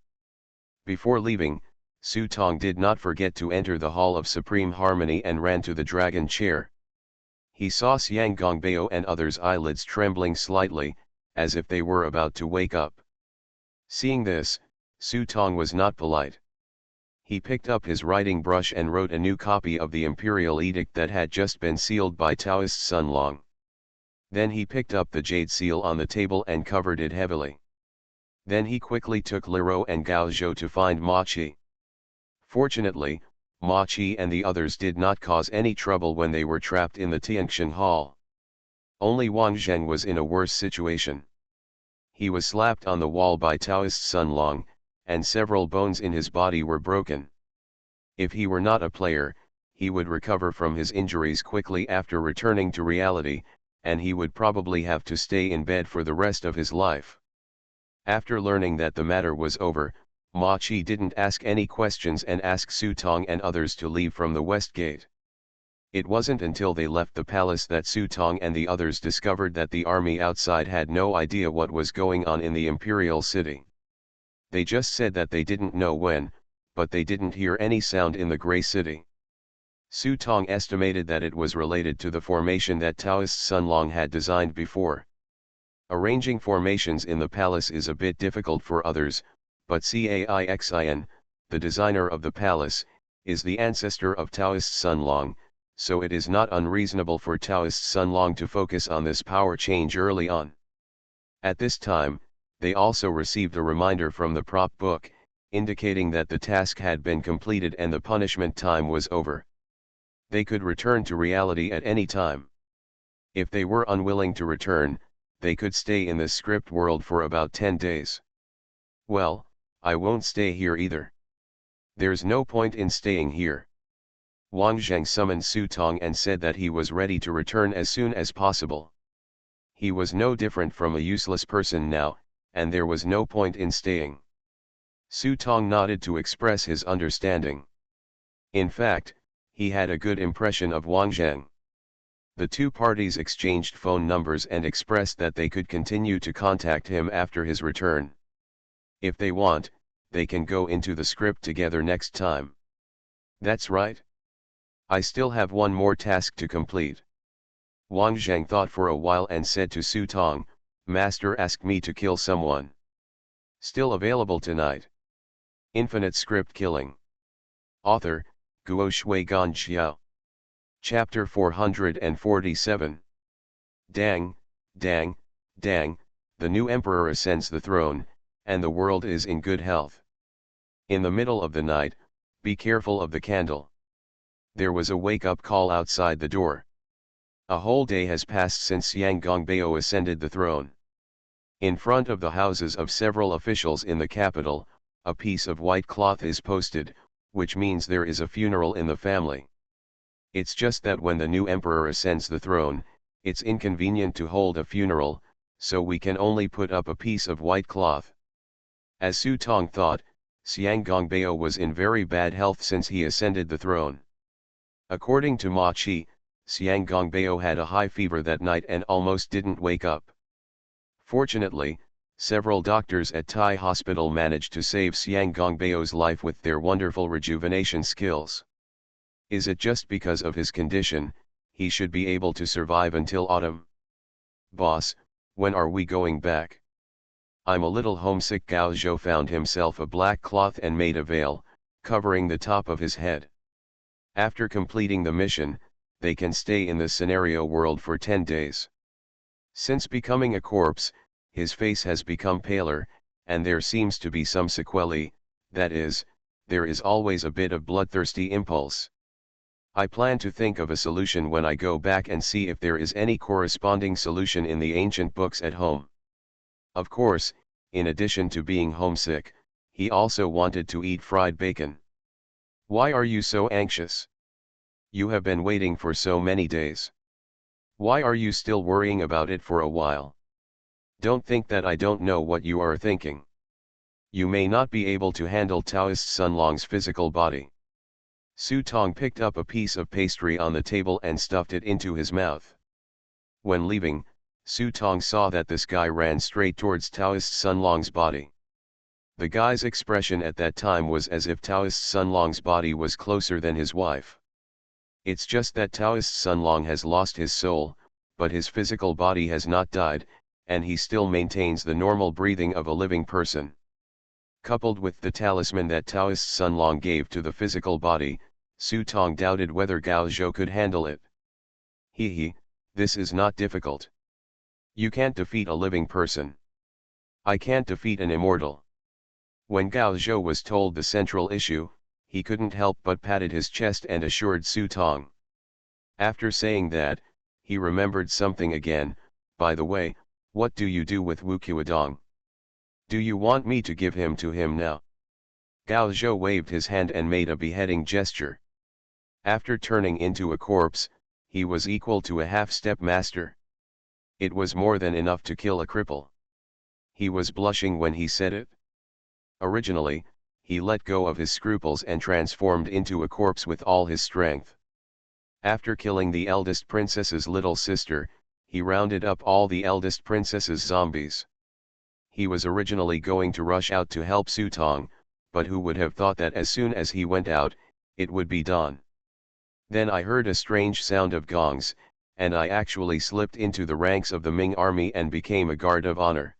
Before leaving, Su Tong did not forget to enter the Hall of Supreme Harmony and ran to the dragon chair. He saw Xiang Gongbeo and others' eyelids trembling slightly, as if they were about to wake up. Seeing this, Su Tong was not polite. He picked up his writing brush and wrote a new copy of the imperial edict that had just been sealed by Taoist Sunlong. Then he picked up the jade seal on the table and covered it heavily. Then he quickly took Lero and Gao Zhou to find Ma Qi. Fortunately, Ma Qi and the others did not cause any trouble when they were trapped in the Tianxian Hall. Only Wang Zheng was in a worse situation. He was slapped on the wall by Taoist Sunlong, and several bones in his body were broken. If he were not a player, he would recover from his injuries quickly after returning to reality, and he would probably have to stay in bed for the rest of his life. After learning that the matter was over, Ma Qi didn't ask any questions and asked Su Tong and others to leave from the west gate. It wasn't until they left the palace that Su Tong and the others discovered that the army outside had no idea what was going on in the imperial city. They just said that they didn't know when, but they didn't hear any sound in the Grey City. Su Tong estimated that it was related to the formation that Taoist Sun Long had designed before. Arranging formations in the palace is a bit difficult for others, but Caixin, the designer of the palace, is the ancestor of Taoist Sun Long, so it is not unreasonable for Taoist Sun Long to focus on this power change early on. At this time, they also received a reminder from the prop book, indicating that the task had been completed and the punishment time was over. They could return to reality at any time. If they were unwilling to return, they could stay in this script world for about 10 days. Well, I won't stay here either. There's no point in staying here. Wang Zheng summoned Su Tong and said that he was ready to return as soon as possible. He was no different from a useless person now, and there was no point in staying. Su Tong nodded to express his understanding. In fact, he had a good impression of Wang Zheng. The two parties exchanged phone numbers and expressed that they could continue to contact him after his return. If they want, they can go into the script together next time. That's right. I still have one more task to complete. Wang Zheng thought for a while and said to Su Tong, Master asked me to kill someone. Still available tonight. Infinite Script Killing. Author, Guo Shui Gan Xiao. Chapter 447. Dang, dang, dang, the new emperor ascends the throne, and the world is in good health. In the middle of the night, be careful of the candle. There was a wake-up call outside the door. A whole day has passed since Yang Gongbeo ascended the throne. In front of the houses of several officials in the capital, a piece of white cloth is posted, which means there is a funeral in the family. It's just that when the new emperor ascends the throne, it's inconvenient to hold a funeral, so we can only put up a piece of white cloth. As Su Tong thought, Xiang Gongbeo was in very bad health since he ascended the throne. According to Ma Qi, Xiang Gongbeo had a high fever that night and almost didn't wake up. Fortunately, several doctors at Tai Hospital managed to save Xiang Gongbeo's life with their wonderful rejuvenation skills. Is it just because of his condition, he should be able to survive until autumn? Boss, when are we going back? I'm a little homesick. Gao Zhou found himself a black cloth and made a veil, covering the top of his head. After completing the mission, they can stay in the scenario world for 10 days. Since becoming a corpse, his face has become paler, and there seems to be some sequelae, that is, there is always a bit of bloodthirsty impulse. I plan to think of a solution when I go back and see if there is any corresponding solution in the ancient books at home. Of course, in addition to being homesick, he also wanted to eat fried bacon. Why are you so anxious? You have been waiting for so many days. Why are you still worrying about it for a while? Don't think that I don't know what you are thinking. You may not be able to handle Taoist Sun Long's physical body. Su Tong picked up a piece of pastry on the table and stuffed it into his mouth. When leaving, Su Tong saw that this guy ran straight towards Taoist Sun Long's body. The guy's expression at that time was as if Taoist Sun Long's body was closer than his wife. It's just that Taoist Sun Long has lost his soul, but his physical body has not died, and he still maintains the normal breathing of a living person. Coupled with the talisman that Taoist Sun Long gave to the physical body, Su Tong doubted whether Gao Zhou could handle it. This is not difficult. You can't defeat a living person. I can't defeat an immortal. When Gao Zhou was told the central issue, he couldn't help but patted his chest and assured Su Tong. After saying that, he remembered something again. By the way, what do you do with Wu Qiudong? Do you want me to give him to him now? Gao Zhou waved his hand and made a beheading gesture. After turning into a corpse, he was equal to a half-step master. It was more than enough to kill a cripple. He was blushing when he said it. Originally, he let go of his scruples and transformed into a corpse with all his strength. After killing the eldest princess's little sister, he rounded up all the eldest princess's zombies. he was originally going to rush out to help Su Tong, but who would have thought that as soon as he went out, it would be dawn. Then I heard a strange sound of gongs, and I actually slipped into the ranks of the Ming army and became a guard of honor.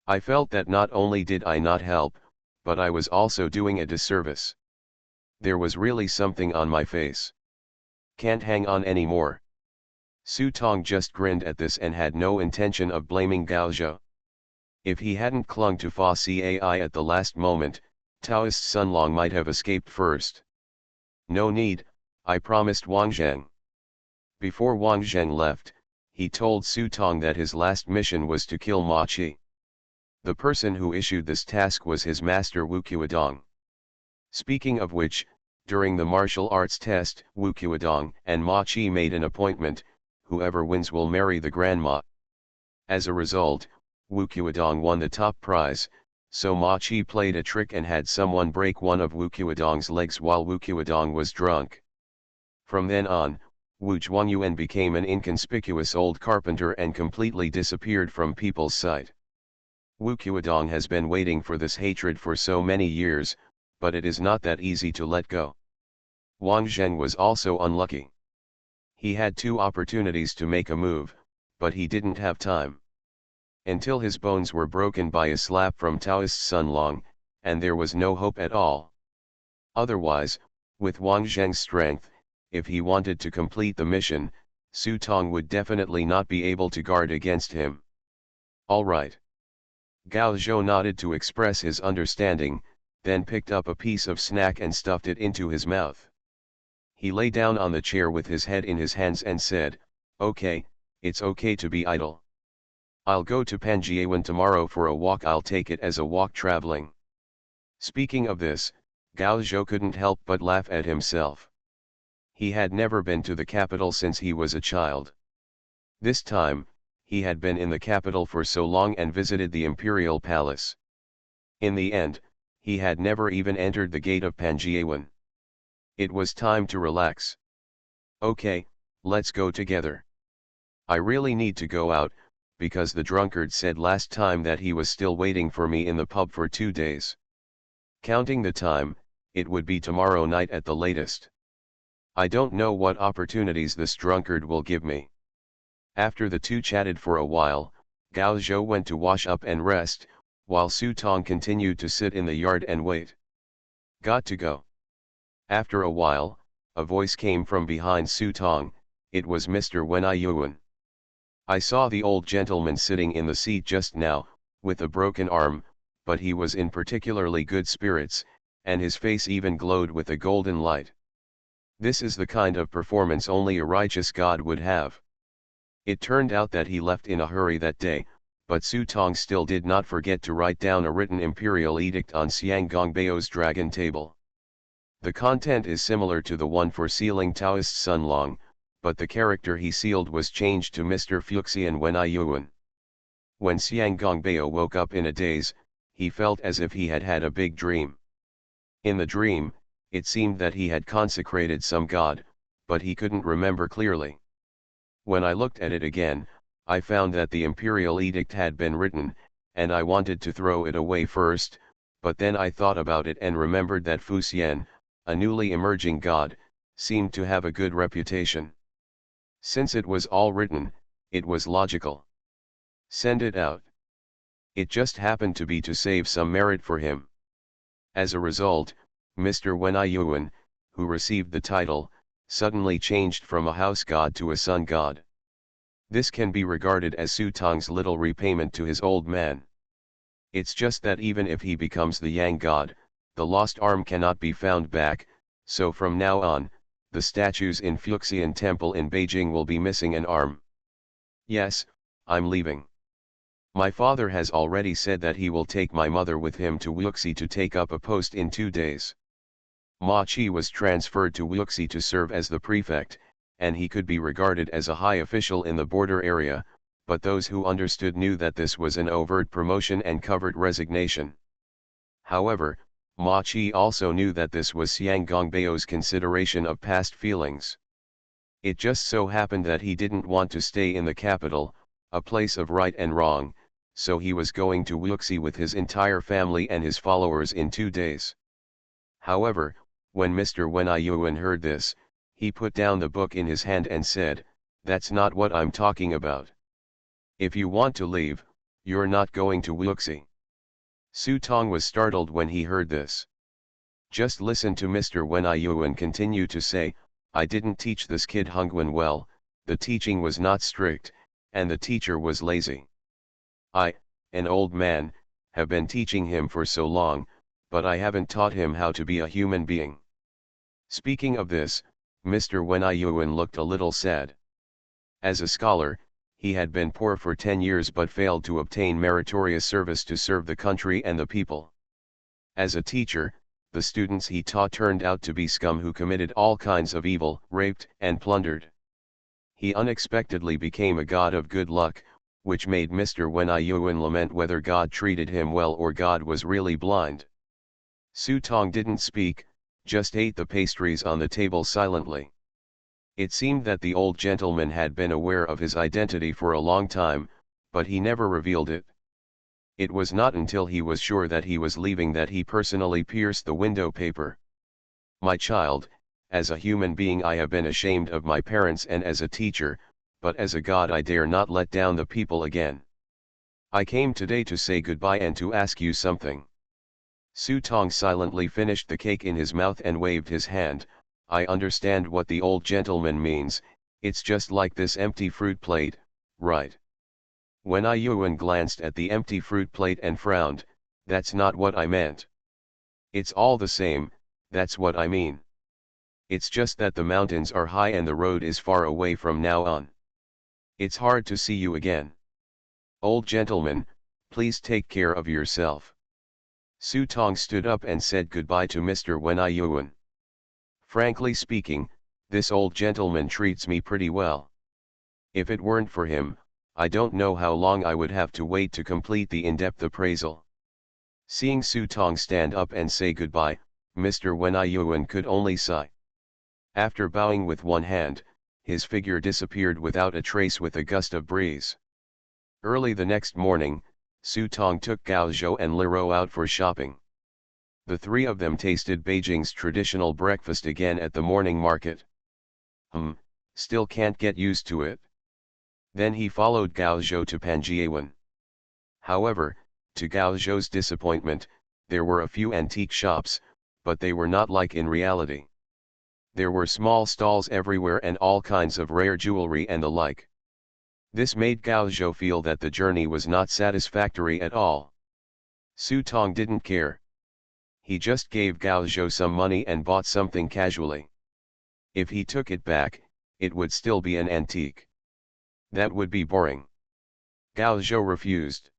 I felt that not only did I not help, but I was also doing a disservice. There was really something on my face. Can't hang on anymore. Su Tong just grinned at this and had no intention of blaming Gao Zhou. If he hadn't clung to Fa Cai at the last moment, Taoist Sun Long might have escaped first. No need, I promised Wang Zheng. Before Wang Zheng left, he told Su Tong that his last mission was to kill Ma Qi. The person who issued this task was his master Wu Qiudong. Speaking of which, during the martial arts test, Wu Qiudong and Ma Qi made an appointment: whoever wins will marry the grandma. As a result, Wu Qiudong won the top prize, so Ma Qi played a trick and had someone break one of Wu Qiudong's legs while Wu Qiudong was drunk. From then on, Wu Zhuangyuan became an inconspicuous old carpenter and completely disappeared from people's sight. Wu Qiudong has been waiting for this hatred for so many years, but it is not that easy to let go. Wang Zheng was also unlucky. He had 2 opportunities to make a move, but he didn't have time. Until his bones were broken by a slap from Taoist Sun Long, and there was no hope at all. Otherwise, with Wang Zheng's strength, if he wanted to complete the mission, Su Tong would definitely not be able to guard against him. All right. Gao Zhou nodded to express his understanding, then picked up a piece of snack and stuffed it into his mouth. He lay down on the chair with his head in his hands and said, "Okay, it's okay to be idle. I'll go to Panjiawan tomorrow for a walk. I'll take it as a walk traveling." Speaking of this, Gao Zhou couldn't help but laugh at himself. He had never been to the capital since he was a child. This time, he had been in the capital for so long and visited the imperial palace. In the end, he had never even entered the gate of Panjiawan. It was time to relax. "Okay, let's go together. I really need to go out, because the drunkard said last time that he was still waiting for me in the pub for 2 days. Counting the time, it would be tomorrow night at the latest. I don't know what opportunities this drunkard will give me." After the two chatted for a while, Gao Zhou went to wash up and rest, while Su Tong continued to sit in the yard and wait. "Got to go." After a while, a voice came from behind Su Tong. It was Mr. Wenai Yuan. "I saw the old gentleman sitting in the seat just now, with a broken arm, but he was in particularly good spirits, and his face even glowed with a golden light. This is the kind of performance only a righteous god would have." It turned out that he left in a hurry that day, but Su Tong still did not forget to write down a written imperial edict on Xiang Gongbao's dragon table. The content is similar to the one for sealing Taoist Sun Long, but the character he sealed was changed to Mr. Fuxian Wenai Yuan. When Xiang Gongbao woke up in a daze, he felt as if he had had a big dream. In the dream, it seemed that he had consecrated some god, but he couldn't remember clearly. When I looked at it again, I found that the imperial edict had been written, and I wanted to throw it away first, but then I thought about it and remembered that Fuxian, a newly emerging god, seemed to have a good reputation. Since it was all written, it was logical. Send it out. It just happened to be to save some merit for him. As a result, Mr. Wenai Yuan, who received the title, suddenly changed from a house god to a sun god. This can be regarded as Su Tong's little repayment to his old man. It's just that even if he becomes the Yang god, the lost arm cannot be found back, so from now on, the statues in Fuxian Temple in Beijing will be missing an arm. Yes, I'm leaving. My father has already said that he will take my mother with him to Wuxi to take up a post in 2 days. Ma Qi was transferred to Wuxi to serve as the prefect, and he could be regarded as a high official in the border area, but those who understood knew that this was an overt promotion and covert resignation. However, Ma Qi also knew that this was Xiang Gongbao's consideration of past feelings. It just so happened that he didn't want to stay in the capital, a place of right and wrong, so he was going to Wuxi with his entire family and his followers in 2 days. However, when Mr. Wen Yuan heard this, he put down the book in his hand and said, "That's not what I'm talking about. If you want to leave, you're not going to Wuxi." Su Tong was startled when he heard this. Just listen to Mr. Wen Yuan continue to say, "I didn't teach this kid Hongwen well, the teaching was not strict, and the teacher was lazy. I, an old man, have been teaching him for so long, but I haven't taught him how to be a human being." Speaking of this, Mr. Wen Yuan looked a little sad. As a scholar, he had been poor for 10 years but failed to obtain meritorious service to serve the country and the people. As a teacher, the students he taught turned out to be scum who committed all kinds of evil, raped, and plundered. He unexpectedly became a god of good luck, which made Mr. Wen Yuan lament whether God treated him well or God was really blind. Su Tong didn't speak, just ate the pastries on the table silently. It seemed that the old gentleman had been aware of his identity for a long time, but he never revealed it. It was not until he was sure that he was leaving that he personally pierced the window paper. "My child, as a human being I have been ashamed of my parents and as a teacher, but as a god I dare not let down the people again. I came today to say goodbye and to ask you something." Su Tong silently finished the cake in his mouth and waved his hand. "I understand what the old gentleman means, it's just like this empty fruit plate, right?" Wen Yuan glanced at the empty fruit plate and frowned. "That's not what I meant." "It's all the same, that's what I mean. It's just that the mountains are high and the road is far away from now on. It's hard to see you again. Old gentleman, please take care of yourself." Su Tong stood up and said goodbye to Mr. Wen Yuan. "Frankly speaking, this old gentleman treats me pretty well. If it weren't for him, I don't know how long I would have to wait to complete the in-depth appraisal." Seeing Su Tong stand up and say goodbye, Mr. Wen Yuan could only sigh. After bowing with one hand, his figure disappeared without a trace with a gust of breeze. Early the next morning, Su Tong took Gao Zhou and Lero out for shopping. The three of them tasted Beijing's traditional breakfast again at the morning market. Still can't get used to it." Then he followed Gao Zhou to Panjiawan. However, to Gao Zhou's disappointment, there were a few antique shops, but they were not like in reality. There were small stalls everywhere and all kinds of rare jewelry and the like. This made Gao Zhou feel that the journey was not satisfactory at all. Su Tong didn't care. He just gave Gao Zhou some money and bought something casually. If he took it back, it would still be an antique. That would be boring. Gao Zhou refused.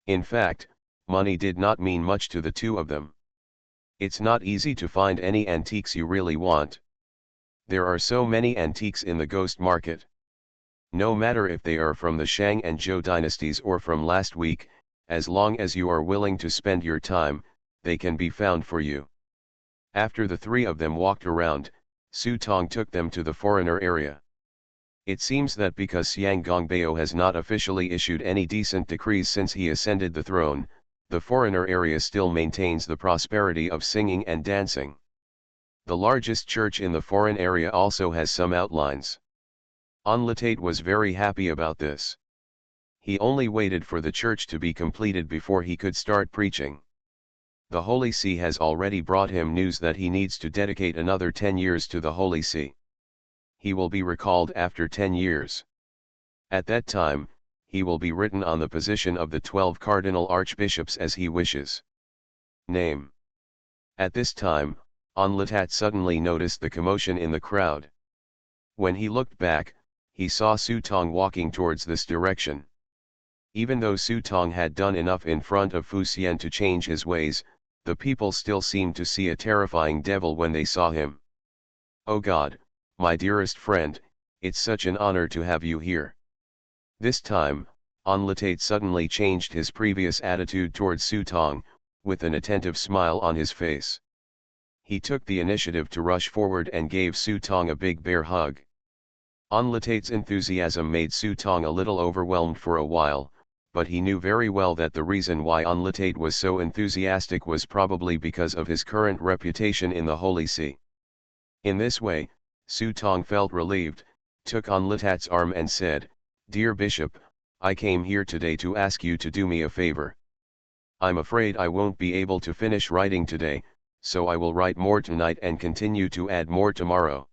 In fact, money did not mean much to the two of them. It's not easy to find any antiques you really want. There are so many antiques in the ghost market. No matter if they are from the Shang and Zhou dynasties or from last week, as long as you are willing to spend your time, they can be found for you. After the three of them walked around, Su Tong took them to the foreigner area. It seems that because Xiang Gongbao has not officially issued any decent decrees since he ascended the throne, the foreigner area still maintains the prosperity of singing and dancing. The largest church in the foreign area also has some outlines. Unlitate was very happy about this. He only waited for the church to be completed before he could start preaching. The Holy See has already brought him news that he needs to dedicate another 10 years to the Holy See. He will be recalled after 10 years. At that time, he will be written on the position of the 12 cardinal archbishops as he wishes. Name. At this time, Onlitat suddenly noticed the commotion in the crowd. When he looked back, he saw Su Tong walking towards this direction. Even though Su Tong had done enough in front of Fu Xian to change his ways, the people still seemed to see a terrifying devil when they saw him. "Oh God, my dearest friend, it's such an honor to have you here." This time, Onlitate suddenly changed his previous attitude towards Su Tong, with an attentive smile on his face. He took the initiative to rush forward and gave Su Tong a big bear hug. Onlitate's enthusiasm made Su Tong a little overwhelmed for a while, but he knew very well that the reason why Unlitate was so enthusiastic was probably because of his current reputation in the Holy See. In this way, Su Tong felt relieved, took Unlitat's arm and said, "Dear Bishop, I came here today to ask you to do me a favor. I'm afraid I won't be able to finish writing today, so I will write more tonight and continue to add more tomorrow.